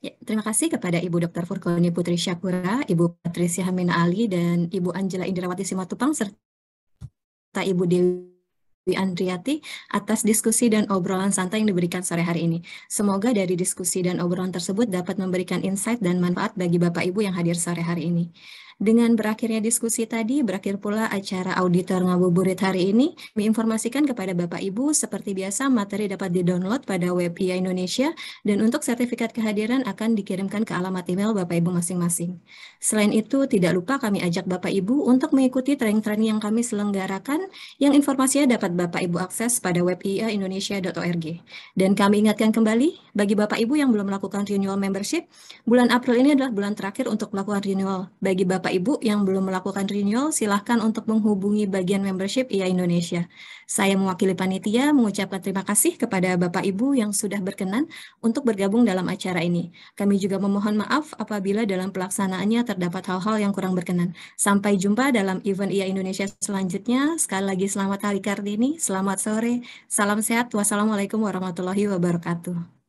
Ya, terima kasih kepada Ibu Dr. Furkoni Putri Syakura, Ibu Patricia Hamina Ali, dan Ibu Angela Indrawati Simatupang, serta Ibu Dewi Andriati atas diskusi dan obrolan santai yang diberikan sore hari ini. Semoga dari diskusi dan obrolan tersebut dapat memberikan insight dan manfaat bagi Bapak Ibu yang hadir sore hari ini. Dengan berakhirnya diskusi tadi, berakhir pula acara auditor ngabuburit hari ini. Kami informasikan kepada Bapak Ibu, seperti biasa materi dapat di-download pada web IAI Indonesia, dan untuk sertifikat kehadiran akan dikirimkan ke alamat email Bapak Ibu masing-masing. Selain itu, tidak lupa kami ajak Bapak Ibu untuk mengikuti training-training yang kami selenggarakan, yang informasinya dapat Bapak Ibu akses pada web iaiindonesia.org. Dan kami ingatkan kembali, bagi Bapak Ibu yang belum melakukan renewal membership, bulan April ini adalah bulan terakhir untuk melakukan renewal. Bagi Bapak Ibu yang belum melakukan renewal, silahkan untuk menghubungi bagian membership IAI Indonesia. Saya mewakili panitia mengucapkan terima kasih kepada Bapak Ibu yang sudah berkenan untuk bergabung dalam acara ini. Kami juga memohon maaf apabila dalam pelaksanaannya terdapat hal-hal yang kurang berkenan. Sampai jumpa dalam event IAI Indonesia selanjutnya. Sekali lagi selamat Hari Kartini, selamat sore, salam sehat, wassalamualaikum warahmatullahi wabarakatuh.